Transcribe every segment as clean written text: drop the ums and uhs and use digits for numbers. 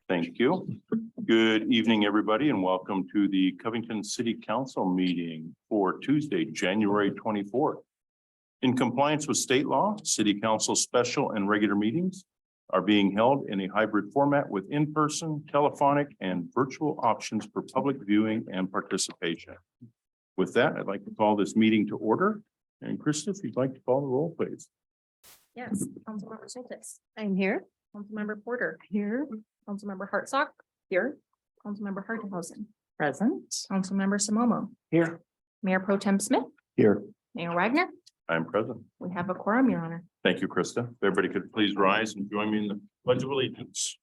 Thank you. Good evening, everybody, and welcome to the Covington City Council meeting for Tuesday, January 24th. In compliance with state law, City Council special and regular meetings are being held in a hybrid format with in-person, telephonic, and virtual options for public viewing and participation. With that, I'd like to call this meeting to order. And Krista, if you'd like to call the roll, please. Yes, Councilmember Soltis, I'm here. Councilmember Porter, Here. Councilmember Hartsock, here, Councilmember Hartenhausen, Present. Councilmember Simomo, Here. Mayor Pro Tem Smith, Here. Mayor Wagner. I'm present. We have a quorum, Your Honor. Thank you, Krista. If everybody could please rise and join me in the Pledge of Allegiance.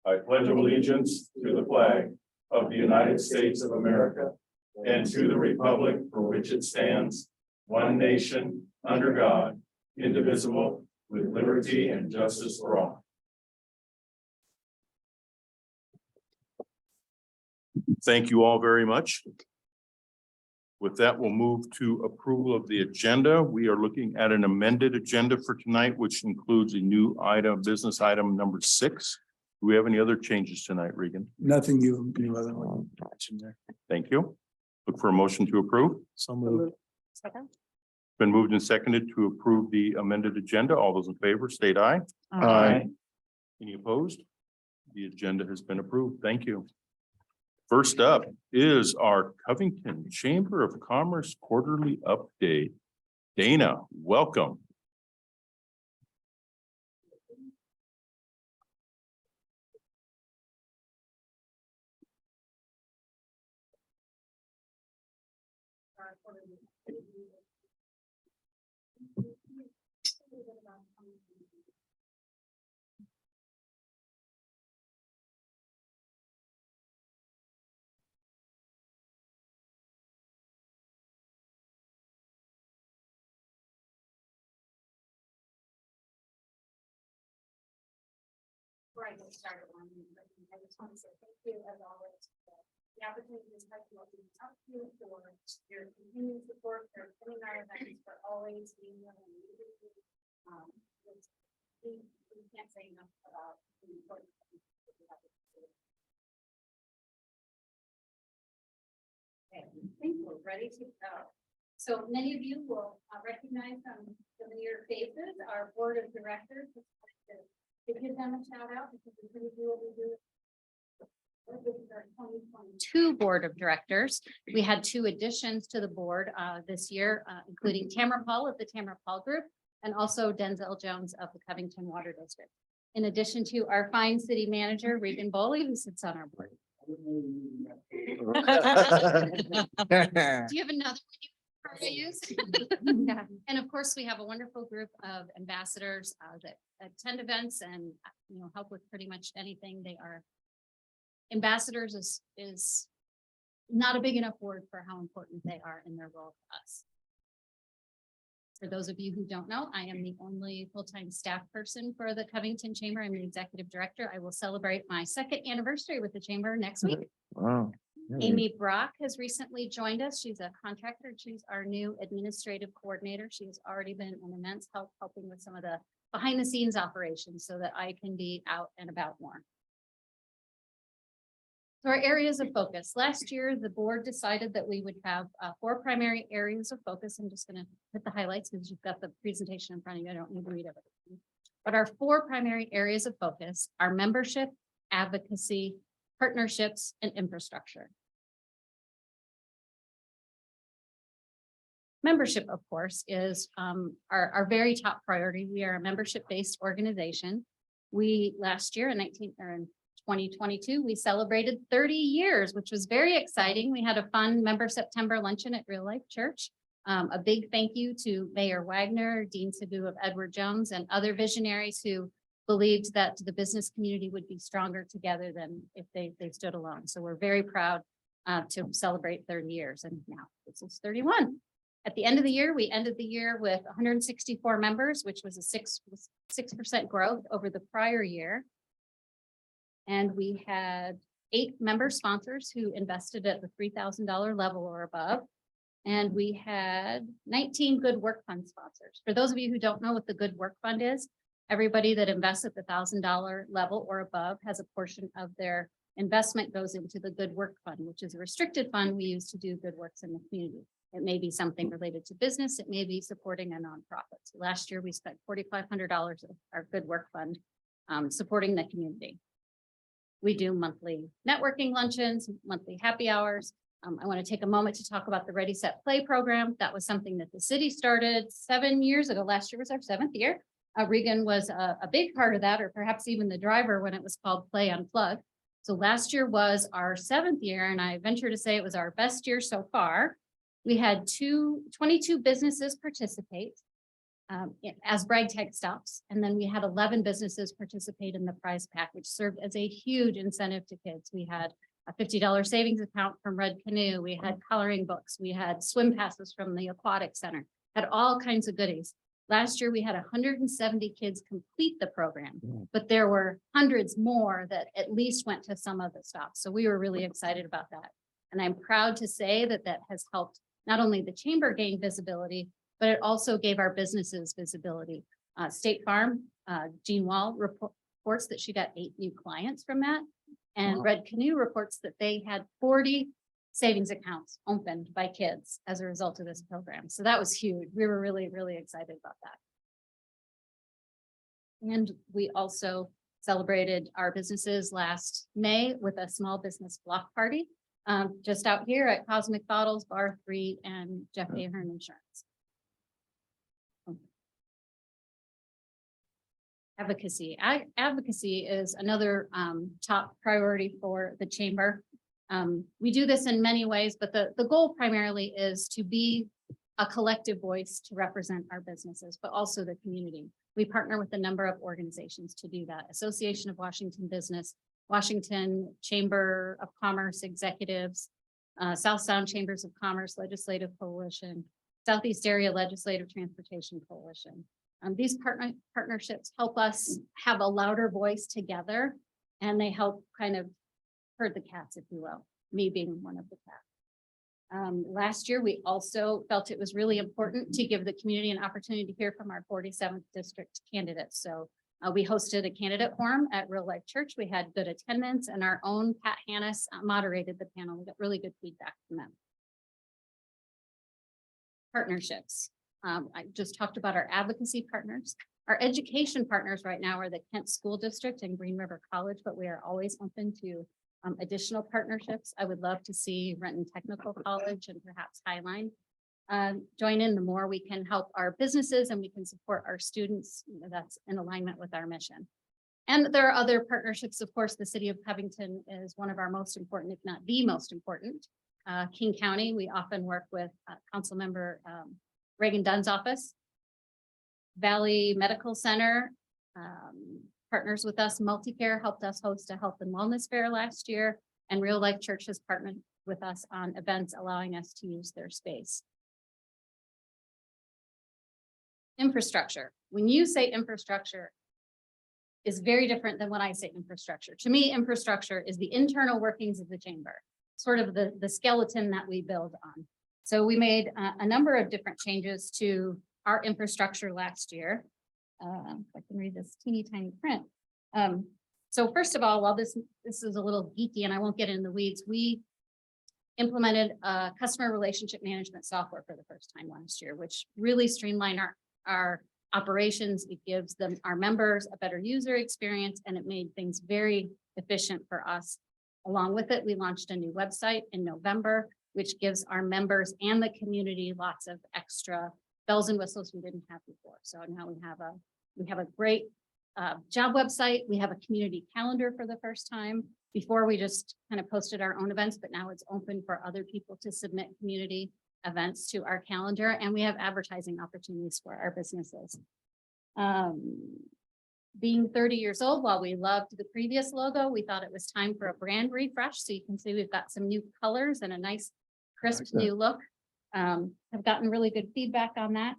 I pledge allegiance to the flag of the United States of America and to the republic for which it stands, one nation, under God, indivisible, with liberty and justice for all. Thank you all very much. With that, we'll move to approval of the agenda. We are looking at an amended agenda for tonight, which includes a new item, business item number 6. Do we have any other changes tonight, Regan? Nothing you other one mentioned there. Thank you. Look for a motion to approve. So moved. Second. Been moved and seconded to approve the amended agenda. All those in favor, state aye. Aye. Any opposed? The agenda has been approved. Thank you. First up is our Covington Chamber of Commerce quarterly update. Dana, welcome. Before I get started on, I just want to say thank you as always. For the opportunity to talk to you for your continued support, for coming our events, for always being there when we need you. We can't say enough about the importance of this. Okay, thank you. Ready to go. So many of you will recognize some familiar faces. Our board of directors. To give them a shout out because we really do what we do. This is our 2022 board of directors. We had 2 additions to the board this year, including Tamara Paul of the Tamara Paul Group and also Denzel Jones of the Covington Water District. In addition to our fine city manager, Regan Boley, who sits on our board. Do you have another one you prefer to use? Yeah. And of course, we have a wonderful group of ambassadors that attend events and help with pretty much anything. They are ambassadors is not a big enough word for how important they are in their role to us. For those of you who don't know, I am the only full-time staff person for the Covington Chamber. I'm the executive director. I will celebrate my 2nd anniversary with the chamber next week. Wow. Amy Brock has recently joined us. She's a contractor. She's our new administrative coordinator. She has already been an immense help helping with some of the behind the scenes operations so that I can be out and about more. So our areas of focus. Last year, the board decided that we would have 4 primary areas of focus. I'm just going to hit the highlights because you've got the presentation in front of you. I don't need to read everything. But our 4 primary areas of focus are membership, advocacy, partnerships, and infrastructure. Membership, of course, is our very top priority. We are a membership-based organization. We last year in 2022, we celebrated 30 years, which was very exciting. We had a fun Member September luncheon at Real Life Church. A big thank you to Mayor Wagner, Dean Sabu of Edward Jones, and other visionaries who believed that the business community would be stronger together than if they stood alone. So we're very proud to celebrate 30 years, and now this is 31. At the end of the year, we ended the year with 164 members, which was a 6% growth over the prior year. And we had 8 member sponsors who invested at the $3,000 level or above. And we had 19 Good Work Fund sponsors. For those of you who don't know what the Good Work Fund is, everybody that invests at the $1,000 level or above has a portion of their investment goes into the Good Work Fund, which is a restricted fund we use to do good works in the community. It may be something related to business. It may be supporting a nonprofit. So last year we spent $4,500 of our Good Work Fund supporting the community. We do monthly networking luncheons, monthly happy hours. I want to take a moment to talk about the Ready, Set, Play program. That was something that the city started 7 years ago. Last year was our 7th year. Regan was a big part of that, or perhaps even the driver when it was called Play Unplug. So last year was our 7th year, and I venture to say it was our best year so far. We had 22 businesses participate as brag tag stops, and then we had 11 businesses participate in the prize pack, which served as a huge incentive to kids. We had a $50 savings account from Red Canoe. We had coloring books. We had swim passes from the Aquatic Center, had all kinds of goodies. Last year, we had 170 kids complete the program, but there were hundreds more that at least went to some of the stops. So we were really excited about that. And I'm proud to say that that has helped not only the chamber gain visibility, but it also gave our businesses visibility. State Farm, Jean Wall reports that she got 8 new clients from that. And Red Canoe reports that they had 40 savings accounts opened by kids as a result of this program. So that was huge. We were really, really excited about that. And we also celebrated our businesses last May with a small business block party just out here at Cosmic Bottles, Bar 3, and Jeff Ahern Insurance. Advocacy. Advocacy is another top priority for the chamber. We do this in many ways, but the goal primarily is to be a collective voice to represent our businesses, but also the community. We partner with a number of organizations to do that. Association of Washington Business, Washington Chamber of Commerce Executives, South Sound Chambers of Commerce Legislative Coalition, Southeast Area Legislative Transportation Coalition. These partnerships help us have a louder voice together, and they help kind of herd the cats, if you will, me being one of the cats. Last year, we also felt it was really important to give the community an opportunity to hear from our 47th district candidates. So we hosted a candidate forum at Real Life Church. We had good attendance, and our own Pat Hannis moderated the panel. We got really good feedback from them. Partnerships. I just talked about our advocacy partners. Our education partners right now are the Kent School District and Green River College, but we are always open to additional partnerships. I would love to see Renton Technical College and perhaps Highline join in. The more we can help our businesses and we can support our students, that's in alignment with our mission. And there are other partnerships. Of course, the city of Covington is one of our most important, if not the most important. King County, we often work with council member Reagan Dunn's office. Valley Medical Center partners with us. Multicare helped us host a health and wellness fair last year, and Real Life Church has partnered with us on events allowing us to use their space. Infrastructure. When you say infrastructure, is very different than when I say infrastructure. To me, infrastructure is the internal workings of the chamber, sort of the skeleton that we build on. So we made a number of different changes to our infrastructure last year. If I can read this teeny tiny print. So first of all, while this is a little geeky and I won't get in the weeds, we implemented a customer relationship management software for the first time last year, which really streamlined our operations. It gives our members a better user experience, and it made things very efficient for us. Along with it, we launched a new website in November, which gives our members and the community lots of extra bells and whistles we didn't have before. So now we have a great job website. We have a community calendar for the first time. Before, we just kind of posted our own events, but now it's open for other people to submit community events to our calendar, and we have advertising opportunities for our businesses. Being 30 years old, while we loved the previous logo, we thought it was time for a brand refresh. So you can see we've got some new colors and a nice crisp new look. Have gotten really good feedback on that.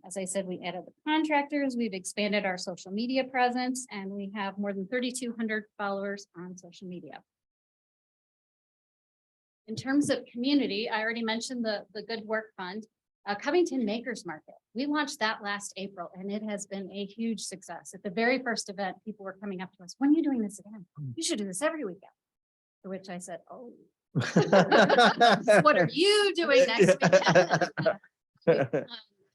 As I said, we added the contractors, we've expanded our social media presence, and we have more than 3,200 followers on social media. In terms of community, I already mentioned the Good Work Fund. Covington Makers Market. We launched that last April and it has been a huge success. At the very first event, people were coming up to us, when are you doing this again? You should do this every weekend. To which I said, oh. What are you doing next weekend?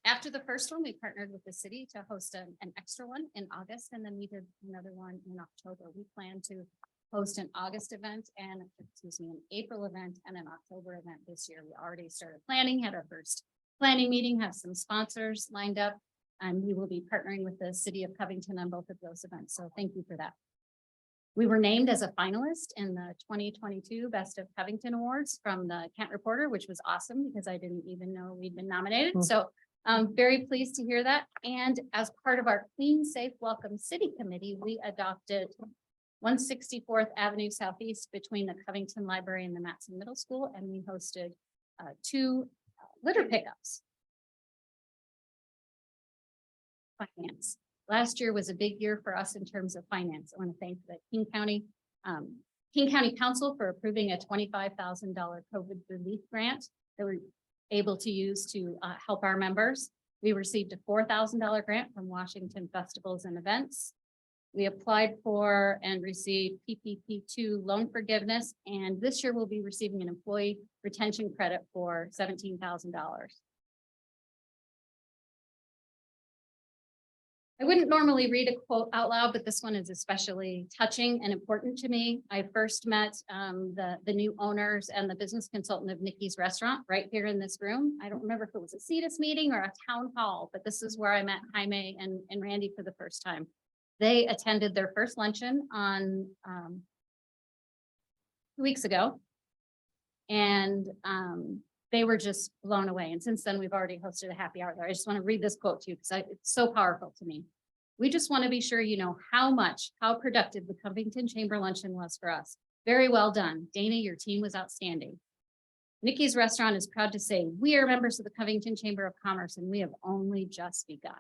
After the first one, we partnered with the city to host an extra one in August, and then we did another one in October. We plan to host an August event and, excuse me, an April event and an October event this year. We already started planning, had our first planning meeting, have some sponsors lined up, and we will be partnering with the city of Covington on both of those events. So thank you for that. We were named as a finalist in the 2022 Best of Covington Awards from the Kent Reporter, which was awesome because I didn't even know we'd been nominated. So I'm very pleased to hear that. And as part of our Clean, Safe, Welcome City Committee, we adopted 164th Avenue Southeast between the Covington Library and the Matson Middle School, and we hosted 2 litter pickups. Finance. Last year was a big year for us in terms of finance. I want to thank the King County Council for approving a $25,000 COVID relief grant that we're able to use to help our members. We received a $4,000 grant from Washington Festivals and Events. We applied for and received PPP2 loan forgiveness, and this year we'll be receiving an employee retention credit for $17,000. I wouldn't normally read a quote out loud, but this one is especially touching and important to me. I first met the new owners and the business consultant of Nikki's Restaurant right here in this room. I don't remember if it was a CETUS meeting or a town hall, but this is where I met Jaime and Randy for the first time. They attended their first luncheon on 2 weeks ago. And they were just blown away. And since then, we've already hosted a happy hour there. I just want to read this quote to you because it's so powerful to me. We just want to be sure you know how productive the Covington Chamber Luncheon was for us. Very well done. Dana, your team was outstanding. Nikki's Restaurant is proud to say we are members of the Covington Chamber of Commerce and we have only just begun.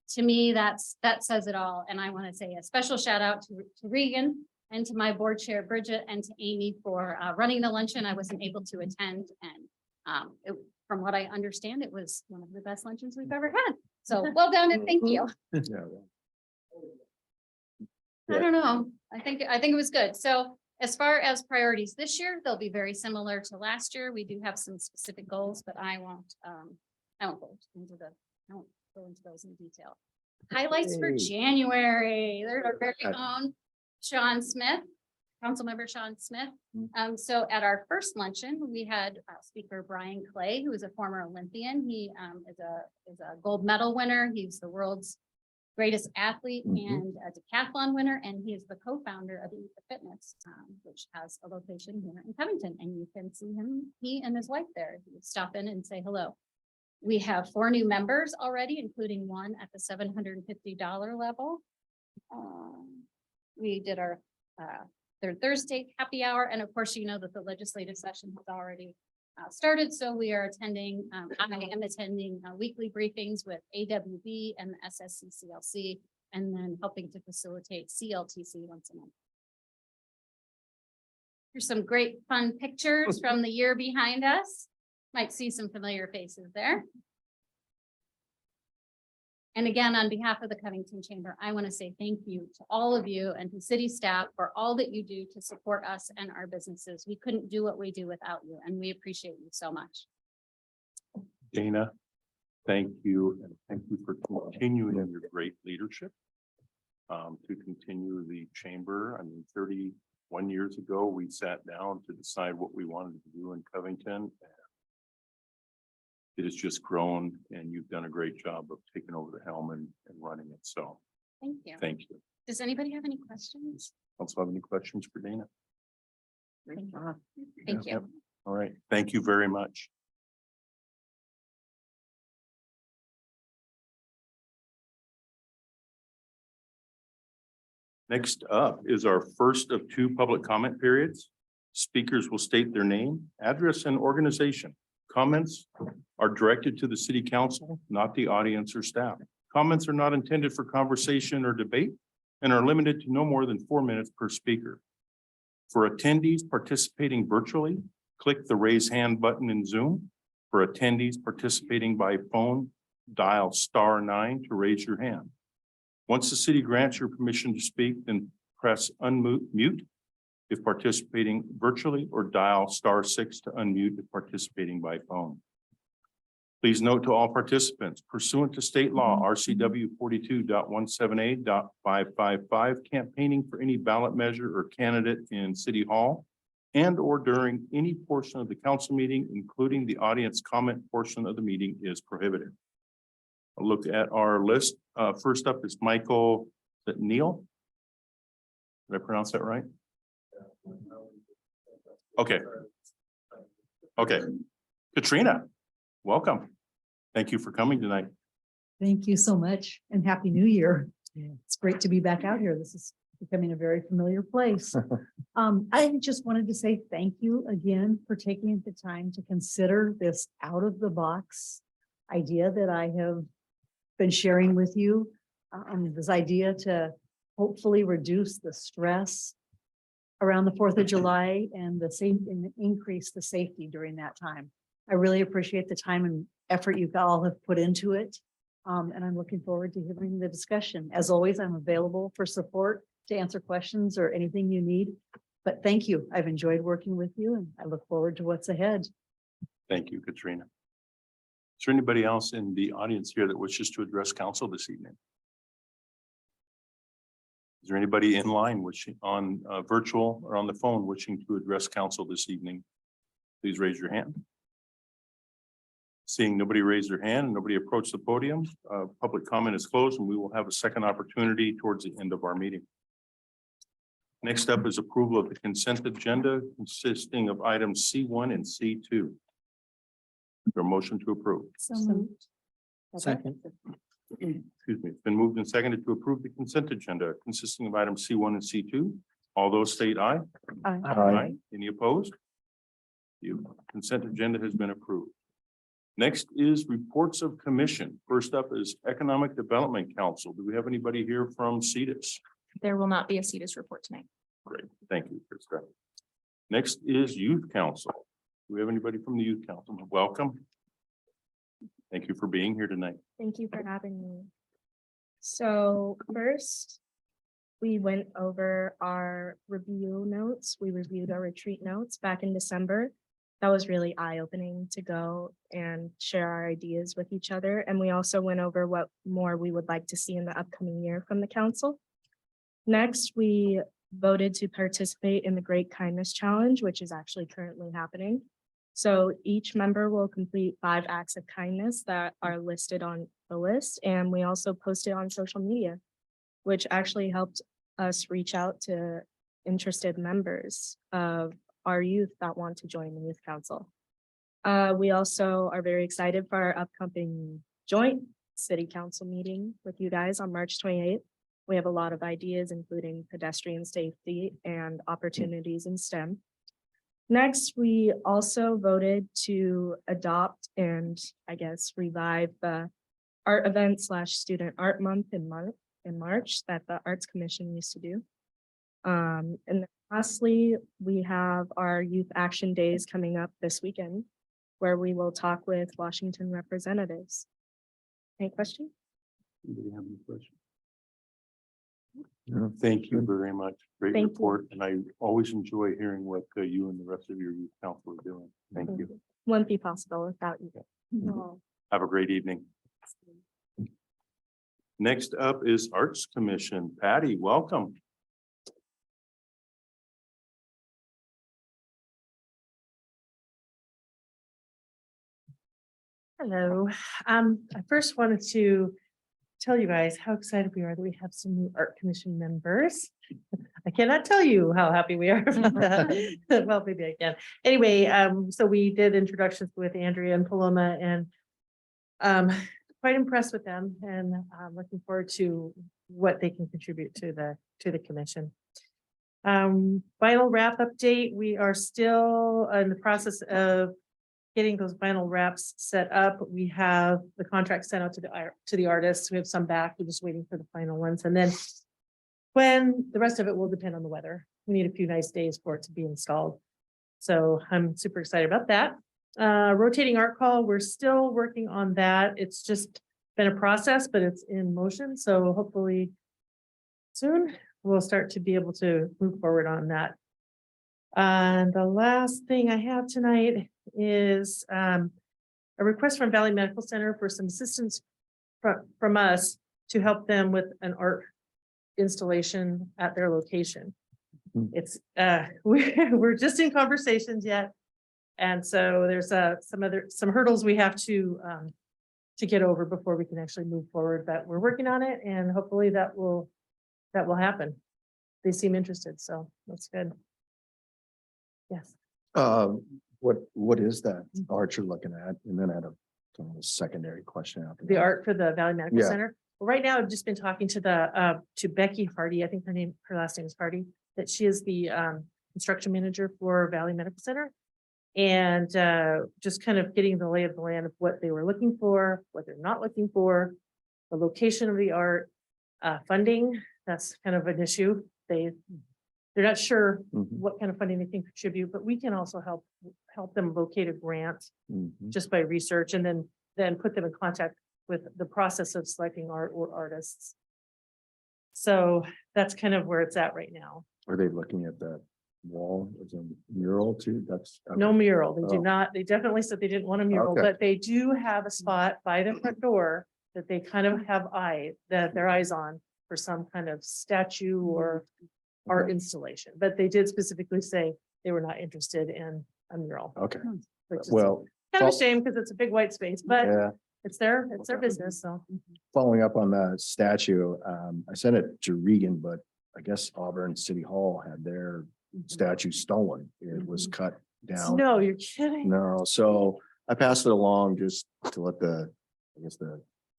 To me, that says it all. And I want to say a special shout out to Regan and to my board chair, Bridget, and to Amy for running the luncheon. I wasn't able to attend. And from what I understand, it was one of the best luncheons we've ever had. So well done and thank you. I don't know. I think it was good. So as far as priorities this year, they'll be very similar to last year. We do have some specific goals, but I won't go into those in detail. Highlights for January. There's our very own Sean Smith, Councilmember Sean Smith. So at our first luncheon, we had speaker Brian Clay, who is a former Olympian. He is a gold medal winner. He's the world's greatest athlete and a decathlon winner, and he is the co-founder of Eat the Fitness, which has a location here in Covington, and you can see him, he and his wife there. You stop in and say hello. We have 4 new members already, including one at the $750 level. We did our third Thursday happy hour, and of course, you know that the legislative session has already started. So we are attending, I am attending weekly briefings with AWB and the SSCCLC, and then helping to facilitate CLTC once a month. Here's some great fun pictures from the year behind us. Might see some familiar faces there. And again, on behalf of the Covington Chamber, I want to say thank you to all of you and to city staff for all that you do to support us and our businesses. We couldn't do what we do without you, and we appreciate you so much. Dana, thank you. And thank you for continuing your great leadership to continue the chamber. I mean, 31 years ago, we sat down to decide what we wanted to do in Covington. It has just grown, and you've done a great job of taking over the helm and running it. So Thank you. thank you. Does anybody have any questions? Also have any questions for Dana? Thank you. All right. Thank you very much. Next up is our first of 2 public comment periods. Speakers will state their name, address, and organization. Comments are directed to the city council, not the audience or staff. Comments are not intended for conversation or debate and are limited to no more than 4 minutes per speaker. For attendees participating virtually, click the raise hand button in Zoom. For attendees participating by phone, dial *9 to raise your hand. Once the city grants your permission to speak, then press unmute if participating virtually, or dial *6 to unmute if participating by phone. Please note to all participants, pursuant to state law, RCW 42.178.555, campaigning for any ballot measure or candidate in City Hall and or during any portion of the council meeting, including the audience comment portion of the meeting, is prohibited. A look at our list. First up is Michael Neal. Did I pronounce that right? Okay. Okay. Katrina, welcome. Thank you for coming tonight. Thank you so much and Happy New Year. It's great to be back out here. This is becoming a very familiar place. I just wanted to say thank you again for taking the time to consider this out of the box idea that I have been sharing with you. This idea to hopefully reduce the stress around the 4th of July and and increase the safety during that time. I really appreciate the time and effort you all have put into it. And I'm looking forward to hearing the discussion. As always, I'm available for support to answer questions or anything you need. But thank you. I've enjoyed working with you and I look forward to what's ahead. Thank you, Katrina. Is there anybody else in the audience here that wishes to address council this evening? Is there anybody in line wishing on virtual or on the phone wishing to address council this evening? Please raise your hand. Seeing nobody raise their hand and nobody approach the podium, public comment is closed and we will have a second opportunity towards the end of our meeting. Next up is approval of the consent agenda consisting of items C1 and C2. Is there a motion to approve? So moved. Second. Excuse me, it's been moved and seconded to approve the consent agenda consisting of items C1 and C2. All those state aye. Aye. Any opposed? The consent agenda has been approved. Next is reports of commission. First up is Economic Development Council. Do we have anybody here from CEDAS? There will not be a CEDAS report tonight. Great, thank you, Krista. Next is Youth Council. Do we have anybody from the Youth Council? Welcome. Thank you for being here tonight. Thank you for having me. So first, we went over our review notes. We reviewed our retreat notes back in December. That was really eye-opening to go and share our ideas with each other. And we also went over what more we would like to see in the upcoming year from the council. Next, we voted to participate in the Great Kindness Challenge, which is actually currently happening. So each member will complete 5 acts of kindness that are listed on the list. And we also posted on social media, which actually helped us reach out to interested members of our youth that want to join the Youth Council. We also are very excited for our upcoming joint city council meeting with you guys on March 28th. We have a lot of ideas, including pedestrian safety and opportunities in STEM. Next, we also voted to adopt and I guess revive the art event / student art month in March that the Arts Commission used to do. And then lastly, we have our Youth Action Days coming up this weekend, where we will talk with Washington representatives. Any questions? Anybody have any questions? Thank you very much. Great Thank you. report. And I always enjoy hearing what you and the rest of your youth council are doing. Thank you. Wouldn't be possible without you. No. Have a great evening. Next up is Arts Commission. Patty, welcome. Hello. I first wanted to tell you guys how excited we are that we have some new art commission members. I cannot tell you how happy we are about that. Well, maybe I can. Anyway, so we did introductions with Andrea and Paloma and quite impressed with them and looking forward to what they can contribute to the commission. Final wrap update. We are still in the process of getting those final wraps set up. We have the contract sent out to the artists. We have some back. We're just waiting for the final ones. And then when the rest of it will depend on the weather. we need a few nice days for it to be installed. So I'm super excited about that. Rotating art call, we're still working on that. It's just been a process, but it's in motion. So hopefully soon we'll start to be able to move forward on that. And the last thing I have tonight is a request from Valley Medical Center for some assistance from us to help them with an art installation at their location. It's we're just in conversations yet. And so there's some hurdles we have to get over before we can actually move forward, but we're working on it and hopefully that will happen. They seem interested, so that's good. Yes. What is that art you're looking at? And then I had a secondary question after The that. art for the Valley Medical Yeah. Center. Well, right now, I've just been talking to to Becky Hardy. I think her last name is Hardy, that she is the construction manager for Valley Medical Center. And just kind of getting the lay of the land of what they were looking for, what they're not looking for, the location of the art, funding, that's kind of an issue. They're not sure Mhm, what kind of funding they can contribute, but we can also help them locate a grant mhm. just by research and then put them in contact with the process of selecting art or artists. So that's kind of where it's at right now. Are they looking at that wall as a mural too? That's. No mural. They do Oh. not, they definitely said they didn't want a mural, Okay. but they do have a spot by the front door that they kind of have their eyes on for some kind of statue or art installation. But they did specifically say they were not interested in a mural. Okay, Which is well, kind of a shame because it's a big white space, but yeah, it's their business, so. following up on the statue, I sent it to Regan, but I guess Auburn City Hall had their statue stolen. It was cut down. No, you're kidding. No, so I passed it along just to let the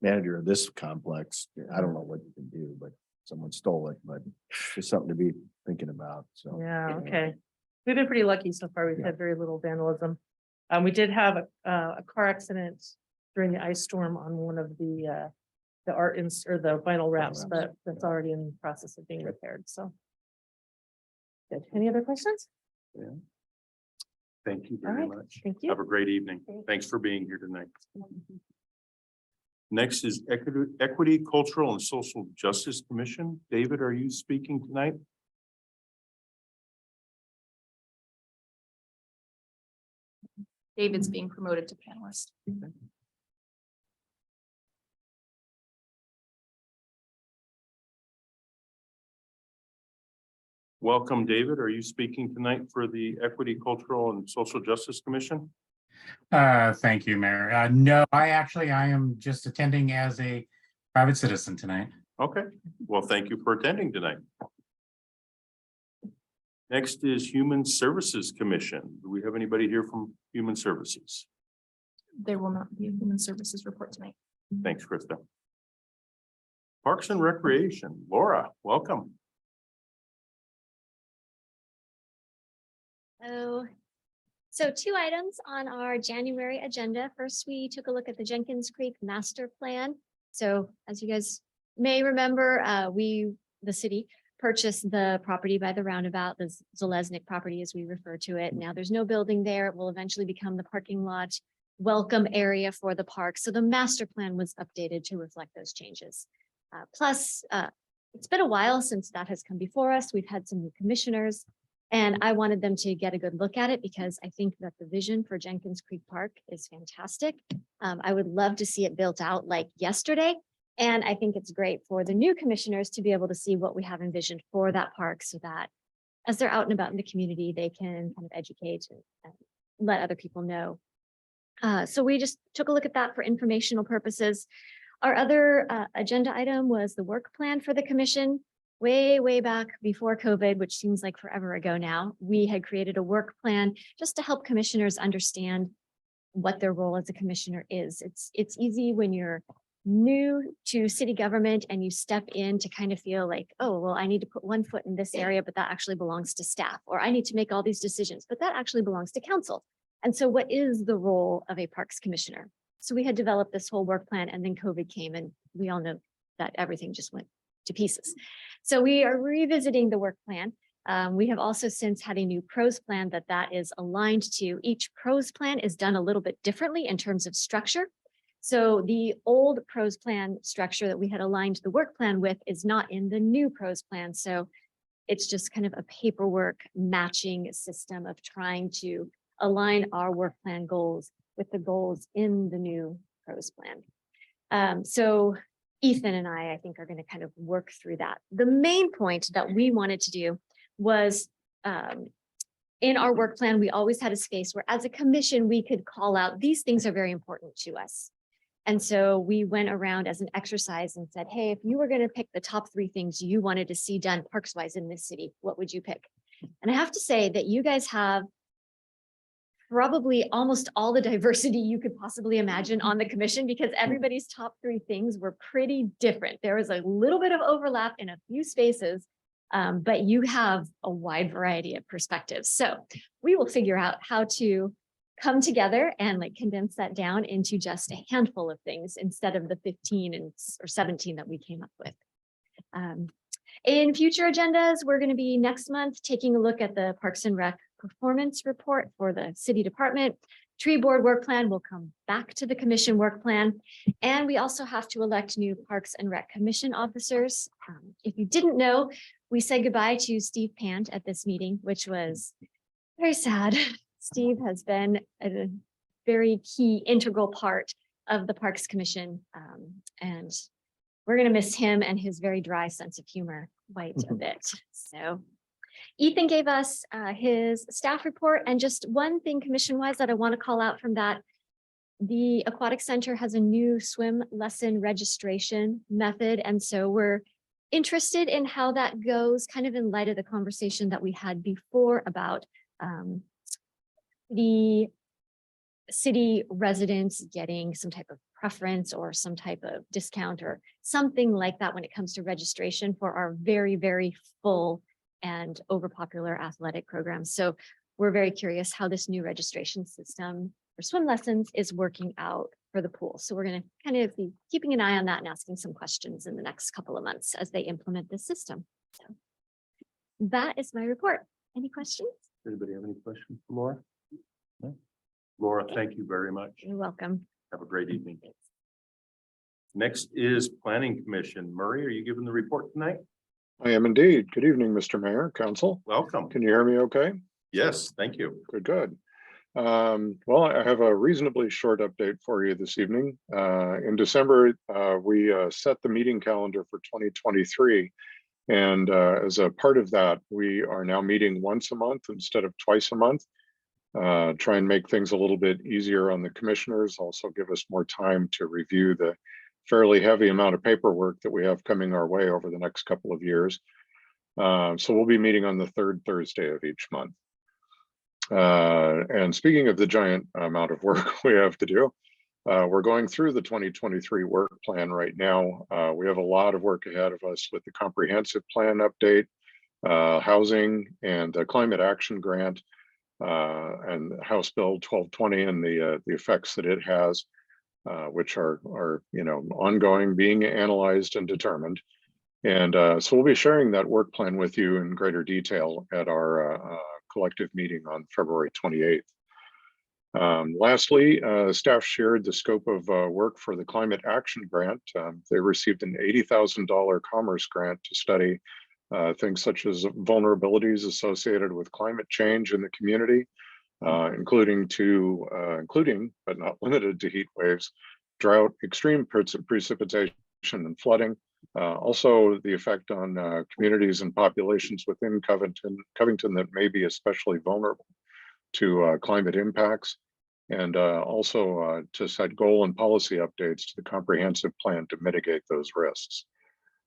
manager of this complex, I don't know what you can do, but someone stole it, but it's something to be thinking about, so. Yeah, okay. We've been pretty lucky so far. We've Yeah. had very little vandalism. We did have a car accident during the ice storm on one of the art or the vinyl wraps, wraps, but that's already in the process of being repaired, so. Good. Any other questions? Thank you All very right, much. thank you. Have a great evening. Thank Thanks for being here tonight. Next is Equity, Cultural and Social Justice Commission. David, are you speaking tonight? David's being promoted to panelist. Welcome, David. Are you speaking tonight for the Equity, Cultural and Social Justice Commission? Thank you, Mayor. No, I am just attending as a private citizen tonight. Okay, well, thank you for attending tonight. Next is Human Services Commission. Do we have anybody here from Human Services? There will not be a human services report tonight. Thanks, Krista. Parks and Recreation, Laura, welcome. So 2 items on our January agenda. First, we took a look at the Jenkins Creek Master Plan. So as you guys may remember, the city purchased the property by the roundabout, the Zalesnik property as we refer to it. Now there's no building there. It will eventually become the parking lot welcome area for the park. So the master plan was updated to reflect those changes. Plus, it's been a while since that has come before us. We've had some new commissioners. And I wanted them to get a good look at it because I think that the vision for Jenkins Creek Park is fantastic. I would love to see it built out like yesterday. And I think it's great for the new commissioners to be able to see what we have envisioned for that park so that as they're out and about in the community, they can kind of educate and let other people know. So we just took a look at that for informational purposes. Our other agenda item was the work plan for the commission. Way back before COVID, which seems like forever ago now, we had created a work plan just to help commissioners understand what their role as a commissioner is. It's easy when you're new to city government and you step in to kind of feel like, oh, well, I need to put one foot in this area, but that actually belongs to staff, or I need to make all these decisions, but that actually belongs to council. And so what is the role of a parks commissioner? So we had developed this whole work plan and then COVID came and we all know that everything just went to pieces. So we are revisiting the work plan We have also since had a new pros plan that is aligned to. Each pros plan is done a little bit differently in terms of structure. So the old pros plan structure that we had aligned the work plan with is not in the new pros plan. So it's just kind of a paperwork matching system of trying to align our work plan goals with the goals in the new pros plan. So Ethan and I think, are going to kind of work through that. The main point that we wanted to do was in our work plan, we always had a space where as a commission, we could call out, these things are very important to us. And so we went around as an exercise and said, hey, if you were going to pick the top 3 things you wanted to see done parks wise in this city, what would you pick? And I have to say that you guys have probably almost all the diversity you could possibly imagine on the commission, because everybody's top 3 things were pretty different. There was a little bit of overlap in a few spaces, but you have a wide variety of perspectives. So we will figure out how to come together and like condense that down into just a handful of things instead of the 15 or 17 that we came up with. In future agendas, we're going to be next month taking a look at the Parks and Rec performance report for the city department. Tree board work plan will come back to the commission work plan. And we also have to elect new Parks and Rec commission officers. If you didn't know, we said goodbye to Steve Pant at this meeting, which was very sad. Steve has been a very key integral part of the Parks Commission. And we're going to miss him and his very dry sense of humor quite a bit. So Ethan gave us his staff report, and just one thing commission wise that I want to call out from that. The Aquatic Center has a new swim lesson registration method. And so we're interested in how that goes, kind of in light of the conversation that we had before about the city residents getting some type of preference or some type of discount or something like that when it comes to registration for our very, very full and overpopular athletic programs. So we're very curious how this new registration system for swim lessons is working out for the pool. So we're going to kind of be keeping an eye on that and asking some questions in the next couple of months as they implement this system. So that is my report. Any questions? Anybody have any questions for Laura? No? Laura, thank you very much. You're welcome. Have a great evening. Next is Planning Commission. Murray, are you giving the report tonight? I am indeed. Good evening, Mr. Mayor, Council. Welcome. Can you hear me okay? Yes, thank you. Good. Well, I have a reasonably short update for you this evening. In December, we set the meeting calendar for 2023. And as a part of that, we are now meeting once a month instead of twice a month. Try and make things a little bit easier on the commissioners, also give us more time to review the fairly heavy amount of paperwork that we have coming our way over the next couple of years. So we'll be meeting on the 3rd Thursday of each month. And speaking of the giant amount of work we have to do, we're going through the 2023 work plan right now. We have a lot of work ahead of us with the comprehensive plan update, housing, and the climate action grant, and House Bill 1220 and the effects that it has, which are ongoing, being analyzed and determined. And so we'll be sharing that work plan with you in greater detail at our collective meeting on February 28th. Lastly, staff shared the scope of work for the Climate Action Grant. They received an $80,000 Commerce grant to study things such as vulnerabilities associated with climate change in the community, including but not limited to heat waves, drought, extreme precipitation and flooding. Also the effect on communities and populations within Covington that may be especially vulnerable to climate impacts, and also to set goal and policy updates to the comprehensive plan to mitigate those risks.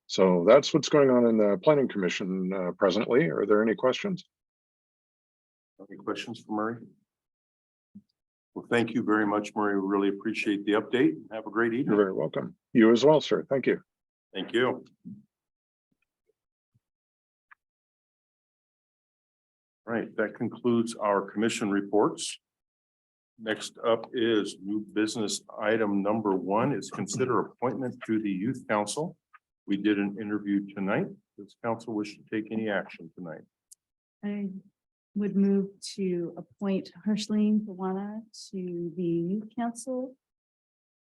So that's what's going on in the Planning Commission presently. Are there any questions? Any questions for Murray? Well, thank you very much, Murray. We really appreciate the update. Have a great You're evening. very welcome. You as well, sir. Thank you. Thank you. All right, that concludes our commission reports. Next up is new business item number 1 is consider appointment to the Youth Council. We did an interview tonight. Does council wish to take any action tonight? I would move to appoint Harsleen Tawana to the youth council.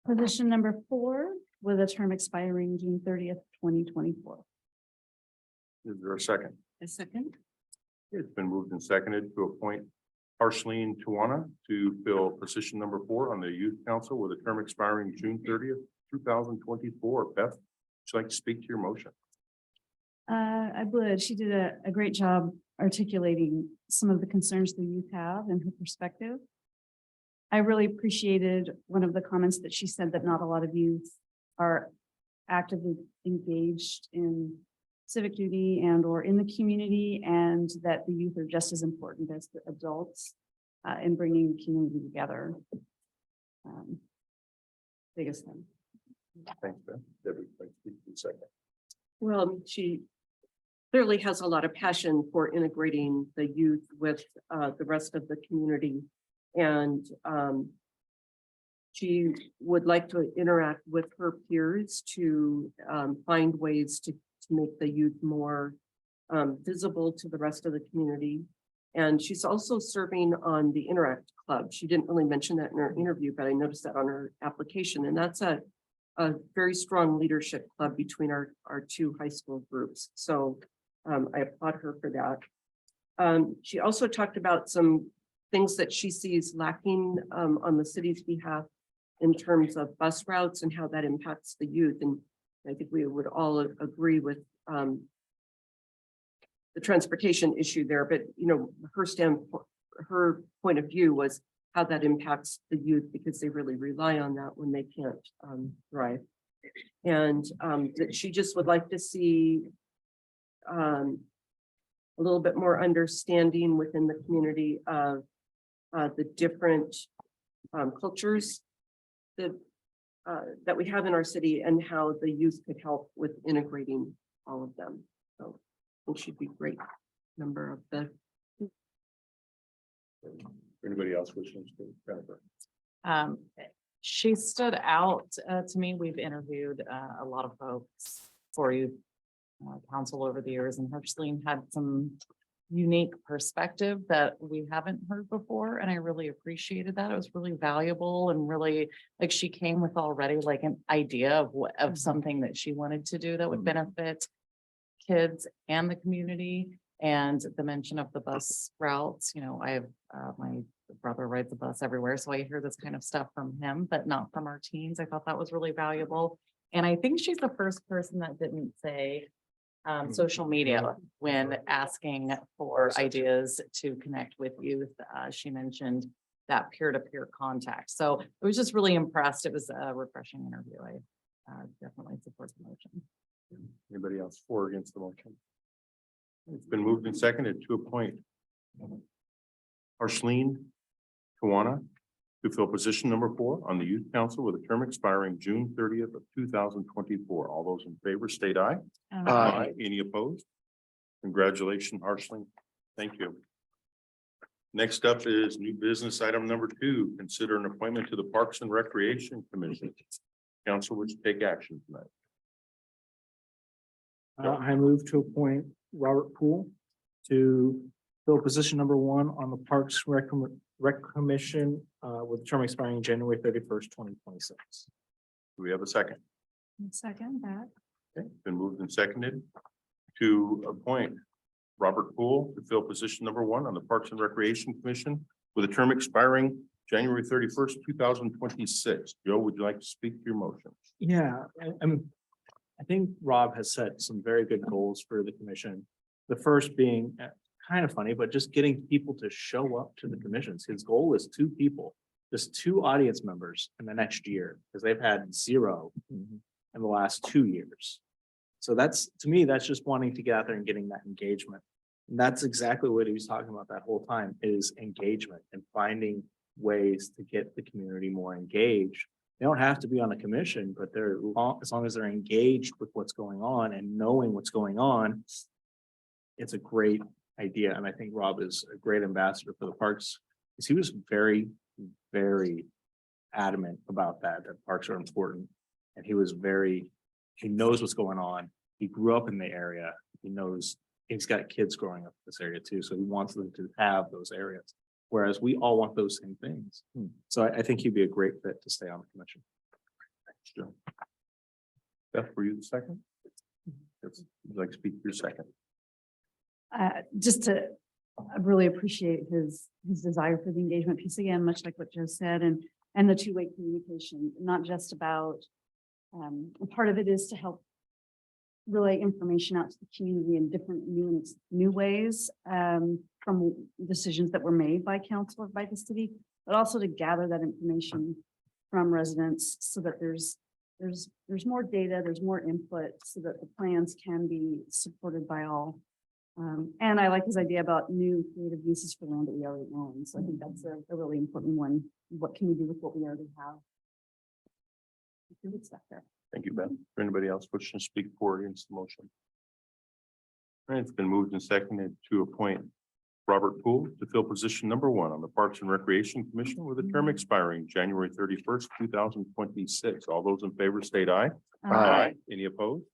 Position number 4 with a term expiring June 30th, 2024. Is there a second? A second. It's been moved and seconded to appoint Harsleen Tawana to fill position number 4 on the youth council with a term expiring June 30th, 2024. Beth, would you like to speak to your motion? I would. She did a great job articulating some of the concerns the youth have and her perspective. I really appreciated one of the comments that she said that not a lot of youth are actively engaged in civic duty and or in the community, and that the youth are just as important as the adults in bringing the community together. Biggest thing. Thanks, Beth. Debbie, would you like to speak to the second? Well, she clearly has a lot of passion for integrating the youth with the rest of the community. And she would like to interact with her peers to find ways to make the youth more visible to the rest of the community. And she's also serving on the Interact Club. She didn't really mention that in her interview, but I noticed that on her application. And that's a very strong leadership club between our two high school groups. So I applaud her for that. She also talked about some things that she sees lacking on the city's behalf in terms of bus routes and how that impacts the youth. And I think we would all agree with the transportation issue there, but her point of view was how that impacts the youth because they really rely on that when they can't drive. And that she just would like to see a little bit more understanding within the community of the different cultures that we have in our city and how the youth could help with integrating all of them. So I think she'd be a great member of the. Anybody else wishing to speak? Jennifer? She stood out to me. We've interviewed a lot of folks for youth council over the years, and Harsleen had some unique perspective that we haven't heard before, and I really appreciated that. It was really valuable and really like she came with already like an idea of something that she wanted to do that would benefit kids and the community. And the mention of the bus routes, I have my brother rides a bus everywhere, so I hear this kind of stuff from him, but not from our teens. I thought that was really valuable. And I think she's the first person that didn't say social media when asking for ideas to connect with youth. She mentioned that peer-to-peer contact. So I was just really impressed. It was a refreshing interview. I definitely support the motion. Anybody else for or against the motion? It's been moved and seconded to appoint Harsleen Tawana to fill position number 4 on the youth council with a term expiring June 30th of 2024. All those in favor state aye. Aye. Any opposed? Congratulations, Harsleen. Thank you. Next up is new business item number 2. Consider an appointment to the Parks and Recreation Commission. Council would take action tonight. I move to appoint Robert Poole to fill position number 1 on the Parks Rec Commission with a term expiring January 31st, 2026. Do we have a second? Second that. Okay, been moved and seconded to appoint Robert Poole to fill position number 1 on the Parks and Recreation Commission with a term expiring January 31st, 2026. Joe, would you like to speak to your motion? Yeah, I think Rob has set some very good goals for the commission. The first being kind of funny, but just getting people to show up to the commissions. His goal is 2 people, just 2 audience members in the next year, because they've had 0 in the last 2 years. So that's, to me, that's just wanting to get out there and getting that engagement. And that's exactly what he was talking about that whole time, is engagement and finding ways to get the community more engaged. They don't have to be on a commission, but they're as long as they're engaged with what's going on and knowing what's going on, it's a great idea. And I think Rob is a great ambassador for the parks, because he was very, very adamant about that parks are important. And he knows what's going on. He grew up in the area. He knows He's got kids growing up in this area too, so he wants them to have those areas. Whereas we all want those same things. So I think he'd be a great fit to stay on the commission. Thanks, Joe. Beth, were you the second? Yes, would you like to speak for your second? I really appreciate his desire for the engagement piece again, much like what Joe said, and the two-way communication, not just about, part of it is to help relay information out to the community in different new ways, from decisions that were made by council or by the city, but also to gather that information from residents so that there's more data, there's more input so that the plans can be supported by all. And I like his idea about new creative uses for land that we already own. So I think that's a really important one. What can we do with what we already have? Good stuff there. Thank you, Beth. For anybody else wishing to speak for or against the motion? All right, it's been moved and seconded to appoint Robert Poole to fill position number 1 on the Parks and Recreation Commission with a term expiring January 31st, 2026. All those in favor state aye. Aye. Any opposed?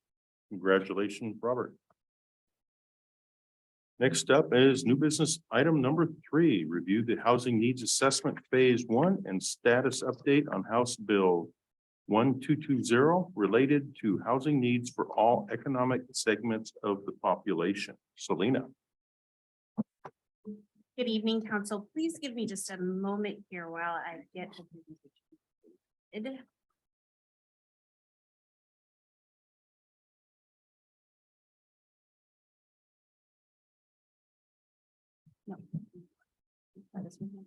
Congratulations, Robert. Next up is new business item number 3, review the housing needs assessment phase 1 and status update on House Bill 1220 related to housing needs for all economic segments of the population. Selena. Good evening, council. Please give me just a moment here while I get the presentation. No. Try this one.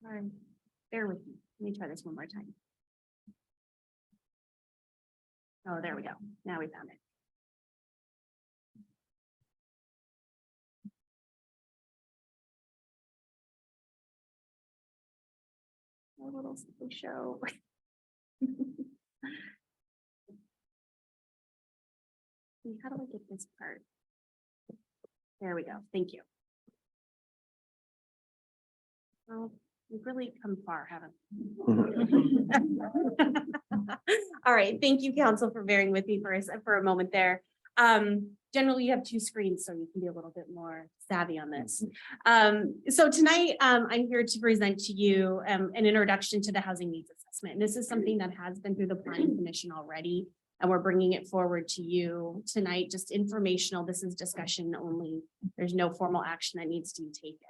All right, bear with me. Let me try this one more time. Oh, there we go. Now we found it. A little show. How do I get this part? There we go. Thank you. Well, we've really come far, haven't we? All right. Thank you, council, for bearing with me for a moment there. Generally, you have 2 screens, so you can be a little bit more savvy on this. So tonight, I'm here to present to you an introduction to the housing needs assessment. And this is something that has been through the Planning Commission already, and we're bringing it forward to you tonight, just informational. This is discussion only. There's no formal action that needs to be taken.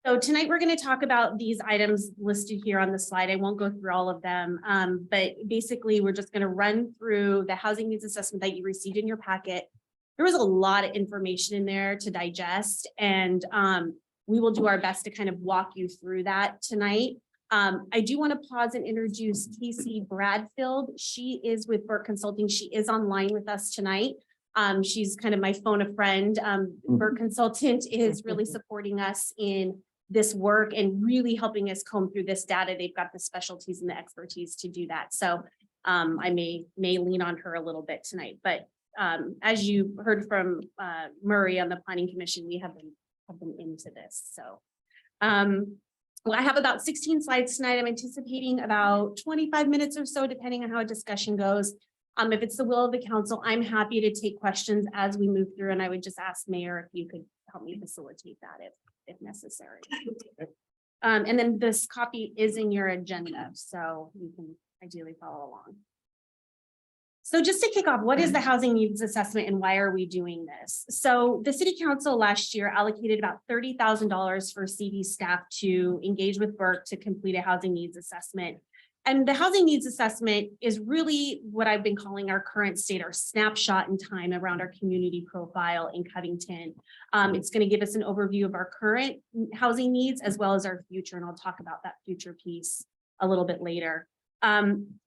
So tonight we're going to talk about these items listed here on the slide. I won't go through all of them, but basically we're just going to run through the housing needs assessment that you received in your packet. There was a lot of information in there to digest, and we will do our best to kind of walk you through that tonight. I do want to pause and introduce Casey Bradfield. She is with Burke Consulting. She is online with us tonight. She's kind of my phone a friend. Burke Consultant is really supporting us in this work and really helping us comb through this data. They've got the specialties and the expertise to do that. So I may lean on her a little bit tonight, but as you heard from Murray on the Planning Commission, we have been into this. So well, I have about 16 slides tonight. I'm anticipating about 25 minutes or so, depending on how a discussion goes. If it's the will of the council, I'm happy to take questions as we move through, and I would just ask Mayor if you could help me facilitate that if necessary. And then this copy is in your agenda, so you can ideally follow along. So just to kick off, what is the housing needs assessment and why are we doing this? So the city council last year allocated about $30,000 for CD staff to engage with Burke to complete a housing needs assessment. And the housing needs assessment is really what I've been calling our current state, our snapshot in time around our community profile in Covington. It's going to give us an overview of our current housing needs as well as our future, and I'll talk about that future piece a little bit later.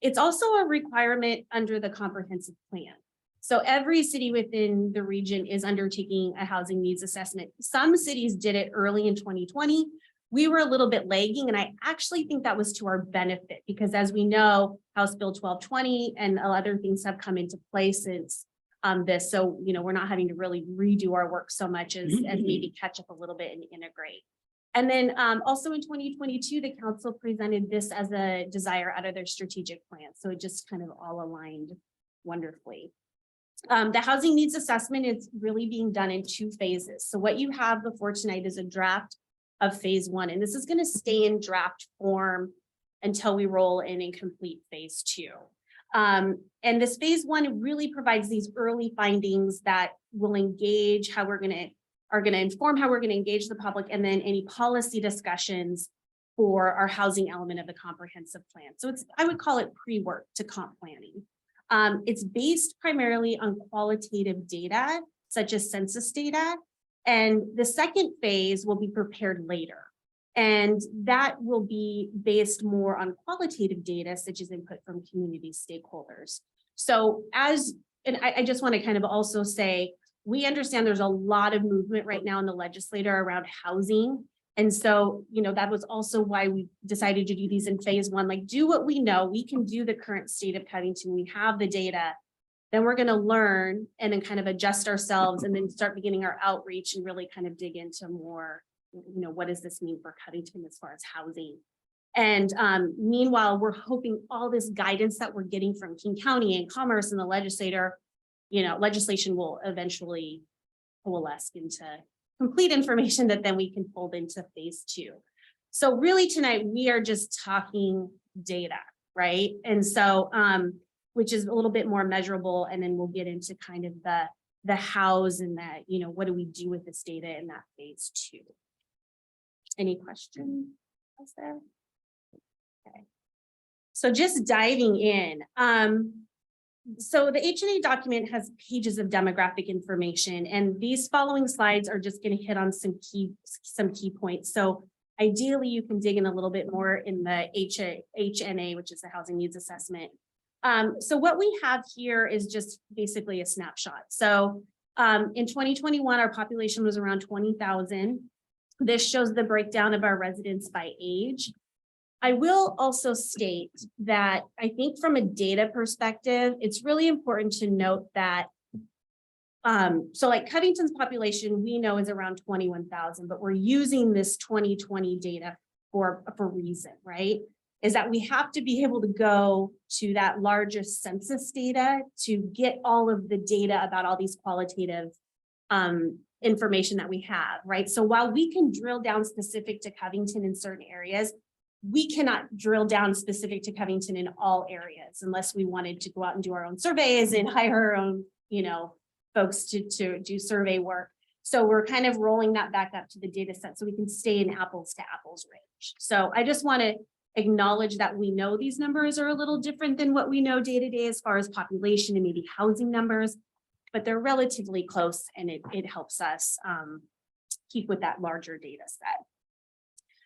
It's also a requirement under the comprehensive plan. So every city within the region is undertaking a housing needs assessment. Some cities did it early in 2020. We were a little bit lagging, and I actually think that was to our benefit because, as we know, House Bill 1220 and other things have come into place since this. So, you know, we're not having to really redo our work so much as maybe catch up a little bit and integrate. And then also in 2022, the council presented this as a desire out of their strategic plan. So it just kind of all aligned wonderfully. The housing needs assessment is really being done in 2 phases. So what you have before tonight is a draft of phase 1, and this is going to stay in draft form until we roll in complete phase 2. And this phase 1 really provides these early findings that will engage how we're going to inform how we're going to engage the public, and then any policy discussions for our housing element of the comprehensive plan. So I would call it pre-work to comp planning. It's based primarily on qualitative data, such as census data. And the second phase will be prepared later. And that will be based more on qualitative data, such as input from community stakeholders. So I just want to kind of also say, we understand there's a lot of movement right now in the legislature around housing. And so, that was also why we decided to do these in phase 1, like do what we know. We can do the current state of Covington. We have the data. Then we're going to learn and then kind of adjust ourselves and then start beginning our outreach and really kind of dig into more, what does this mean for Covington as far as housing? And meanwhile, we're hoping all this guidance that we're getting from King County and Commerce and the legislation will eventually coalesce into complete information that then we can fold into phase 2. So really tonight, we are just talking data, right? And so, which is a little bit more measurable. And then we'll get into kind of the hows and that, what do we do with this data in that phase 2? Any questions there? Okay. So just diving in. So the H&A document has pages of demographic information, and these following slides are just going to hit on some key points. So ideally, you can dig in a little bit more in the H&A, which is the housing needs assessment. So what we have here is just basically a snapshot. So in 2021, our population was around 20,000. This shows the breakdown of our residents by age. I will also state that I think from a data perspective, it's really important to note that, so like Covington's population, we know is around 21,000, but we're using this 2020 data for a reason, right? Is that we have to be able to go to that largest census data to get all of the data about all these qualitative information that we have, right? So while we can drill down specific to Covington in certain areas, we cannot drill down specific to Covington in all areas unless we wanted to go out and do our own surveys and hire our own, folks to do survey work. So we're kind of rolling that back up to the data set so we can stay in apples to apples range. So I just want to acknowledge that we know these numbers are a little different than what we know day to day as far as population and maybe housing numbers, but they're relatively close, and it helps us keep with that larger data set.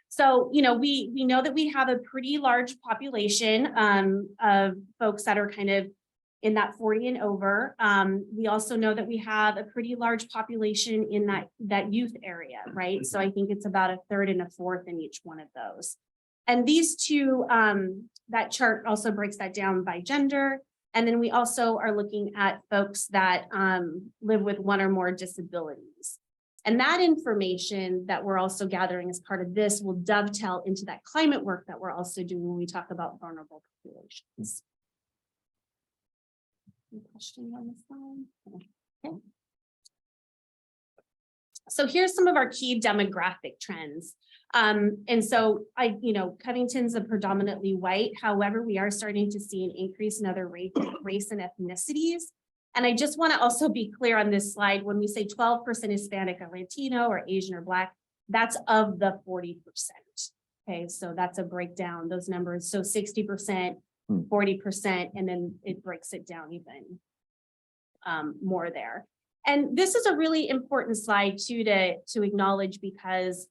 So, we know that we have a pretty large population of folks that are kind of in that 40 and over. We also know that we have a pretty large population in that youth area, right? So I think it's about a third and a fourth in each one of those. And these two, that chart also breaks that down by gender. And then we also are looking at folks that live with one or more disabilities. And that information that we're also gathering as part of this will dovetail into that climate work that we're also doing when we talk about vulnerable populations. Any questions on this one? Okay. So here's some of our key demographic trends. And so Covington's a predominantly white. However, we are starting to see an increase in other race and ethnicities. And I just want to also be clear on this slide, when we say 12% Hispanic or Latino or Asian or Black, that's of the 40%. Okay, so that's a breakdown, those numbers. So 60%, 40%, and then it breaks it down even more there. And this is a really important slide too to acknowledge, because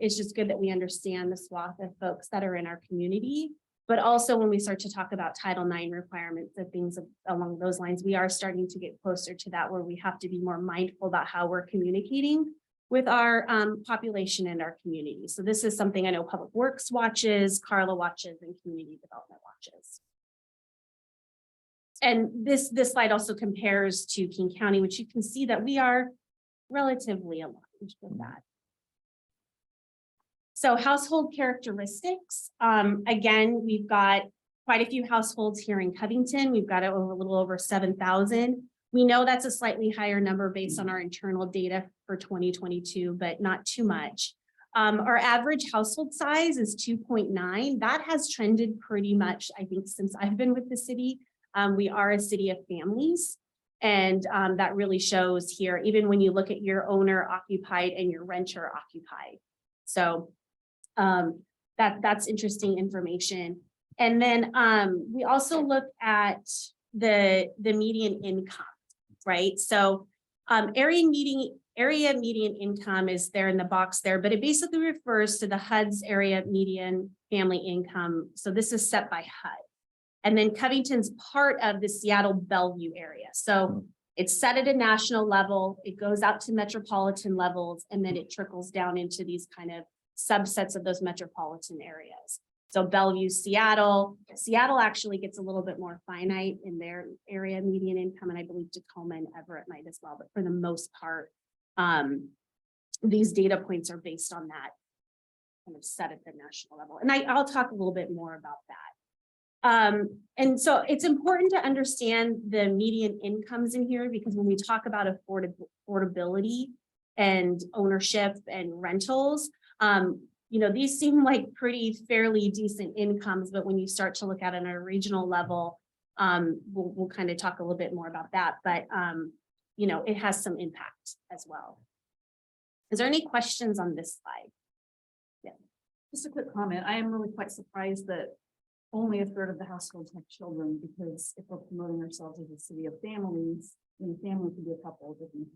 it's just good that we understand the swath of folks that are in our community. But also when we start to talk about Title IX requirements and things along those lines, we are starting to get closer to that, where we have to be more mindful about how we're communicating with our population and our community. So this is something I know Public Works watches, Carla watches, and Community Development watches. And this slide also compares to King County, which you can see that we are relatively aligned with that. So household characteristics, again, we've got quite a few households here in Covington. We've got a little over 7,000. We know that's a slightly higher number based on our internal data for 2022, but not too much. Our average household size is 2.9. That has trended pretty much, I think, since I've been with the city. We are a city of families, and that really shows here, even when you look at your owner occupied and your renter occupied. So that's interesting information. And then we also look at the median income, right? So area median income is there in the box there, but it basically refers to the HUD's area median family income. So this is set by HUD. And then Covington's part of the Seattle Bellevue area. So it's set at a national level, it goes out to metropolitan levels, and then it trickles down into these kind of subsets of those metropolitan areas. So Bellevue, Seattle actually gets a little bit more finite in their area median income, and I believe Tacoma and Everett might as well, but for the most part, these data points are based on that kind of set at the national level. And I'll talk a little bit more about that. And so it's important to understand the median incomes in here, because when we talk about affordability and ownership and rentals, you know, these seem like pretty fairly decent incomes, but when you start to look at it on a regional level, we'll kind of talk a little bit more about that, but you know, it has some impact as well. Is there any questions on this slide? Yeah, just a quick comment. I am really quite surprised that only a third of the households have children, because if we're promoting ourselves as a city of families, and the family could be a couple of different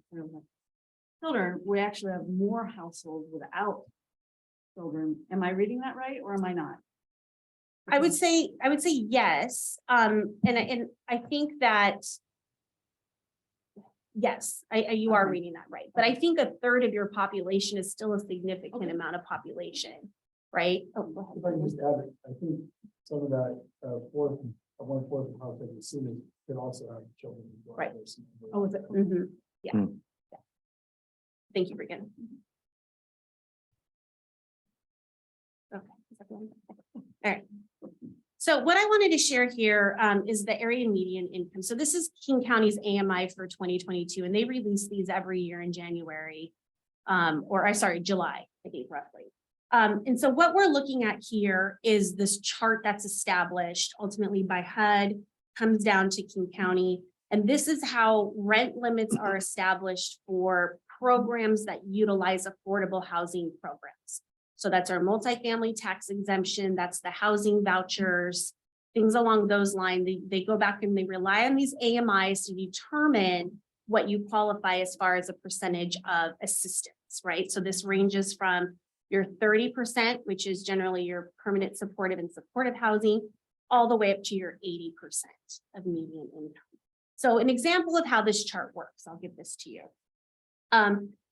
children, we actually have more households without children. Am I reading that right, or am I not? I would say yes. And I think that yes, you are reading that right. But I think a third of your population is still a significant amount of population, right? Oh, go ahead. If I can just add, I think some of that one fourth of households in cities could also have children. As well. Right. Oh, is it? Yeah. Hmm. Yeah. Thank you, Regan. Okay. All right. So what I wanted to share here is the area median income. So this is King County's AMI for 2022, and they release these every year in January, July, I think roughly. And so what we're looking at here is this chart that's established ultimately by HUD, comes down to King County. And this is how rent limits are established for programs that utilize affordable housing programs. So that's our multifamily tax exemption, that's the housing vouchers, things along those lines. They go back and they rely on these AMIs to determine what you qualify as far as a percentage of assistance, right? So this ranges from your 30%, which is generally your permanent supportive and supportive housing, all the way up to your 80% of median income. So an example of how this chart works, I'll give this to you.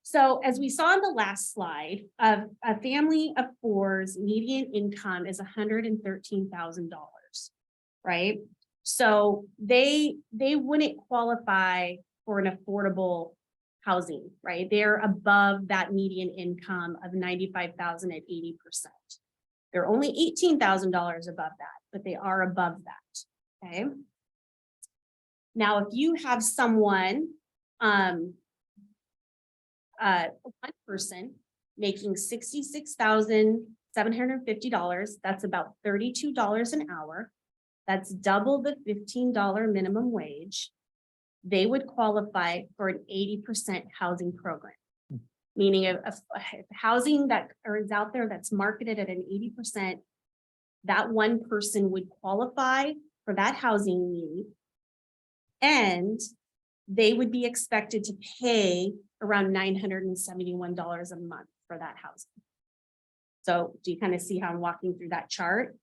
So as we saw in the last slide, a family of four's median income is $113,000, right? So they wouldn't qualify for an affordable housing, right? They're above that median income of $95,000 at 80%. They're only $18,000 above that, but they are above that, okay? Now, if you have someone, one person making $66,750, that's about $32 an hour. That's double the $15 minimum wage. They would qualify for an 80% housing program, meaning a housing that is out there that's marketed at an 80%, that one person would qualify for that housing need, and they would be expected to pay around $971 a month for that housing. So do you kind of see how I'm walking through that chart?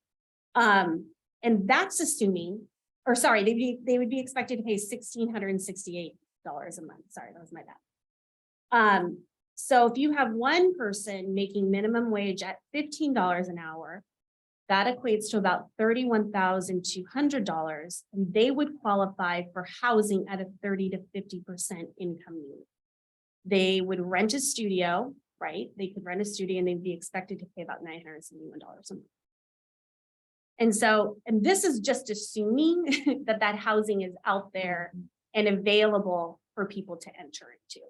And that's assuming, or sorry, they would be expected to pay $1,668 a month. Sorry, that was my bad. So if you have one person making minimum wage at $15 an hour, that equates to about $31,200, and they would qualify for housing at a 30 to 50% income need. They would rent a studio, right? They could rent a studio and they'd be expected to pay about $971 a month. And so, and this is just assuming that that housing is out there and available for people to enter into.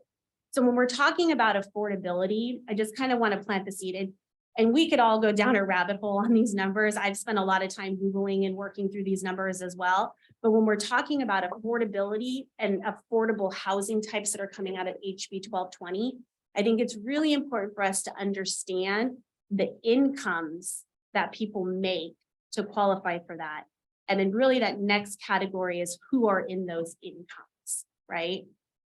So when we're talking about affordability, I just kind of want to plant the seed. And we could all go down a rabbit hole on these numbers. I've spent a lot of time Googling and working through these numbers as well. But when we're talking about affordability and affordable housing types that are coming out of HB 1220, I think it's really important for us to understand the incomes that people make to qualify for that. And then really that next category is who are in those incomes, right?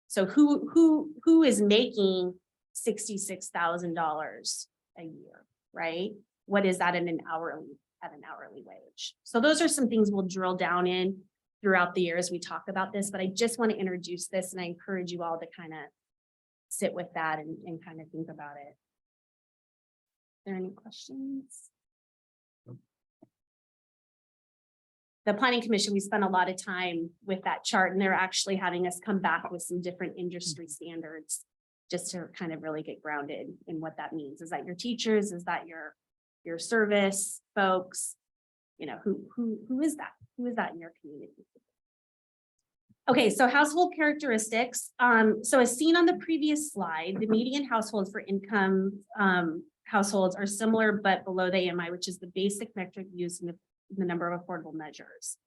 So who is making $66,000 a year, right? What is that at an hourly wage? So those are some things we'll drill down in throughout the year as we talk about this, but I just want to introduce this and I encourage you all to kind of sit with that and kind of think about it. Are there any questions? The Planning Commission, we spent a lot of time with that chart and they're actually having us come back with some different industry standards just to kind of really get grounded in what that means. Is that your teachers? Is that your service folks? You know, who is that? Who is that in your community? Okay, so household characteristics. So as seen on the previous slide, the median households for income households are similar but below the AMI, which is the basic metric used in the number of affordable measures.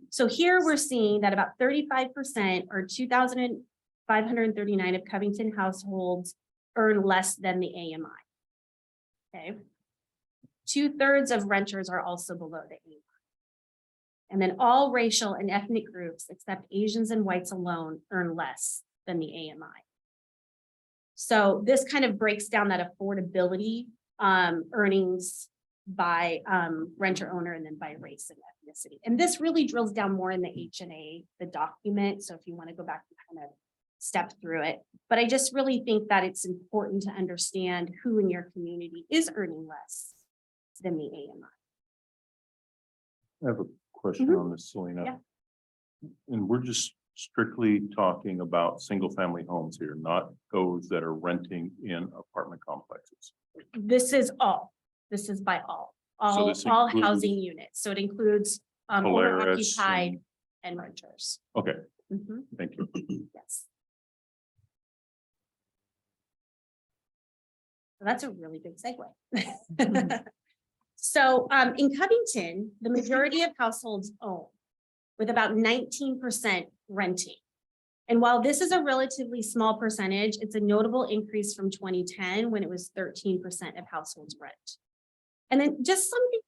So here we're seeing that about 35% or 2,539 of Covington households earn less than the AMI. Okay. 2/3 of renters are also below the AMI. And then all racial and ethnic groups, except Asians and whites alone, earn less than the AMI. So this kind of breaks down that affordability earnings by renter owner and then by race and ethnicity. And this really drills down more in the H&A, the document. So if you want to go back and kind of step through it, but I just really think that it's important to understand who in your community is earning less than the AMI. I have a question on this, Selena. Yeah. And we're just strictly talking about single family homes here, not those that are renting in apartment complexes. This is all. This is by all this all includes housing units. So it includes owner Polaris occupied and renters. Okay, Mhm. thank you. Yes. So that's a really big segue. So in Covington, the majority of households own, with about 19% renting. And while this is a relatively small percentage, it's a notable increase from 2010 when it was 13% of households rent. And then just something,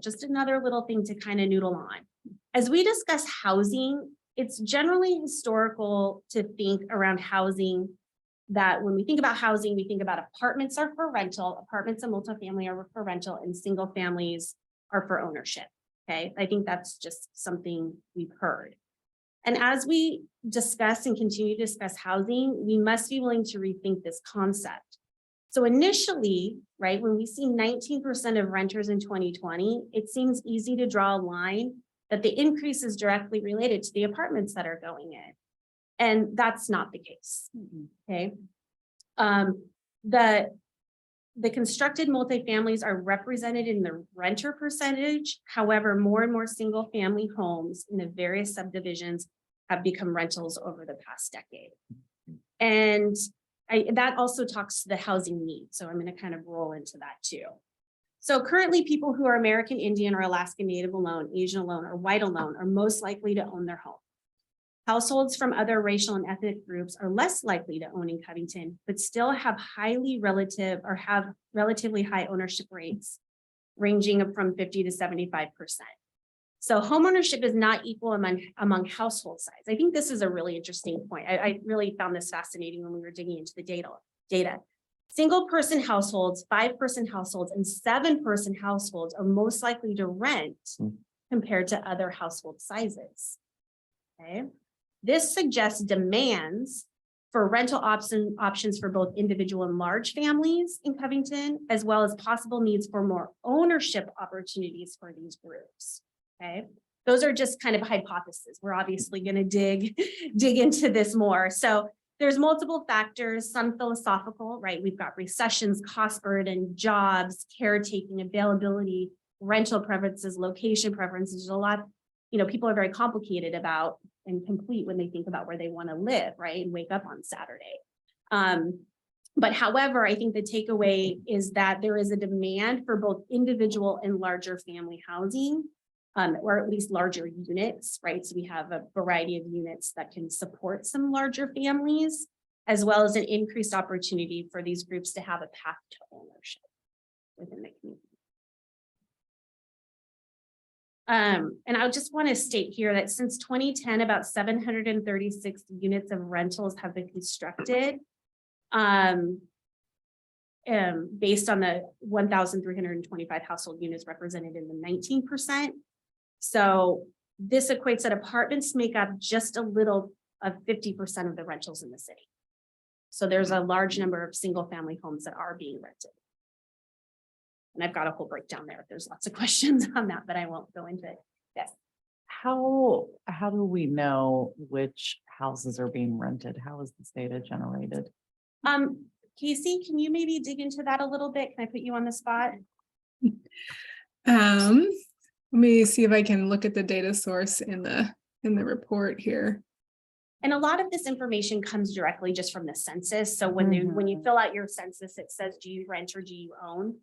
just another little thing to kind of noodle on. As we discuss housing, it's generally historical to think around housing that when we think about housing, we think about apartments are for rental, apartments and multifamily are for rental, and single families are for ownership. Okay, I think that's just something we've heard. And as we discuss and continue to discuss housing, we must be willing to rethink this concept. So initially, right, when we see 19% of renters in 2020, it seems easy to draw a line that the increase is directly related to the apartments that are going in. And that's not the case. Okay. The constructed multifamilies are represented in the renter percentage. However, more and more single family homes in the various subdivisions have become rentals over the past decade. And that also talks to the housing need. So I'm going to kind of roll into that too. So currently people who are American Indian or Alaska Native alone, Asian alone, or white alone are most likely to own their home. Households from other racial and ethnic groups are less likely to own in Covington, but still have relatively high ownership rates, ranging from 50 to 75%. So homeownership is not equal among household size. I think this is a really interesting point. I really found this fascinating when we were digging into the data. Single person households, 5-person households, and 7-person households are most likely to rent compared to other household sizes. Okay. This suggests demands for rental options for both individual and large families in Covington, as well as possible needs for more ownership opportunities for these groups. Okay, those are just kind of hypotheses. We're obviously going to dig into this more. So there's multiple factors, some philosophical, right? We've got recessions, cost burden, jobs, caretaking, availability, rental preferences, location preferences. There's a lot, people are very complicated about and complete when they think about where they want to live, right? And wake up on Saturday. But however, I think the takeaway is that there is a demand for both individual and larger family housing, or at least larger units, right? So we have a variety of units that can support some larger families, as well as an increased opportunity for these groups to have a path to ownership within the community. And I just want to state here that since 2010, about 736 units of rentals have been constructed. Based on the 1,325 household units represented in the 19%. So this equates that apartments make up just a little of 50% of the rentals in the city. So there's a large number of single family homes that are being rented. And I've got a whole breakdown there. There's lots of questions on that, but I won't go into it. Yes. How do we know which houses are being rented? How is this data generated? Casey, can you maybe dig into that a little bit? Can I put you on the spot? Let me see if I can look at the data source in the report here. And a lot of this information comes directly just from the census. So when you fill out your census, it says, do you rent or do you own?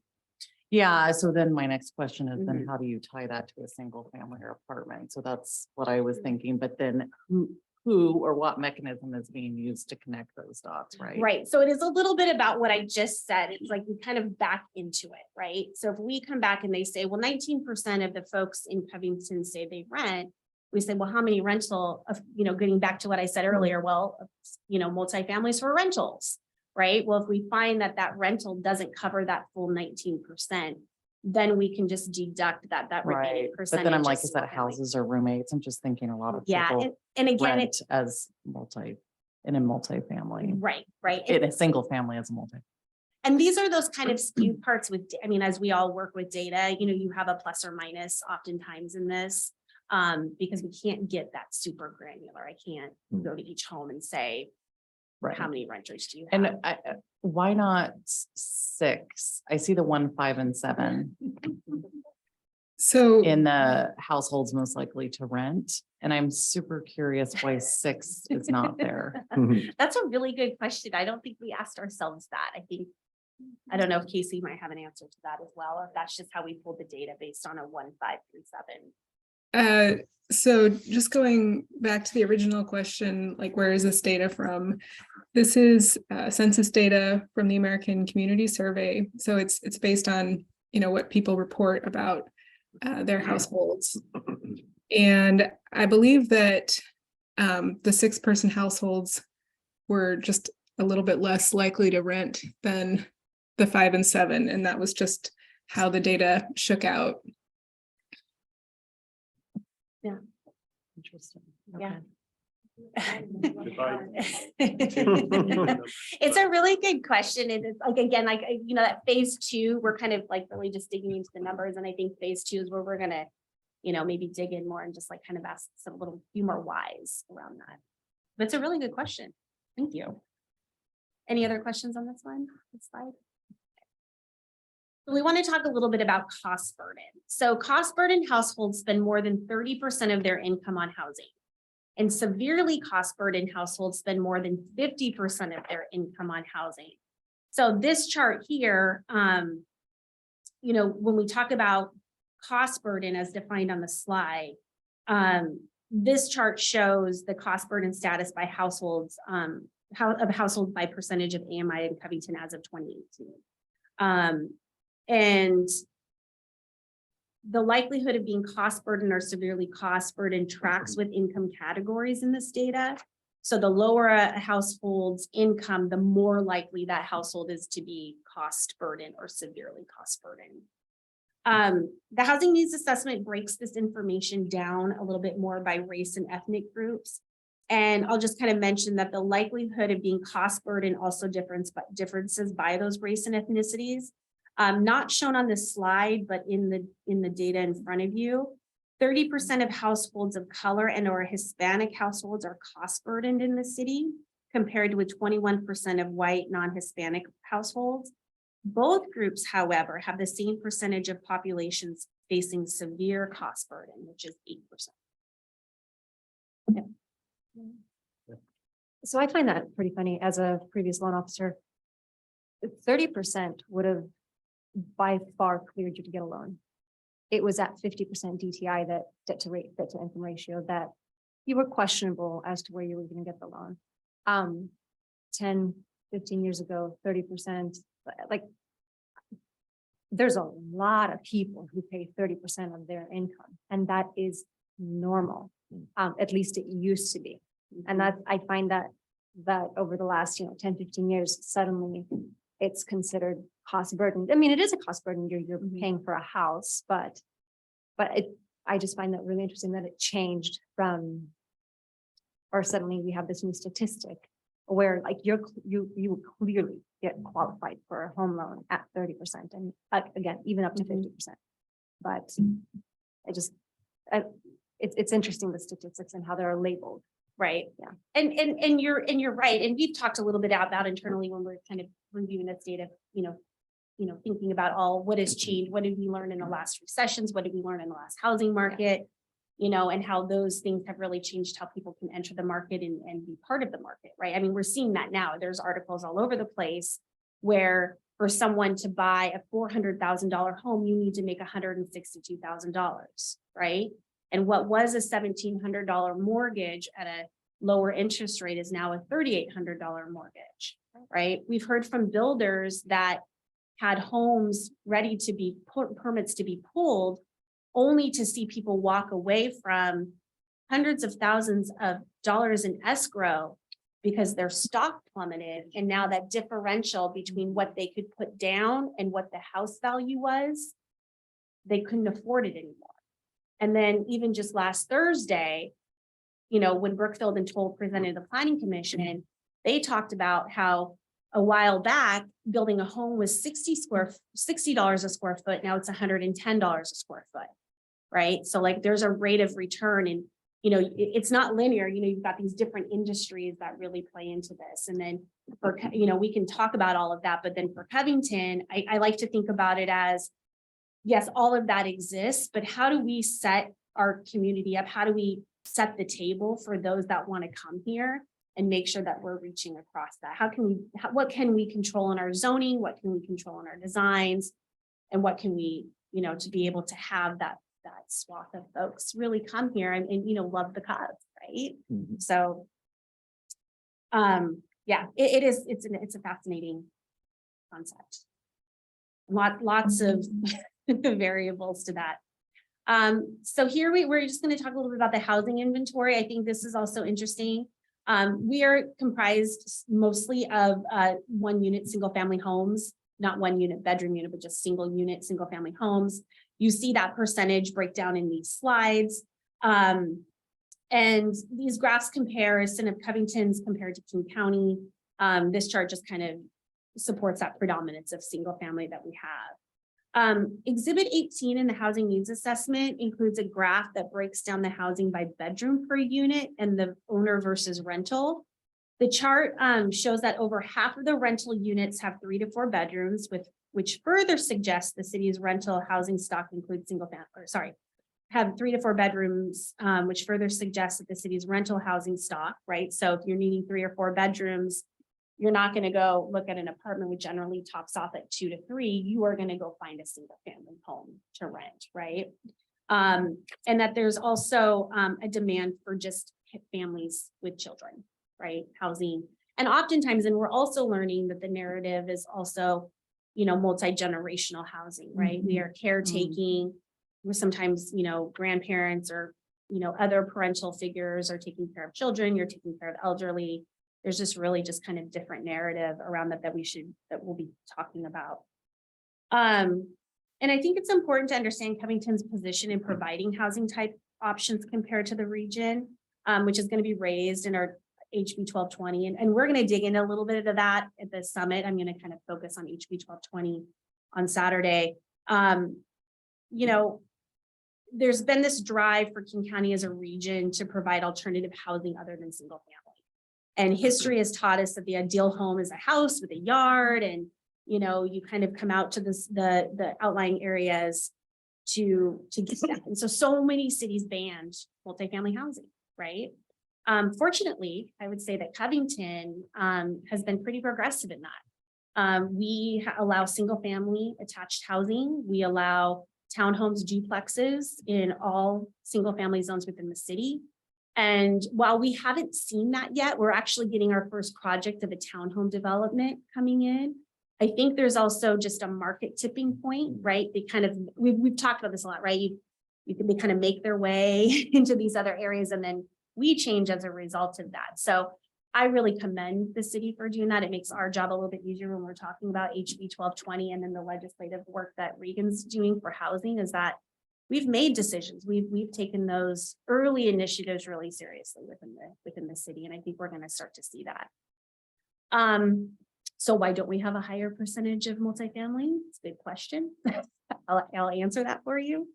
Yeah, so then my next question is then how do you tie that to a single family or apartment? So that's what I was thinking, but then who or what mechanism is being used to connect those dots, right? Right. So it is a little bit about what I just said. It's like we kind of back into it, right? So if we come back and they say, well, 19% of the folks in Covington say they rent, we say, well, how many rental of, getting back to what I said earlier, well, multifamilies for rentals, right? Well, if we find that that rental doesn't cover that full 19%, then we can just deduct that remaining percentage. But then I'm like, is that houses or roommates? I'm just thinking a lot of people and again, rent as in a multifamily. Right. In a single family as a multi. And these are those kind of skewed parts with, as we all work with data, you have a plus or minus oftentimes in this, because we can't get that super granular. I can't go to each home and say, how many renters do you have? And why not 6? I see the 1, 5, and 7. So in the households most likely to rent. And I'm super curious why 6 is not there. That's a really good question. I don't think we asked ourselves that. I don't know if Casey might have an answer to that as well, or if that's just how we pulled the data based on a 1, 5, 3, 7. So just going back to the original question, like where is this data from? This is census data from the American Community Survey. So it's based on, what people report about their households. And I believe that the 6-person households were just a little bit less likely to rent than the 5 and 7. And that was just how the data shook out. Yeah. Interesting. Yeah. It's a really good question. And it's like, again, that phase 2, we're kind of like really just digging into the numbers. And I think phase 2 is where we're going to, maybe dig in more and just like kind of ask some few more whys around that. But it's a really good question. Thank you. Any other questions on this one? This slide? We want to talk a little bit about cost burden. So cost burden households spend more than 30% of their income on housing. And severely cost burden households spend more than 50% of their income on housing. So this chart here, when we talk about cost burden as defined on the slide, this chart shows the cost burden status by households, households by percentage of AMI in Covington as of 2018. And the likelihood of being cost burdened or severely cost burdened tracks with income categories in this data. So the lower a household's income, the more likely that household is to be cost burdened or severely cost burdened. The housing needs assessment breaks this information down a little bit more by race and ethnic groups. And I'll just kind of mention that the likelihood of being cost burdened also differences by those race and ethnicities. Not shown on this slide, but in the data in front of you, 30% of households of color and or Hispanic households are cost burdened in the city, compared to a 21% of white non-Hispanic households. Both groups, however, have the same percentage of populations facing severe cost burden, which is 8%. So I find that pretty funny as a previous loan officer. 30% would have by far cleared you to get a loan. It was at 50% DTI, that debt to income ratio, that you were questionable as to where you were going to get the loan. 10, 15 years ago, 30%, like there's a lot of people who pay 30% of their income, and that is normal. At least it used to be. And that I find that over the last, 10, 15 years, suddenly it's considered cost burden. I mean, it is a cost burden. You're paying for a house, but I just find that really interesting that it changed from, or suddenly we have this new statistic where like you would clearly get qualified for a home loan at 30%, and again, even up to 50%. But it's interesting, the statistics and how they're labeled. Right. Yeah. And you're right. And we've talked a little bit about internally when we're kind of reviewing this data, thinking about all what has changed, what did we learn in the last recessions, what did we learn in the last housing market, and how those things have really changed how people can enter the market and be part of the market, right? I mean, we're seeing that now. There's articles all over the place where for someone to buy a $400,000 home, you need to make $162,000, right? And what was a $1,700 mortgage at a lower interest rate is now a $3,800 mortgage, right? We've heard from builders that had homes ready to be permits to be pulled, only to see people walk away from hundreds of thousands of dollars in escrow because their stock plummeted. And now that differential between what they could put down and what the house value was, they couldn't afford it anymore. And then even just last Thursday, when Brookfield and Toll presented the Planning Commission, they talked about how a while back, building a home was $60 a square foot. Now it's $110 a square foot, right? So like there's a rate of return, and, it's not linear. You've got these different industries that really play into this. And then for, we can talk about all of that, but then for Covington, I like to think about it as, yes, all of that exists, but how do we set our community up? How do we set the table for those that want to come here and make sure that we're reaching across that? What can we control in our zoning? What can we control in our designs? And what can we, to be able to have that swath of folks really come here and love the cause, right? Mhm. So, yeah, it's a fascinating concept. Lots of variables to that. So here we're just going to talk a little bit about the housing inventory. I think this is also interesting. We are comprised mostly of 1 unit, single family homes, not 1 unit bedroom unit, but just single unit, single family homes. You see that percentage breakdown in these slides. And these graphs comparison of Covington's compared to King County. This chart just kind of supports that predominance of single family that we have. Exhibit 18 in the housing needs assessment includes a graph that breaks down the housing by bedroom per unit and the owner versus rental. The chart shows that over half of the rental units have 3 to 4 bedrooms, which further suggests the city's rental housing stock includes have 3 to 4 bedrooms, which further suggests that the city's rental housing stock, right? So if you're needing 3 or 4 bedrooms, you're not going to go look at an apartment which generally tops off at 2 to 3. You are going to go find a single family home to rent, right? And that there's also a demand for just families with children, right? Housing. And oftentimes, and we're also learning that the narrative is also, multi-generational housing, right? We are caretaking. We're sometimes, grandparents or, other parental figures are taking care of children. You're taking care of elderly. There's just really just kind of different narrative around that we'll be talking about. And I think it's important to understand Covington's position in providing housing type options compared to the region, which is going to be raised in our HB 1220. And we're going to dig into a little bit of that at the summit. I'm going to kind of focus on HB 1220 on Saturday. There's been this drive for King County as a region to provide alternative housing other than single family. And history has taught us that the ideal home is a house with a yard, and you kind of come out to the outlying areas to get that. And so many cities banned multifamily housing, right? Fortunately, I would say that Covington has been pretty progressive in that. We allow single family attached housing. We allow townhomes, duplexes in all single family zones within the city. And while we haven't seen that yet, we're actually getting our first project of a townhome development coming in. I think there's also just a market tipping point, right? They kind of, we've talked about this a lot, right? They kind of make their way into these other areas, and then we change as a result of that. So I really commend the city for doing that. It makes our job a little bit easier when we're talking about HB 1220 and then the legislative work that Regan's doing for housing, is that we've made decisions. We've taken those early initiatives really seriously within the city. And I think we're going to start to see that. So why don't we have a higher percentage of multifamily? It's a good question. I'll answer that for you.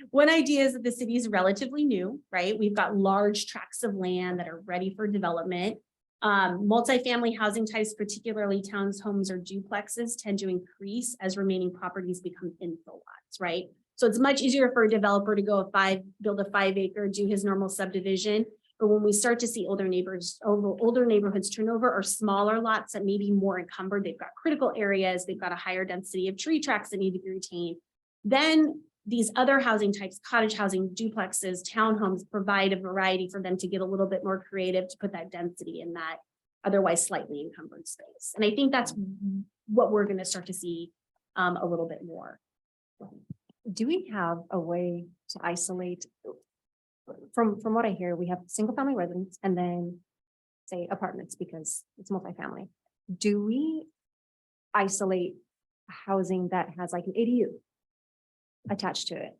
One idea is that the city is relatively new, right? We've got large tracts of land that are ready for development. Multifamily housing types, particularly townhomes or duplexes, tend to increase as remaining properties become infill lots, right? So it's much easier for a developer to build a 5 acre, do his normal subdivision. But when we start to see older neighborhoods turn over, or smaller lots that may be more encumbered, they've got critical areas, they've got a higher density of tree tracks that need to be retained. Then these other housing types, cottage housing, duplexes, townhomes, provide a variety for them to get a little bit more creative to put that density in that otherwise slightly encumbered space. And I think that's what we're going to start to see a little bit more. Do we have a way to isolate? From what I hear, we have single family residents and then say apartments because it's multifamily. Do we isolate housing that has like an ADU attached to it?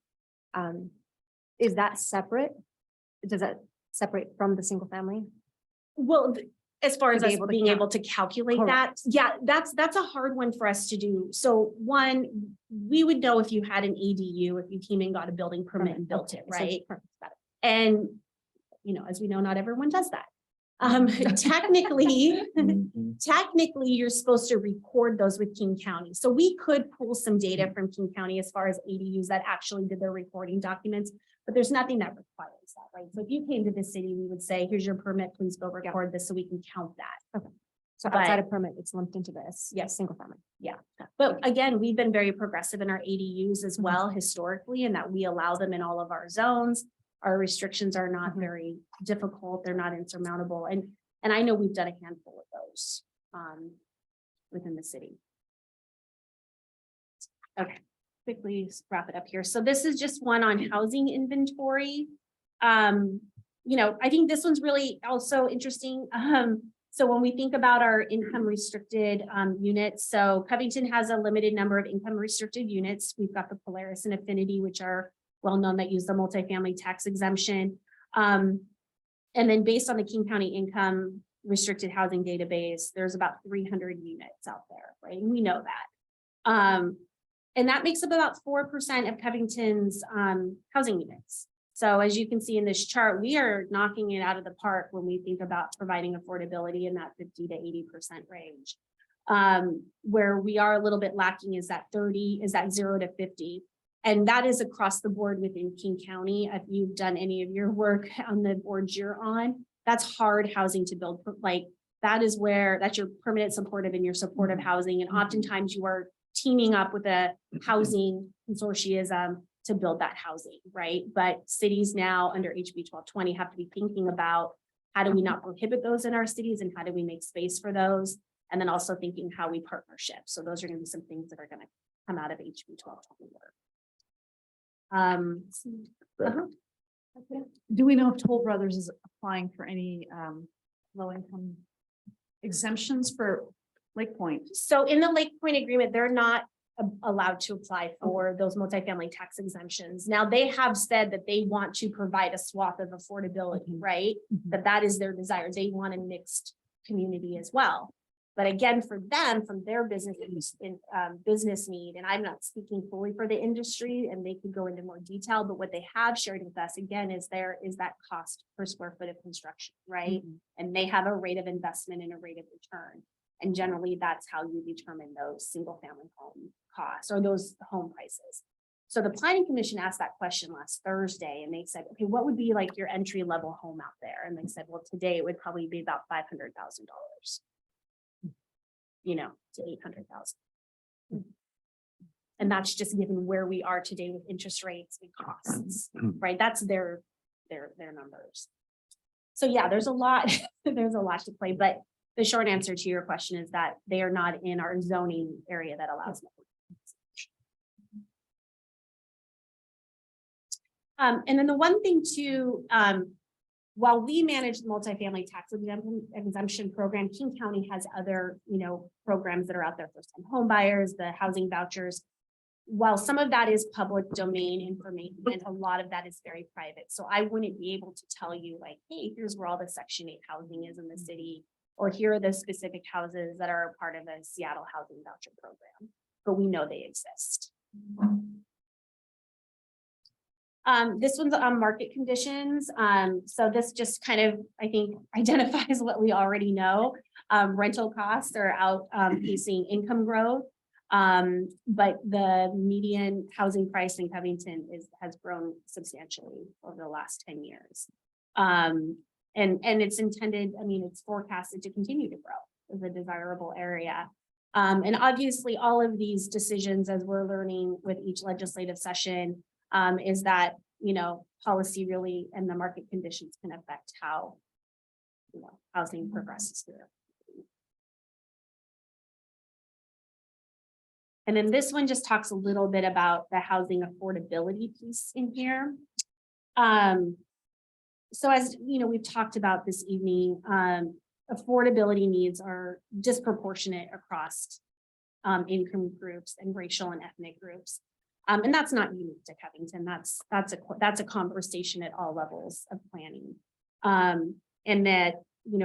Is that separate? Does that separate from the single family? Well, as far as us being able to count. calculate Correct. that, yeah, that's a hard one for us to do. So one, we would know if you had an ADU, if you came and got a building permit and built it, right? And, as we know, not everyone does that. Technically, you're supposed to record those with King County. So we could pull some data from King County as far as ADUs that actually did their recording documents, but there's nothing that requires that, right? So if you came to the city, we would say, here's your permit, please go record this so we can count that. Okay. So outside of permit, it's lumped into this. Yes. Single family. Yeah. But again, we've been very progressive in our ADUs as well historically, in that we allow them in all of our zones. Our restrictions are not very difficult. They're not insurmountable. And I know we've done a handful of those within the city. Okay, quickly wrap it up here. So this is just one on housing inventory. I think this one's really also interesting. So when we think about our income restricted units, so Covington has a limited number of income restricted units. We've got the Polaris and Affinity, which are well-known, that use the multifamily tax exemption. And then based on the King County income restricted housing database, there's about 300 units out there, right? And we know that. And that makes up about 4% of Covington's housing units. So as you can see in this chart, we are knocking it out of the park when we think about providing affordability in that 50 to 80% range. Where we are a little bit lacking is that 0 to 50. And that is across the board within King County. If you've done any of your work on the boards you're on, that's hard housing to build. Like that's your permanent supportive and your supportive housing. And oftentimes you are teaming up with a housing consortium to build that housing, right? But cities now under HB 1220 have to be thinking about how do we not prohibit those in our cities and how do we make space for those? And then also thinking how we partnership. So those are going to be some things that are going to come out of HB 1220 work. Do we know if Toll Brothers is applying for any low income exemptions for Lake Point? So in the Lake Point agreement, they're not allowed to apply for those multifamily tax exemptions. Now they have said that they want to provide a swath of affordability, right? That is their desire. They want a mixed community as well. But again, for them, from their business business need, and I'm not speaking fully for the industry, and they could go into more detail, but what they have shared with us again is that cost per square foot of construction, right? And they have a rate of investment and a rate of return. And generally, that's how you determine those single family home costs or those home prices. So the planning commission asked that question last Thursday, and they said, okay, what would be like your entry level home out there? And they said, well, today it would probably be about $500,000. To 800,000. And that's just given where we are today with interest rates and costs, right? That's their numbers. So yeah, there's a lot, there's a lot to play, but the short answer to your question is that they are not in our zoning area that allows them. And then the one thing too, while we manage the multifamily tax exemption program, King County has other, programs that are out there for some home buyers, the housing vouchers. While some of that is public domain information, and a lot of that is very private. So I wouldn't be able to tell you like, hey, here's where all the Section 8 housing is in the city, or here are the specific houses that are a part of a Seattle housing voucher program, but we know they exist. This one's on market conditions. So this just kind of, I think, identifies what we already know. Rental costs are outpacing income growth. But the median housing price in Covington has grown substantially over the last 10 years. And it's intended, it's forecasted to continue to grow as a desirable area. And obviously all of these decisions, as we're learning with each legislative session, is that, policy really and the market conditions can affect how, housing progresses through. And then this one just talks a little bit about the housing affordability piece in here. So as we've talked about this evening, affordability needs are disproportionate across income groups and racial and ethnic groups. And that's not unique to Covington. That's a conversation at all levels of planning. And that,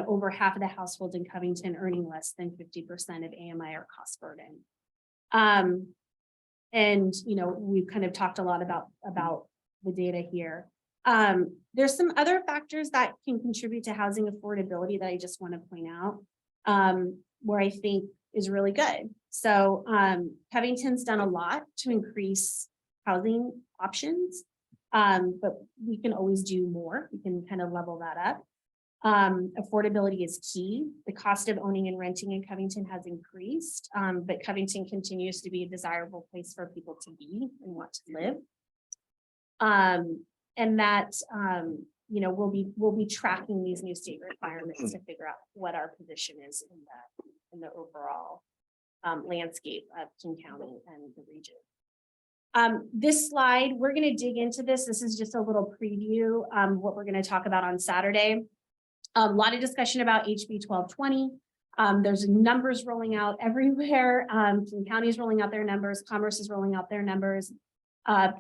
over half of the households in Covington earning less than 50% of AMI are cost burden. And we've kind of talked a lot about the data here. There's some other factors that can contribute to housing affordability that I just want to point out, where I think is really good. So Covington's done a lot to increase housing options, but we can always do more. We can kind of level that up. Affordability is key. The cost of owning and renting in Covington has increased, but Covington continues to be a desirable place for people to be and want to live. And that, we'll be tracking these new state requirements to figure out what our position is in the overall landscape of King County and the region. This slide, we're going to dig into this. This is just a little preview what we're going to talk about on Saturday. A lot of discussion about HB 1220. There's numbers rolling out everywhere. King County is rolling out their numbers. Commerce is rolling out their numbers.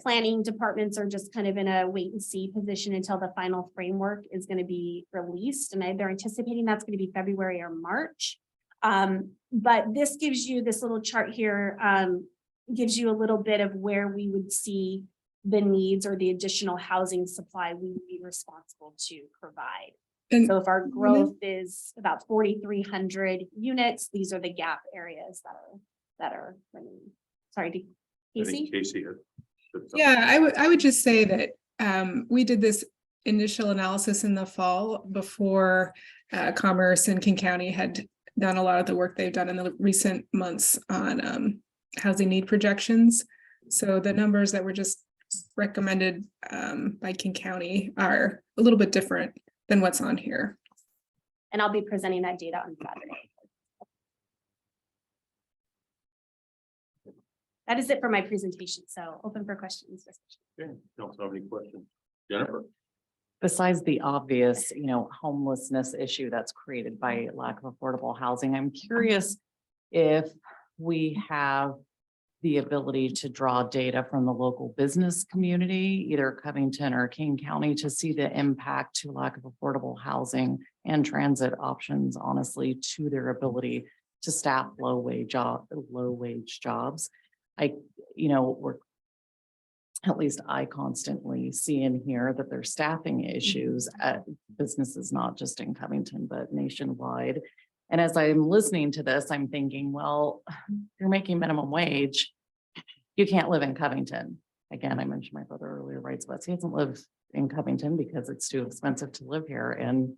Planning departments are just kind of in a wait and see position until the final framework is going to be released. And they're anticipating that's going to be February or March. But this gives you this little chart here, gives you a little bit of where we would see the needs or the additional housing supply we would be responsible to provide. And so if our growth is about 4,300 units, these are the gap areas that are sorry, Casey. Yeah, I would just say that we did this initial analysis in the fall before Commerce and King County had done a lot of the work they've done in the recent months on housing need projections. So the numbers that were just recommended by King County are a little bit different than what's on here. And I'll be presenting that data on Saturday. That is it for my presentation. So open for questions. Okay, don't have any questions. Jennifer? Besides the obvious, homelessness issue that's created by lack of affordable housing, I'm curious if we have the ability to draw data from the local business community, either Covington or King County, to see the impact to lack of affordable housing and transit options, honestly, to their ability to staff low wage jobs. We're at least I constantly see and hear that there's staffing issues at businesses, not just in Covington, but nationwide. And as I'm listening to this, I'm thinking, well, you're making minimum wage. You can't live in Covington. Again, I mentioned my brother earlier writes about, he doesn't live in Covington because it's too expensive to live here, and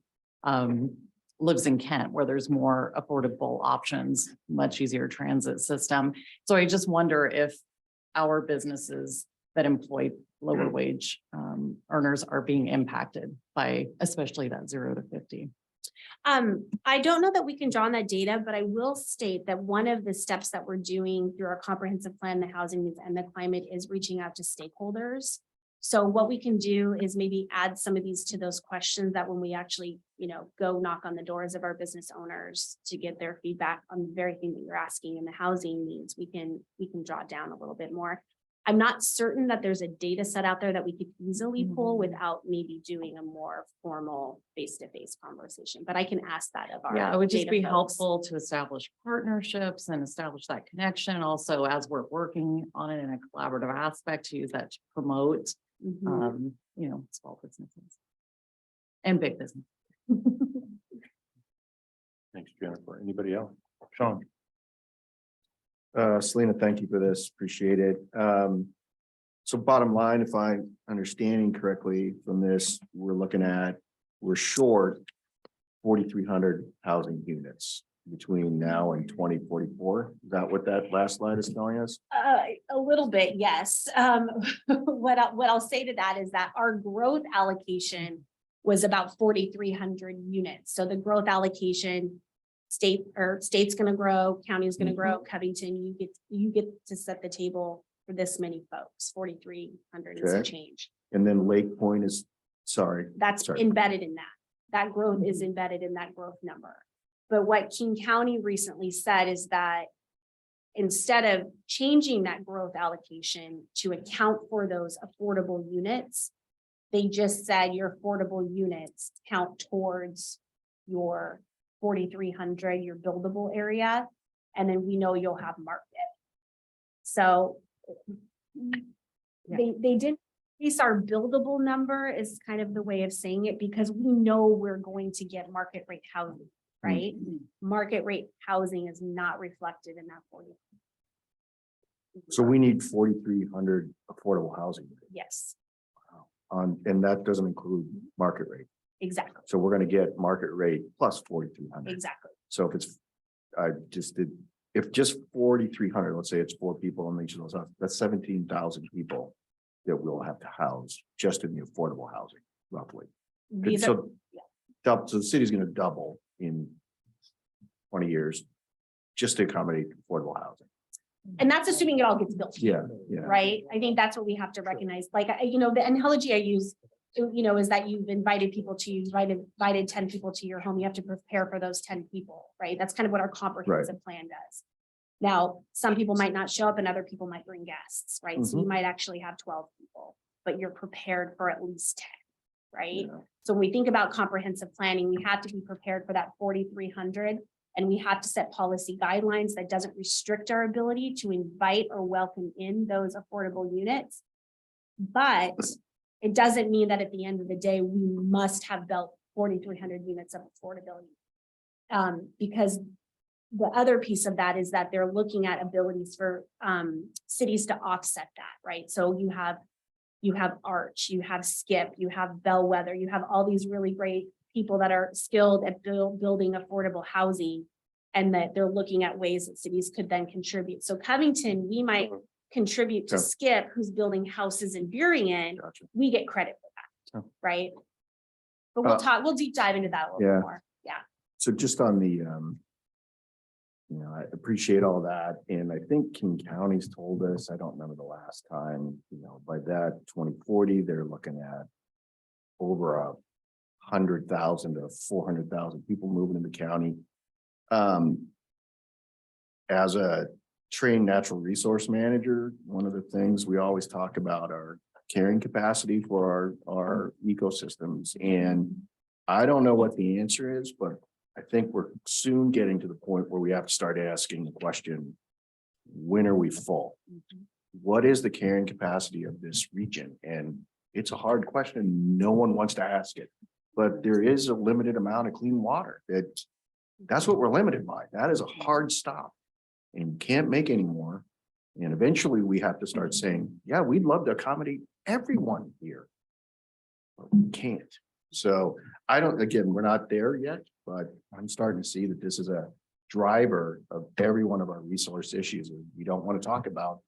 lives in Kent where there's more affordable options, much easier transit system. So I just wonder if our businesses that employ lower wage earners are being impacted by especially that 0 to 50. I don't know that we can draw on that data, but I will state that one of the steps that we're doing through our comprehensive plan, the housing needs and the climate, is reaching out to stakeholders. So what we can do is maybe add some of these to those questions that when we actually, go knock on the doors of our business owners to get their feedback on the very thing that you're asking in the housing needs, we can draw down a little bit more. I'm not certain that there's a data set out there that we could easily pull without maybe doing a more formal face-to-face conversation, but I can ask that of our. Yeah, it would just data be folks. helpful to establish partnerships and establish that connection. Also, as we're working on it in a collaborative aspect, to use that to promote, small businesses and big business. Thanks, Jennifer. Anybody else? Sean? Selena, thank you for this. Appreciate it. So bottom line, if I'm understanding correctly from this, we're short 4,300 housing units between now and 2044. Is that what that last slide is telling us? A little bit, yes. What I'll say to that is that our growth allocation was about 4,300 units. So the growth allocation, state's going to grow, county is going to grow, Covington, you get to set the table for this many folks, 4,300 and some change. And then Lake Point is, That's embedded in that. That growth is embedded in that growth number. But what King County recently said is that instead of changing that growth allocation to account for those affordable units, they just said your affordable units count towards your 4,300, your buildable area, and then we know you'll have market. So they didn't increase our buildable number is kind of the way of saying it, because we know we're going to get market rate housing, right? Market rate housing is not reflected in that 40. so we need 4,300 affordable housing. Yes, And that doesn't include market rate. exactly, So we're going to get market rate plus 4,300. exactly. So if just 4,300, let's say it's 4 people in each of those, that's 17,000 people that we'll have to house just in the affordable housing, roughly. These So the city's going to double in 20 years just to accommodate affordable housing. and that's assuming it all gets built. Yeah. Right? I think that's what we have to recognize. Like, the analogy I use, is that you've invited 10 people to your home. You have to prepare for those 10 people, right? That's kind of what our comprehensive plan does. Now, some people might not show up and other people might bring guests, right? So you might actually have 12 people, but you're prepared for at least 10, right? Yeah. So when we think about comprehensive planning, we have to be prepared for that 4,300. And we have to set policy guidelines that doesn't restrict our ability to invite or welcome in those affordable units. But it doesn't mean that at the end of the day, we must have built 4,300 units of affordability. Because the other piece of that is that they're looking at abilities for cities to offset that, right? So you have Arch, you have Skip, you have Bellwether, you have all these really great people that are skilled at building affordable housing, and that they're looking at ways that cities could then contribute. So Covington, we might contribute to Skip, who's building houses in Burien. We get credit for that, right? But we'll deep dive into that a little bit more. Yeah. So just on the, I appreciate all that. And I think King County's told us, I don't remember the last time, by that 2040, they're looking at over 100,000 to 400,000 people moving in the county. As a trained natural resource manager, one of the things we always talk about are carrying capacity for our ecosystems. And I don't know what the answer is, but I think we're soon getting to the point where we have to start asking the question, when are we full? What is the carrying capacity of this region? And it's a hard question. No one wants to ask it, but there is a limited amount of clean water that's what we're limited by. That is a hard stop. And you can't make any more. And eventually we have to start saying, yeah, we'd love to accommodate everyone here. But we can't. So again, we're not there yet, but I'm starting to see that this is a driver of every one of our resource issues that we don't want to talk about.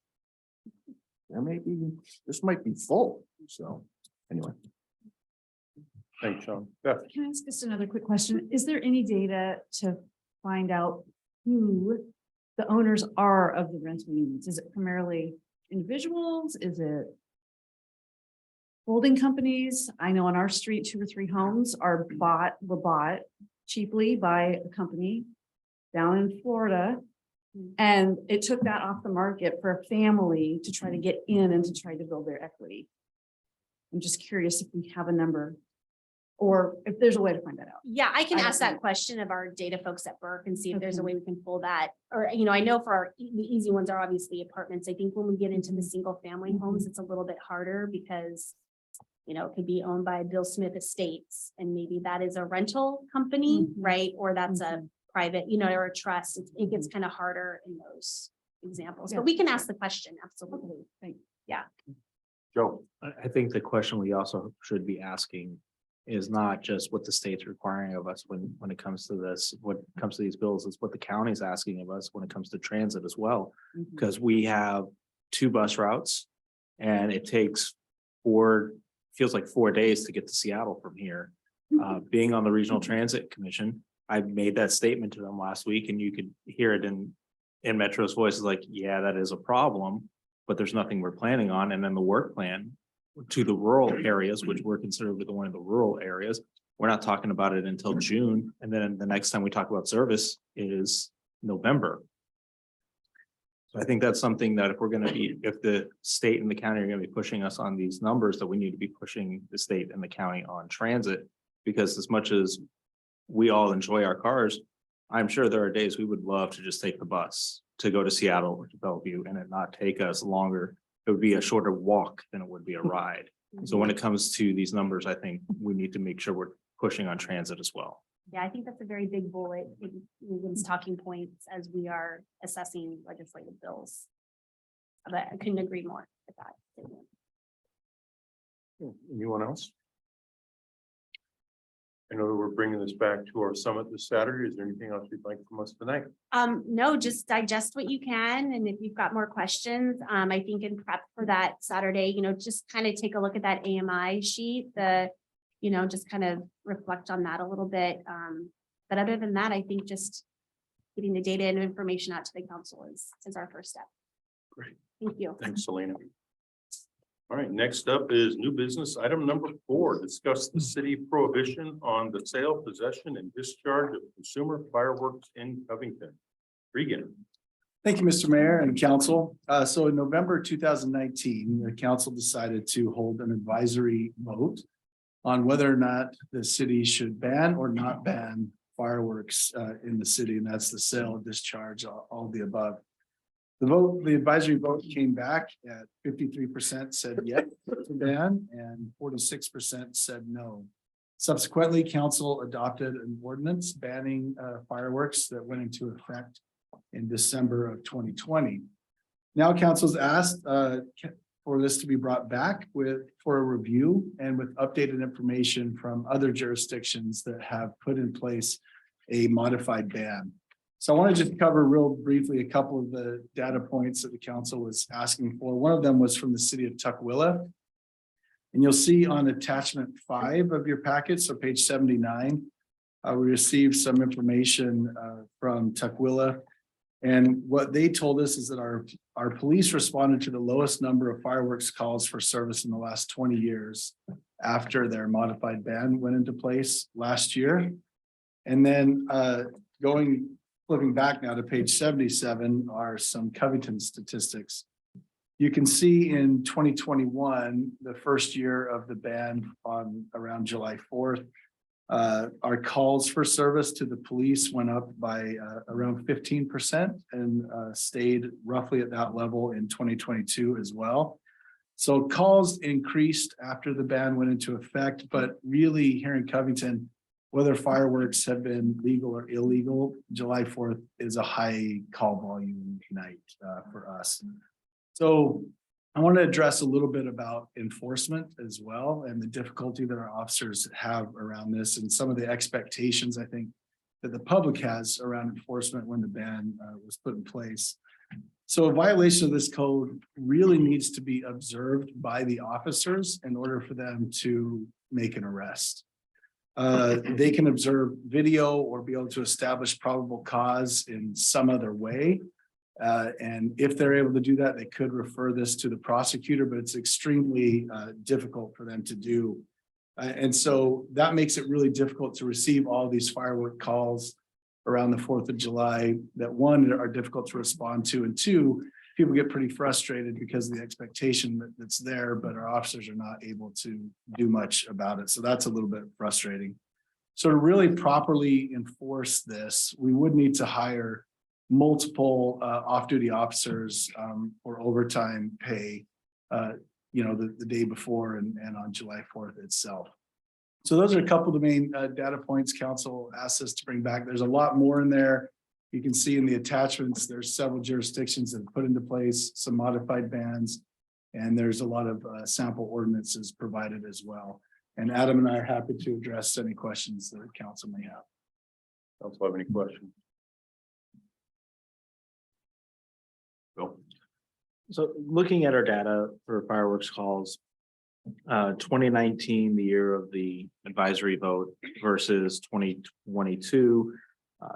This might be full. So anyway. Thanks, Sean. Beth? Can I ask just another quick question? Is there any data to find out who the owners are of the rental units? Is it primarily individuals? Is it holding companies? I know on our street, 2 or 3 homes were bought cheaply by a company down in Florida. And it took that off the market for a family to try to get in and to try to build their equity. I'm just curious if we have a number or if there's a way to find that out. Yeah, I can I don't ask that know. question of our data folks at Burke and see if there's a Okay. way we can pull that. Or, I know for the easy ones are obviously apartments. I think when we get into the single family homes, it's a little bit harder because it could be owned by Bill Smith Estates and maybe that is a rental company, right? Or that's a private, or a trust. It gets kind of harder in those examples, Yeah. but we can ask the question. Absolutely. Joe? I think the question we also should be asking is not just what the state's requiring of us when it comes to this, what comes to these bills, is what the county's asking of us when it comes to transit as well. Because we have 2 bus routes and it takes feels like 4 days to get to Seattle from here. Being on the Regional Transit Commission, I made that statement to them last week and you could hear it in Metro's voice is like, yeah, that is a problem, but there's nothing we're planning on. And then the work plan to the rural areas, which we're considered one of the rural areas, we're not talking about it until June. And then the next time we talk about service is November. So I think that's something that if the state and the county are going to be pushing us on these numbers, that we need to be pushing the state and the county on transit. Because as much as we all enjoy our cars, I'm sure there are days we would love to just take the bus to go to Seattle or to Bellevue and it not take us longer. It would be a shorter walk than it would be a ride. So when it comes to these numbers, I think we need to make sure we're pushing on transit as well. Yeah, I think that's a very big bullet in Ruben's talking points as we are assessing legislative bills. But I couldn't agree more with that statement. Anyone else? I know that we're bringing this back to our summit this Saturday. Is there anything else you'd like from us tonight? No, just digest what you can. And if you've got more questions, I think in prep for that Saturday, just kind of take a look at that AMI sheet, just kind of reflect on that a little bit. But other than that, I think just getting the data and information out to the council is our first step. Great. Thank you. Thanks, Selena. All right, next up is new business. Item number 4, discuss the city prohibition on the sale, possession, and discharge of consumer fireworks in Covington. Regan. Thank you, Mr. Mayor and council. So in November 2019, the council decided to hold an advisory vote on whether or not the city should ban or not ban fireworks in the city, and that's the sale, discharge, all the above. The advisory vote came back at 53% said yes to ban and 46% said no. Subsequently, council adopted an ordinance banning fireworks that went into effect in December of 2020. Now council's asked for this to be brought back for a review and with updated information from other jurisdictions that have put in place a modified ban. So I want to just cover real briefly a couple of the data points that the council was asking for. One of them was from the city of Tukwila. And you'll see on attachment 5 of your packet, so page 79, we received some information from Tukwila. And what they told us is that our police responded to the lowest number of fireworks calls for service in the last 20 years after their modified ban went into place last year. And then flipping back now to page 77 are some Covington statistics. You can see in 2021, the first year of the ban on around July 4th, Our calls for service to the police went up by around 15% and stayed roughly at that level in 2022 as well. So calls increased after the ban went into effect, but really here in Covington, whether fireworks have been legal or illegal, July 4th is a high call volume night for us. So I want to address a little bit about enforcement as well and the difficulty that our officers have around this and some of the expectations I think that the public has around enforcement when the ban was put in place. So a violation of this code really needs to be observed by the officers in order for them to make an arrest. They can observe video or be able to establish probable cause in some other way. And if they're able to do that, they could refer this to the prosecutor, but it's extremely difficult for them to do. And so that makes it really difficult to receive all these firework calls around the 4th of July that one are difficult to respond to, and two, people get pretty frustrated because of the expectation that's there, but our officers are not able to do much about it. So that's a little bit frustrating. So to really properly enforce this, we would need to hire multiple off-duty officers for overtime pay, the day before and on July 4th itself. So those are a couple of the main data points council asked us to bring back. There's a lot more in there. You can see in the attachments, there's several jurisdictions that have put into place some modified bans, and there's a lot of sample ordinances provided as well. And Adam and I are happy to address any questions that the council may have. Council have any questions? Bill? So looking at our data for fireworks calls, 2019, the year of the advisory vote versus 2022,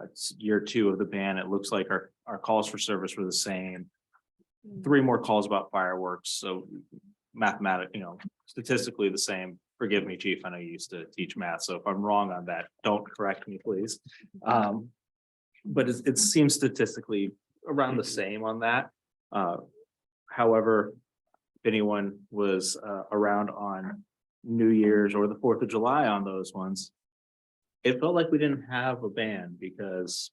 it's year 2 of the ban. It looks like our calls for service were the same. 3 more calls about fireworks. So statistically the same. Forgive me, Chief. I know you used to teach math. So if I'm wrong on that, don't correct me, please. But it seems statistically around the same on that. However, if anyone was around on New Year's or the 4th of July on those ones, it felt like we didn't have a ban because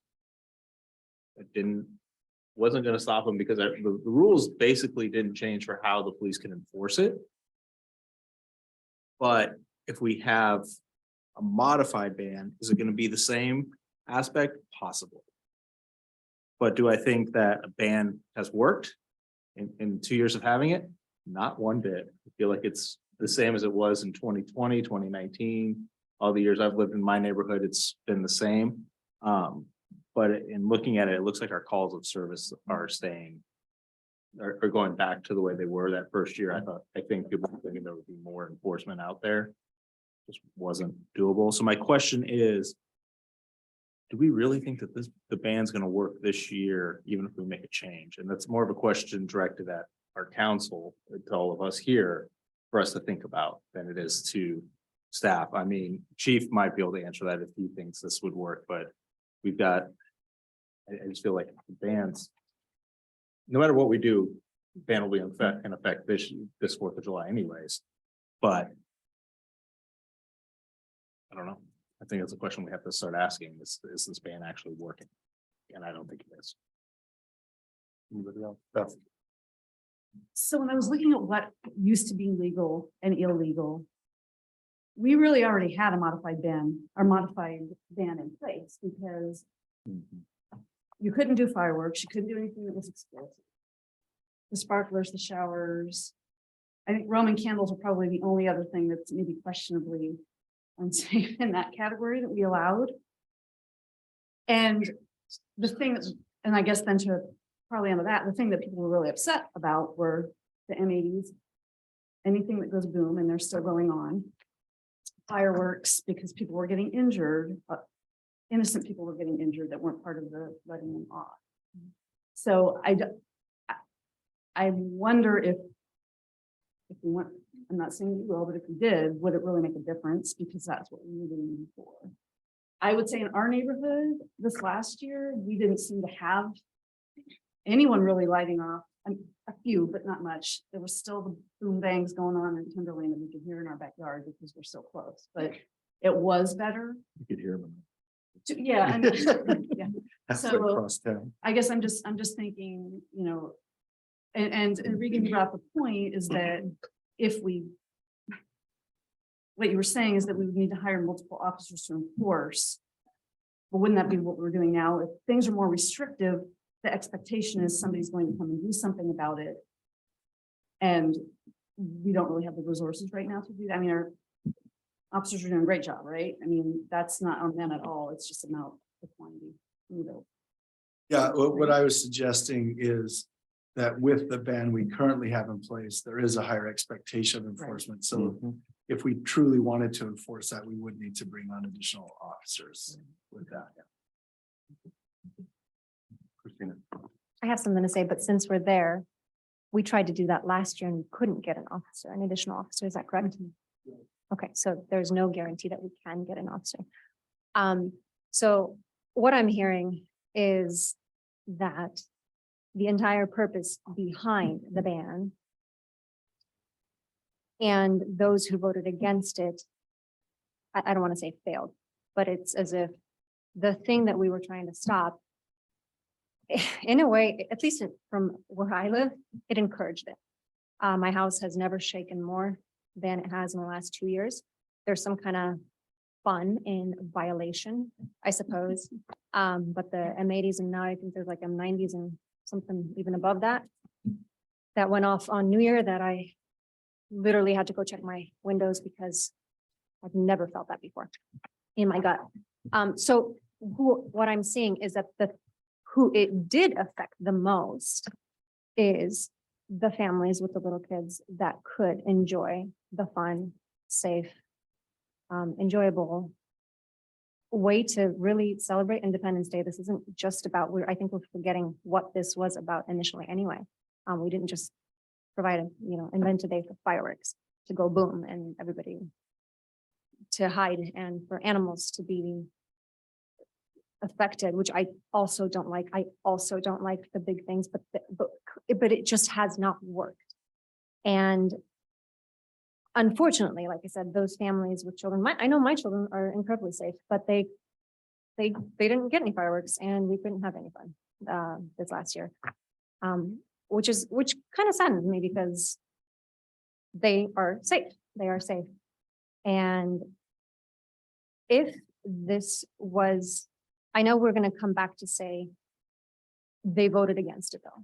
it wasn't going to stop them because the rules basically didn't change for how the police can enforce it. But if we have a modified ban, is it going to be the same aspect? Possible. But do I think that a ban has worked in 2 years of having it? Not one bit. I feel like it's the same as it was in 2020, 2019. All the years I've lived in my neighborhood, it's been the same. But in looking at it, it looks like our calls of service are going back to the way they were that first year. I think people were thinking there would be more enforcement out there. Just wasn't doable. So my question is, do we really think that the ban's going to work this year, even if we make a change? And that's more of a question directed at our council, to all of us here, for us to think about than it is to staff. I mean, Chief might be able to answer that if he thinks this would work, but we've got, I just feel like the bans, no matter what we do, ban will be in effect this 4th of July anyways. But I don't know. I think that's a question we have to start asking. Is this ban actually working? And I don't think it is. Anybody else? Beth? So when I was looking at what used to be legal and illegal, we really already had a modified ban in place because you couldn't do fireworks, you couldn't do anything that was explosive. The sparklers, the showers. I think Roman candles are probably the only other thing that's maybe questionably unsafe in that category that we allowed. And the thing that's, and I guess then to probably under that, the thing that people were really upset about were the M80s, anything that goes boom, and they're still going on. Fireworks, because people were getting injured, innocent people were getting injured that weren't part of the letting them off. So I wonder if we want, I'm not saying we will, but if we did, would it really make a difference? Because that's what we really need for. I would say in our neighborhood this last year, we didn't seem to have anyone really lighting off. A few, but not much. There was still the boom bangs going on in Timberlane that we could hear in our backyard because we're so close. But it was better. You could hear them. Yeah. Yeah. Halfway So- across town. I guess I'm just thinking, and Regan brought up the point is that if what you were saying is that we would need to hire multiple officers to enforce. But wouldn't that be what we're doing now? If things are more restrictive, the expectation is somebody's going to come and do something about it. And we don't really have the resources right now to do that. I mean, our officers are doing a great job, right? I mean, that's not on them at all. It's just about the quantity. Yeah, what I was suggesting is that with the ban we currently have in place, there is a higher expectation of enforcement. So if we truly wanted to enforce that, we would need to bring on additional officers with that. Christina. I have something to say, but since we're there, we tried to do that last year and we couldn't get an officer, an additional officer. Is that correct? Okay, so there's no guarantee that we can get an officer. So what I'm hearing is that the entire purpose behind the ban and those who voted against it, I don't want to say failed, but it's as if the thing that we were trying to stop, in a way, at least from where I live, it encouraged it. My house has never shaken more than it has in the last 2 years. There's some kind of fun in violation, I suppose. But the M80s and now I think there's like M90s and something even above that. That went off on New Year that I literally had to go check my windows because I've never felt that before in my gut. So what I'm seeing is that who it did affect the most is the families with the little kids that could enjoy the fun, safe, enjoyable way to really celebrate Independence Day. This isn't just about, I think we're forgetting what this was about initially anyway. We didn't just provide invent a day for fireworks to go boom and everybody to hide and for animals to be affected, which I also don't like. I also don't like the big things, but it just has not worked. And unfortunately, like I said, those families with children, I know my children are incredibly safe, but they didn't get any fireworks and we couldn't have any fun this last year. Which kind of saddens me because they are safe. They are safe. And if this was, I know we're going to come back to say they voted against it though,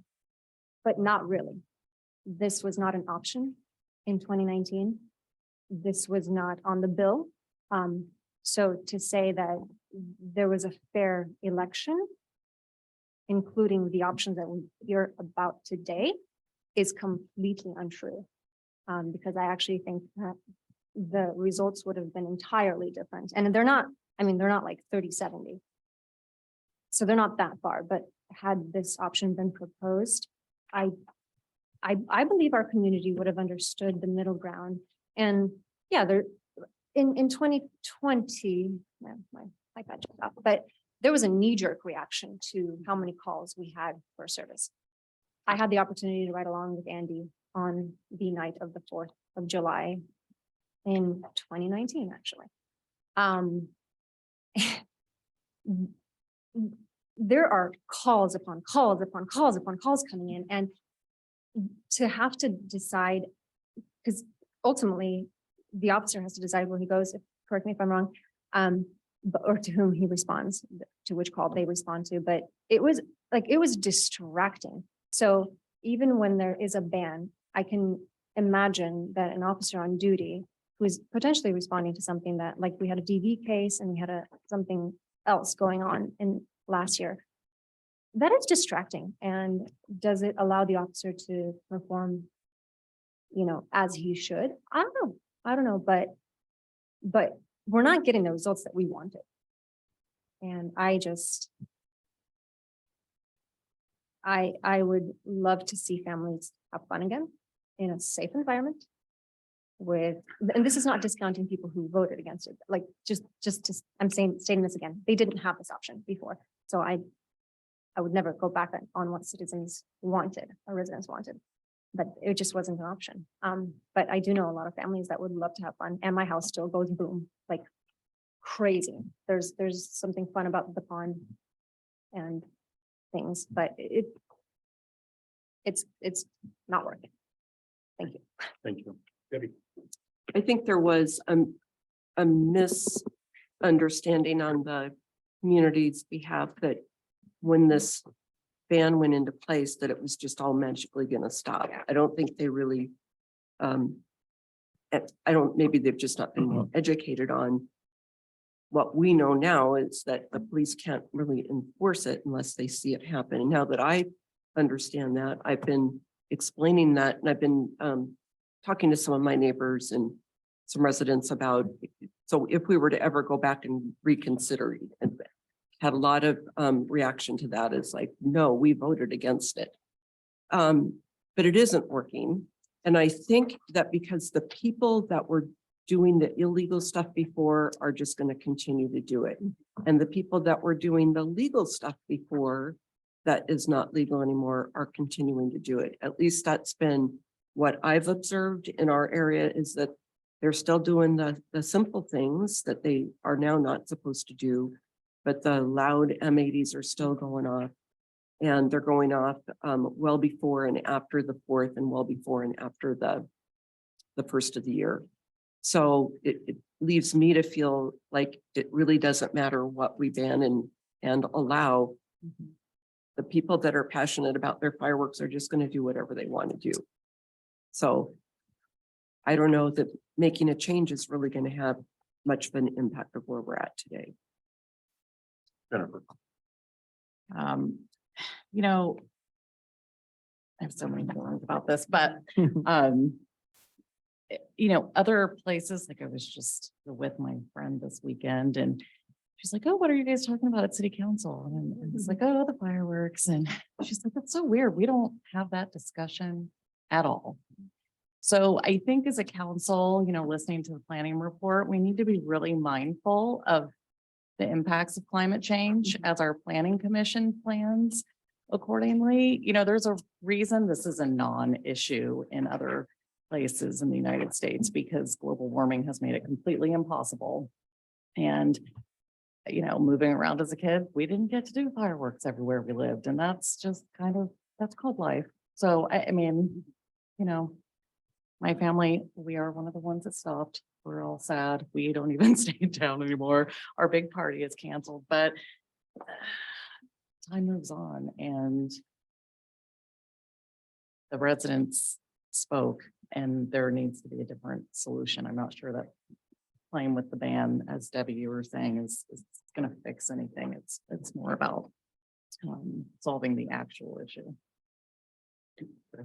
but not really. This was not an option in 2019. This was not on the bill. So to say that there was a fair election, including the options that we hear about today, is completely untrue. Because I actually think that the results would have been entirely different. And they're not, they're not like 30-70. So they're not that far, but had this option been proposed, I believe our community would have understood the middle ground. And yeah, there in 2020, my iPad jumped off, but there was a knee-jerk reaction to how many calls we had for service. I had the opportunity to ride along with Andy on the night of the 4th of July in 2019, actually. There are calls upon calls upon calls upon calls coming in, and to have to decide, because ultimately the officer has to decide where he goes, correct me if I'm wrong, or to whom he responds, to which call they respond to, but it was distracting. So even when there is a ban, I can imagine that an officer on duty who is potentially responding to something that, like we had a DV case and we had something else going on in last year, that is distracting. And does it allow the officer to perform, as he should? I don't know, but we're not getting the results that we wanted. And I would love to see families have fun again in a safe environment and this is not discounting people who voted against it. Like I'm stating this again, they didn't have this option before. So I would never go back on what citizens wanted or residents wanted, but it just wasn't an option. But I do know a lot of families that would love to have fun, and my house still goes boom like crazy. There's something fun about the pond and things, but it's not working. Thank you. Thank you. Debbie. I think there was a misunderstanding on the community's behalf that when this ban went into place, that it was just all magically gonna stop. I don't think they really, maybe they've just not been well educated on what we know now is that the police can't really enforce it unless they see it happen. And now that I understand that, I've been explaining that, and I've been talking to some of my neighbors and some residents about, so if we were to ever go back and reconsider, and had a lot of reaction to that, is like, no, we voted against it. But it isn't working. And I think that because the people that were doing the illegal stuff before are just going to continue to do it. And the people that were doing the legal stuff before that is not legal anymore are continuing to do it. At least that's been what I've observed in our area, is that they're still doing the simple things that they are now not supposed to do, but the loud M80s are still going off. And they're going off well before and after the 4th, and well before and after the first of the year. So it leaves me to feel like it really doesn't matter what we ban and allow. The people that are passionate about their fireworks are just going to do whatever they want to do. So I don't know that making a change is really going to have much of an impact of where we're at today. Jennifer. You know, I have so many feelings about this, but you know, other places, like I was just with my friend this weekend, and she's like, oh, what are you guys talking about at city council? And it's like, oh, the fireworks. And she's like, that's so weird. We don't have that discussion at all. So I think as a council, you know, listening to the planning report, we need to be really mindful of the impacts of climate change as our planning commission plans accordingly. You know, there's a reason this is a non-issue in other places in the United States, because global warming has made it completely impossible. And, you know, moving around as a kid, we didn't get to do fireworks everywhere we lived. And that's just kind of, that's called life. So, I mean, you know, my family, we are one of the ones that stopped. We're all sad. We don't even stay in town anymore. Our big party is canceled, but time moves on, and the residents spoke, and there needs to be a different solution. I'm not sure that playing with the ban, as Debbie, you were saying, is going to fix anything. It's more about solving the actual issue.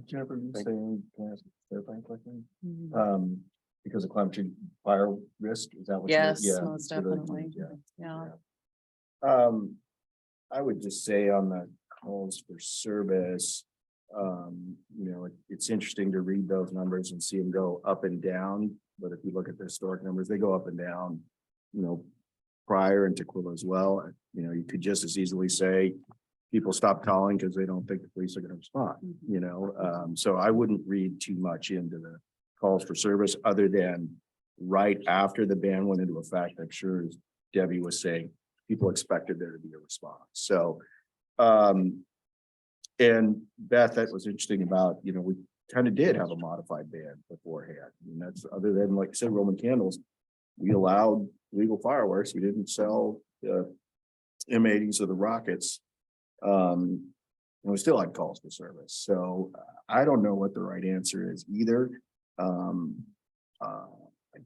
Jennifer, you saying, can I ask a clarifying question? Because of climate change, fire risk, is that what? Yes, Yeah, most so the- definitely. yeah. Yeah. I would just say on the calls for service, you know, it's interesting to read those numbers and see them go up and down. But if you look at the historic numbers, they go up and down, you know, prior and Tequila as well. You know, you could just as easily say people stop calling because they don't think the police are going to respond, you know? So I wouldn't read too much into the calls for service other than right after the ban went into effect. I'm sure as Debbie was saying, people expected there to be a response. So, and Beth, that was interesting about, you know, we kind of did have a modified ban beforehand. And that's other than, like I said, Roman candles, we allowed legal fireworks. We didn't sell the M80s or the rockets. And we still had calls for service. So I don't know what the right answer is either. I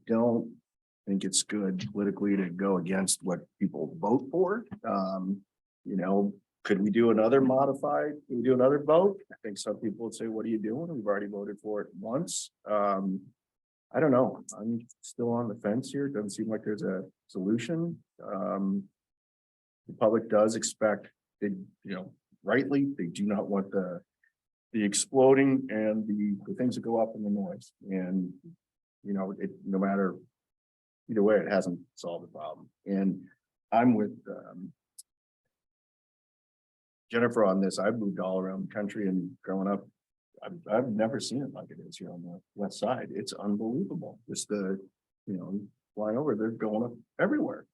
don't think it's good politically to go against what people vote for. You know, could we do another modified? Can we do another vote? I think some people would say, what are you doing? We've already voted for it once. I don't know. I'm still on the fence here. It doesn't seem like there's a solution. The public does expect, they, you know, rightly, they do not want the exploding and the things that go up in the noise. And, you know, it, no matter, either way, it hasn't solved the problem. And I'm with Jennifer on this. I've moved all around the country, and growing up, I've never seen it like it is here on the west side. It's unbelievable. Just the, you know, flying over, they're going up everywhere.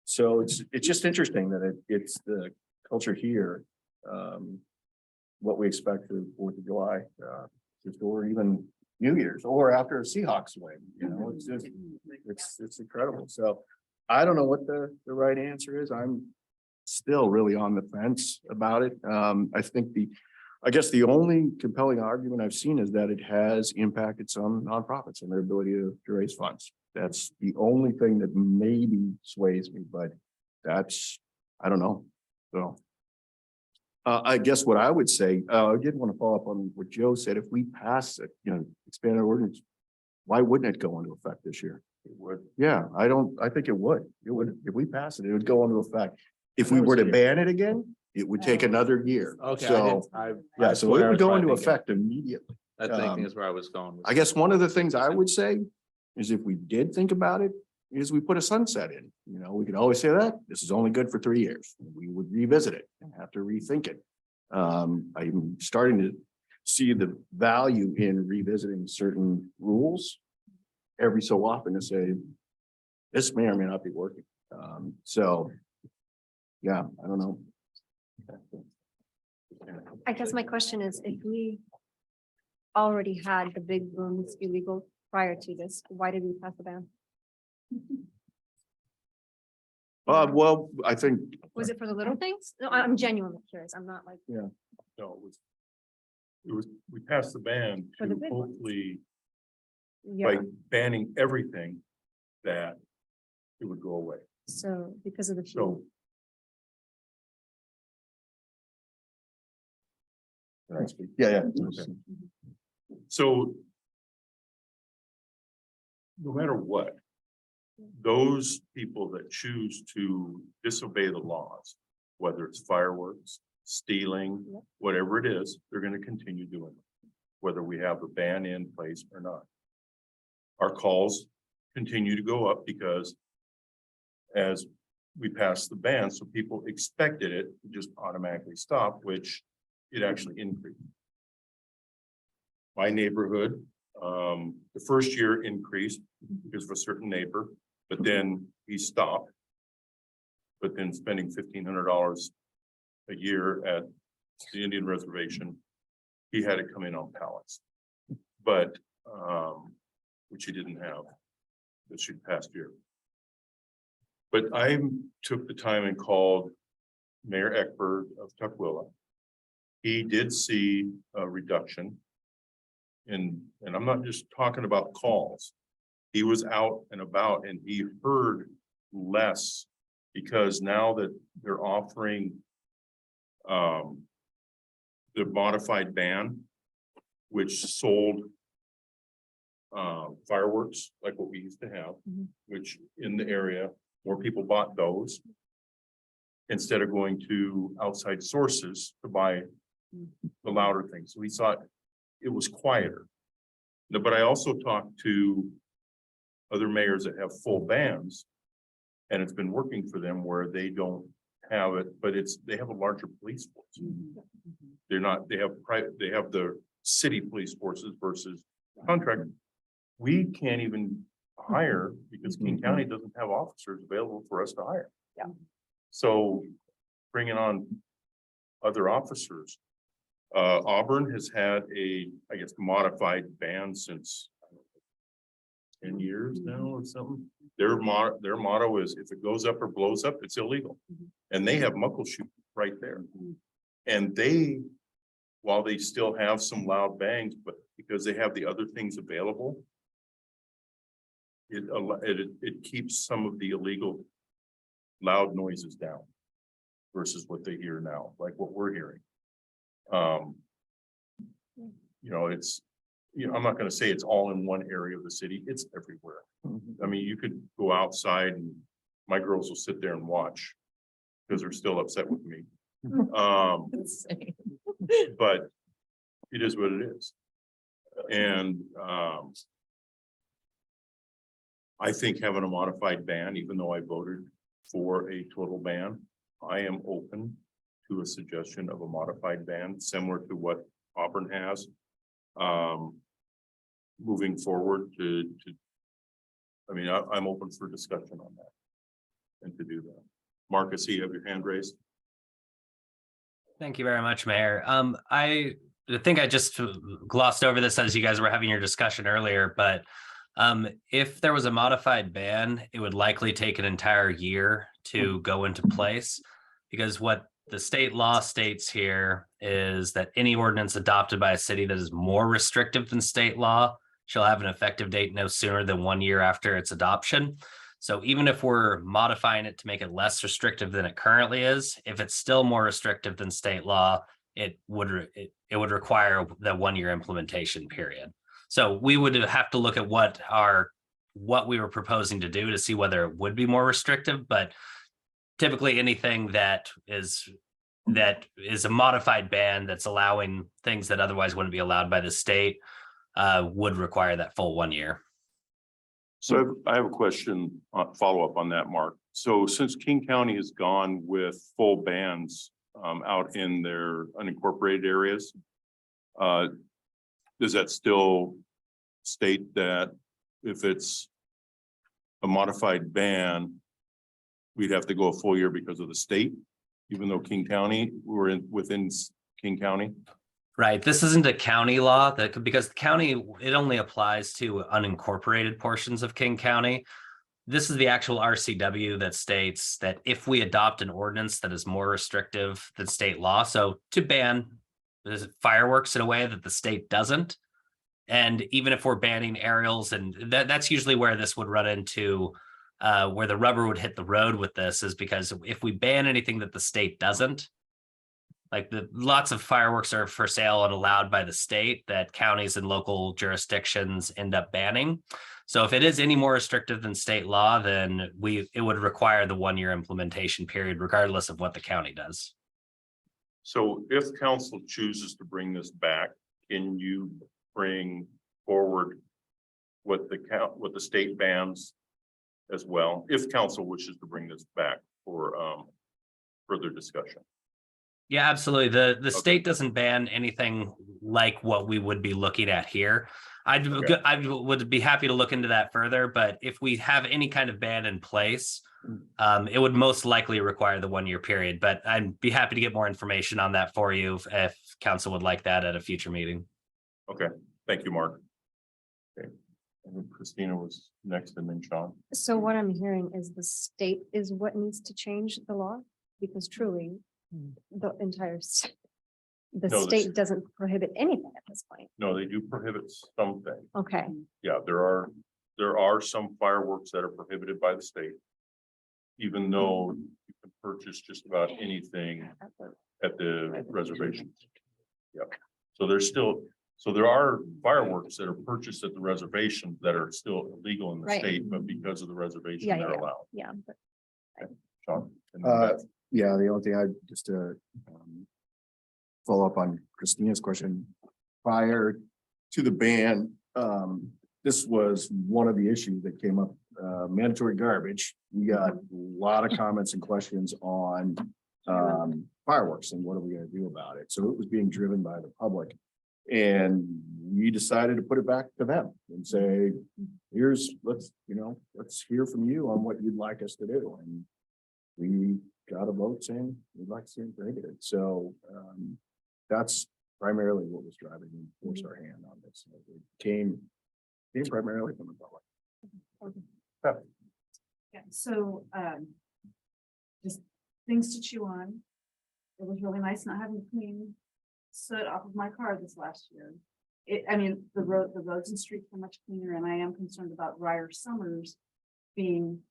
So it's just interesting that it's the culture here. What we expect for the 4th of July, just or even New Year's or after a Seahawks win, you know, it's just, it's incredible. So I don't know what the right answer is. I'm still really on the fence about it. I guess the only compelling argument I've seen is that it has impacted some nonprofits and their ability to raise funds. That's the only thing that maybe sways me, but I don't know. So. I guess what I would say, I did want to follow up on what Joe said. If we pass it, expand our ordinance, why wouldn't it go into effect this year? It would. Yeah, I think it would. It would, if we pass it, it would go into effect. If we were to ban it again, it would take another year. Okay. So, yeah, so it would go into effect immediately. That thinking is where I was going. I guess one of the things I would say is if we did think about it, is we put a sunset in, we could always say that this is only good for 3 years. We would revisit it and have to rethink it. I'm starting to see the value in revisiting certain rules every so often to say, this may or may not be working. So, yeah, I don't know. I guess my question is, if we already had the big rooms illegal prior to this, why did we pass the ban? Well, I think, Was it for the little things? No, I'm genuinely curious. I'm not like, No, we passed the ban For to the big ones. hopefully, yeah, by banning everything, that it would go away. so because of the. So yeah. So no matter what, those people that choose to disobey the laws, whether it's fireworks, stealing, Yep. whatever it is, they're going to continue doing it, whether we have a ban in place or not. Our calls continue to go up because as we passed the ban, so people expected it to just automatically stop, which it actually increased. My neighborhood, the first year increased because of a certain neighbor, but then he stopped. But then spending $1,500 a year at the Indian reservation, he had it come in on pallets. But, which he didn't have this past year. But I took the time and called Mayor Eckberg of Tukwila. He did see a reduction and I'm not just talking about calls. He was out and about and he heard less because now that they're offering the modified ban, which sold fireworks like what we used to have, which in the area, more people bought those instead of going to outside sources to buy the louder things. So he thought it was quieter. No, but I also talked to other mayors that have full bans and it's been working for them where they don't have it, but they have a larger police force. They're not, they have the city police forces versus contract. We can't even hire because King County doesn't have officers available for us to hire. Yeah. So bringing on other officers. Auburn has had I guess, modified ban since 10 years now or something. Their motto is if it goes up or blows up, it's illegal. And they have muckleshoot right there. And while they still have some loud bangs, but because they have the other things available, it keeps some of the illegal loud noises down versus what they hear now, like what we're hearing. I'm not going to say it's all in one area of the city. It's everywhere. I mean, you could go outside and my girls will sit there and watch because they're still upset with me. But it is what it is. And I think having a modified ban, even though I voted for a total ban, I am open to a suggestion of a modified ban similar to what Auburn has. Moving forward to I mean, I'm open for discussion on that. And to do that. Marcus, you have your hand raised? Thank you very much, Mayor. I think I just glossed over this as you guys were having your discussion earlier, but if there was a modified ban, it would likely take an entire year to go into place, because what the state law states here is that any ordinance adopted by a city that is more restrictive than state law shall have an effective date no sooner than 1 year after its adoption. So even if we're modifying it to make it less restrictive than it currently is, if it's still more restrictive than state law, it would require the 1 year implementation period. So we would have to look at what we were proposing to do to see whether it would be more restrictive, but typically anything that is a modified ban that's allowing things that otherwise wouldn't be allowed by the state would require that full 1 year. So I have a question, follow up on that, Mark. So since King County has gone with full bans out in their unincorporated areas, does that still state that if it's a modified ban, we'd have to go a full year because of the state, even though King County, we're within King County? Right. This isn't a county law because the county, it only applies to unincorporated portions of King County. This is the actual RCW that states that if we adopt an ordinance that is more restrictive than state law, so to ban fireworks in a way that the state doesn't, and even if we're banning aerials, and that's usually where this would run into where the rubber would hit the road with this, is because if we ban anything that the state doesn't, like lots of fireworks are for sale and allowed by the state that counties and local jurisdictions end up banning. So if it is any more restrictive than state law, then it would require the 1 year implementation period, regardless of what the county does. So if council chooses to bring this back, can you bring forward what the state bans as well, if council wishes to bring this back for further discussion? Yeah, absolutely. The state doesn't ban anything like what we would be looking at here. I would be happy to look into that further, but if we have any kind of ban in place, it would most likely require the 1 year period, but I'd be happy to get more information on that for you if council would like that at a future meeting. Okay, thank you, Mark. Okay, and Christina was next and then Sean. So what I'm hearing is the state is what needs to change the law, because truly the entire, the No, state doesn't prohibit anything at this point. No, they do prohibit something. Okay, Yeah, there are some fireworks that are prohibited by the state. Even though you can purchase just about anything at the reservations. Yep. So there are fireworks that are purchased at the reservation that are still illegal in the Right. state, but because of the reservation, Yeah, they're yeah. allowed. yeah, but Sean? And then Beth. Yeah, the only thing I just to follow up on Christina's question, prior to the ban, this was one of the issues that came up, mandatory garbage. We got a lot of comments and questions on fireworks and what are we gonna do about it? So it was being driven by the public. And we decided to put it back to them and say, let's hear from you on what you'd like us to do. And we got a vote saying we'd like to see it prohibited. So that's primarily what was driving and forced our hand on this. It came primarily from the public. Yeah, so just things to chew on. It was really nice not having to clean soot off of my car this last year. The roads and streets were much cleaner, and I am concerned about drier summers being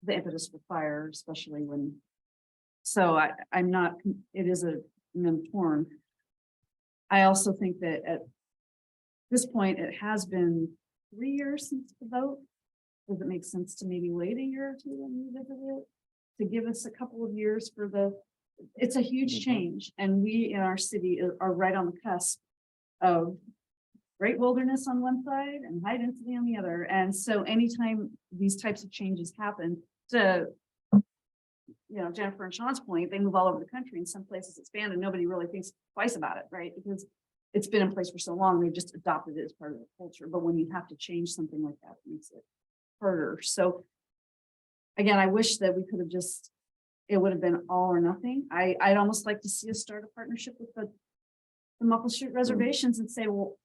the impetus for fire, especially when. So I'm not, it is I'm torn. I also think that at this point, it has been 3 years since the vote. Does it make sense to maybe wait a year or two and revisit it? To give us a couple of years it's a huge change, and we in our city are right on the cusp of great wilderness on one side and high density on the other. And so anytime these types of changes happen, to Jennifer and Sean's point, they move all over the country. In some places expand and nobody really thinks twice about it, right? Because it's been in place for so long, they've just adopted it as part of the culture. But when you have to change something like that, it makes it harder. So again, I wish that we could have just, it would have been all or nothing. I'd almost like to see us start a partnership with the Muckleshoot reservations and say, well,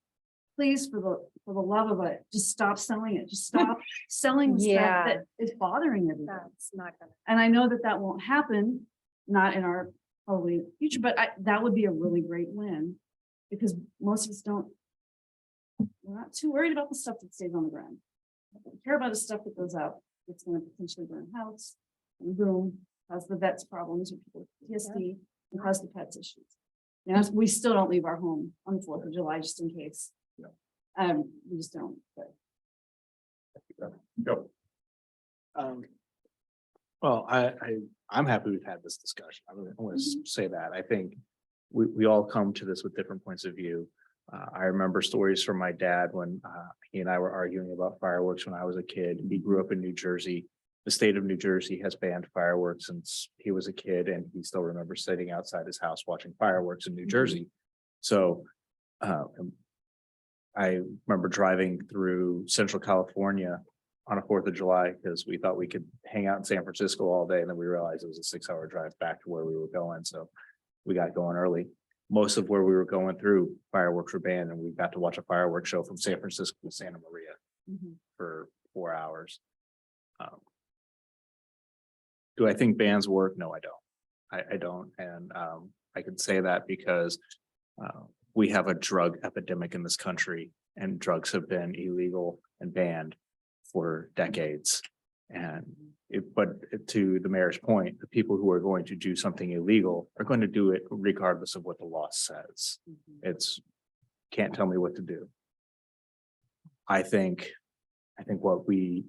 please, for the love of it, just stop selling it. Just stop selling the stuff Yeah. that is bothering everybody. That's not gonna. And I know that that won't happen, not in our probably future, but that would be a really great win. Because most of us we're not too worried about the stuff that stays on the ground. We care about the stuff that goes out, it's gonna potentially burn a house, and boom, cause the vets problems, or people with PTSD, and cause the pets issues. You know, we still don't leave our home on the 4th of July, just in case. We just don't, but. Go. Well, I'm happy we've had this discussion. I want to say that. I think we all come to this with different points of view. I remember stories from my dad when he and I were arguing about fireworks when I was a kid. He grew up in New Jersey. The state of New Jersey has banned fireworks since he was a kid, and he still remembers sitting outside his house watching fireworks in New Jersey. So I remember driving through Central California on a 4th of July because we thought we could hang out in San Francisco all day, and then we realized it was a 6-hour drive back to where we were going. So we got going early. Most of where we were going through, fireworks were banned, and we got to watch a fireworks show from San Francisco to Santa Maria for 4 hours. Do I think bans work? No, I don't. I don't. And I can say that because we have a drug epidemic in this country, and drugs have been illegal and banned for decades. And but to the mayor's point, the people who are going to do something illegal are going to do it regardless of what the law says. It's can't tell me what to do. I think what we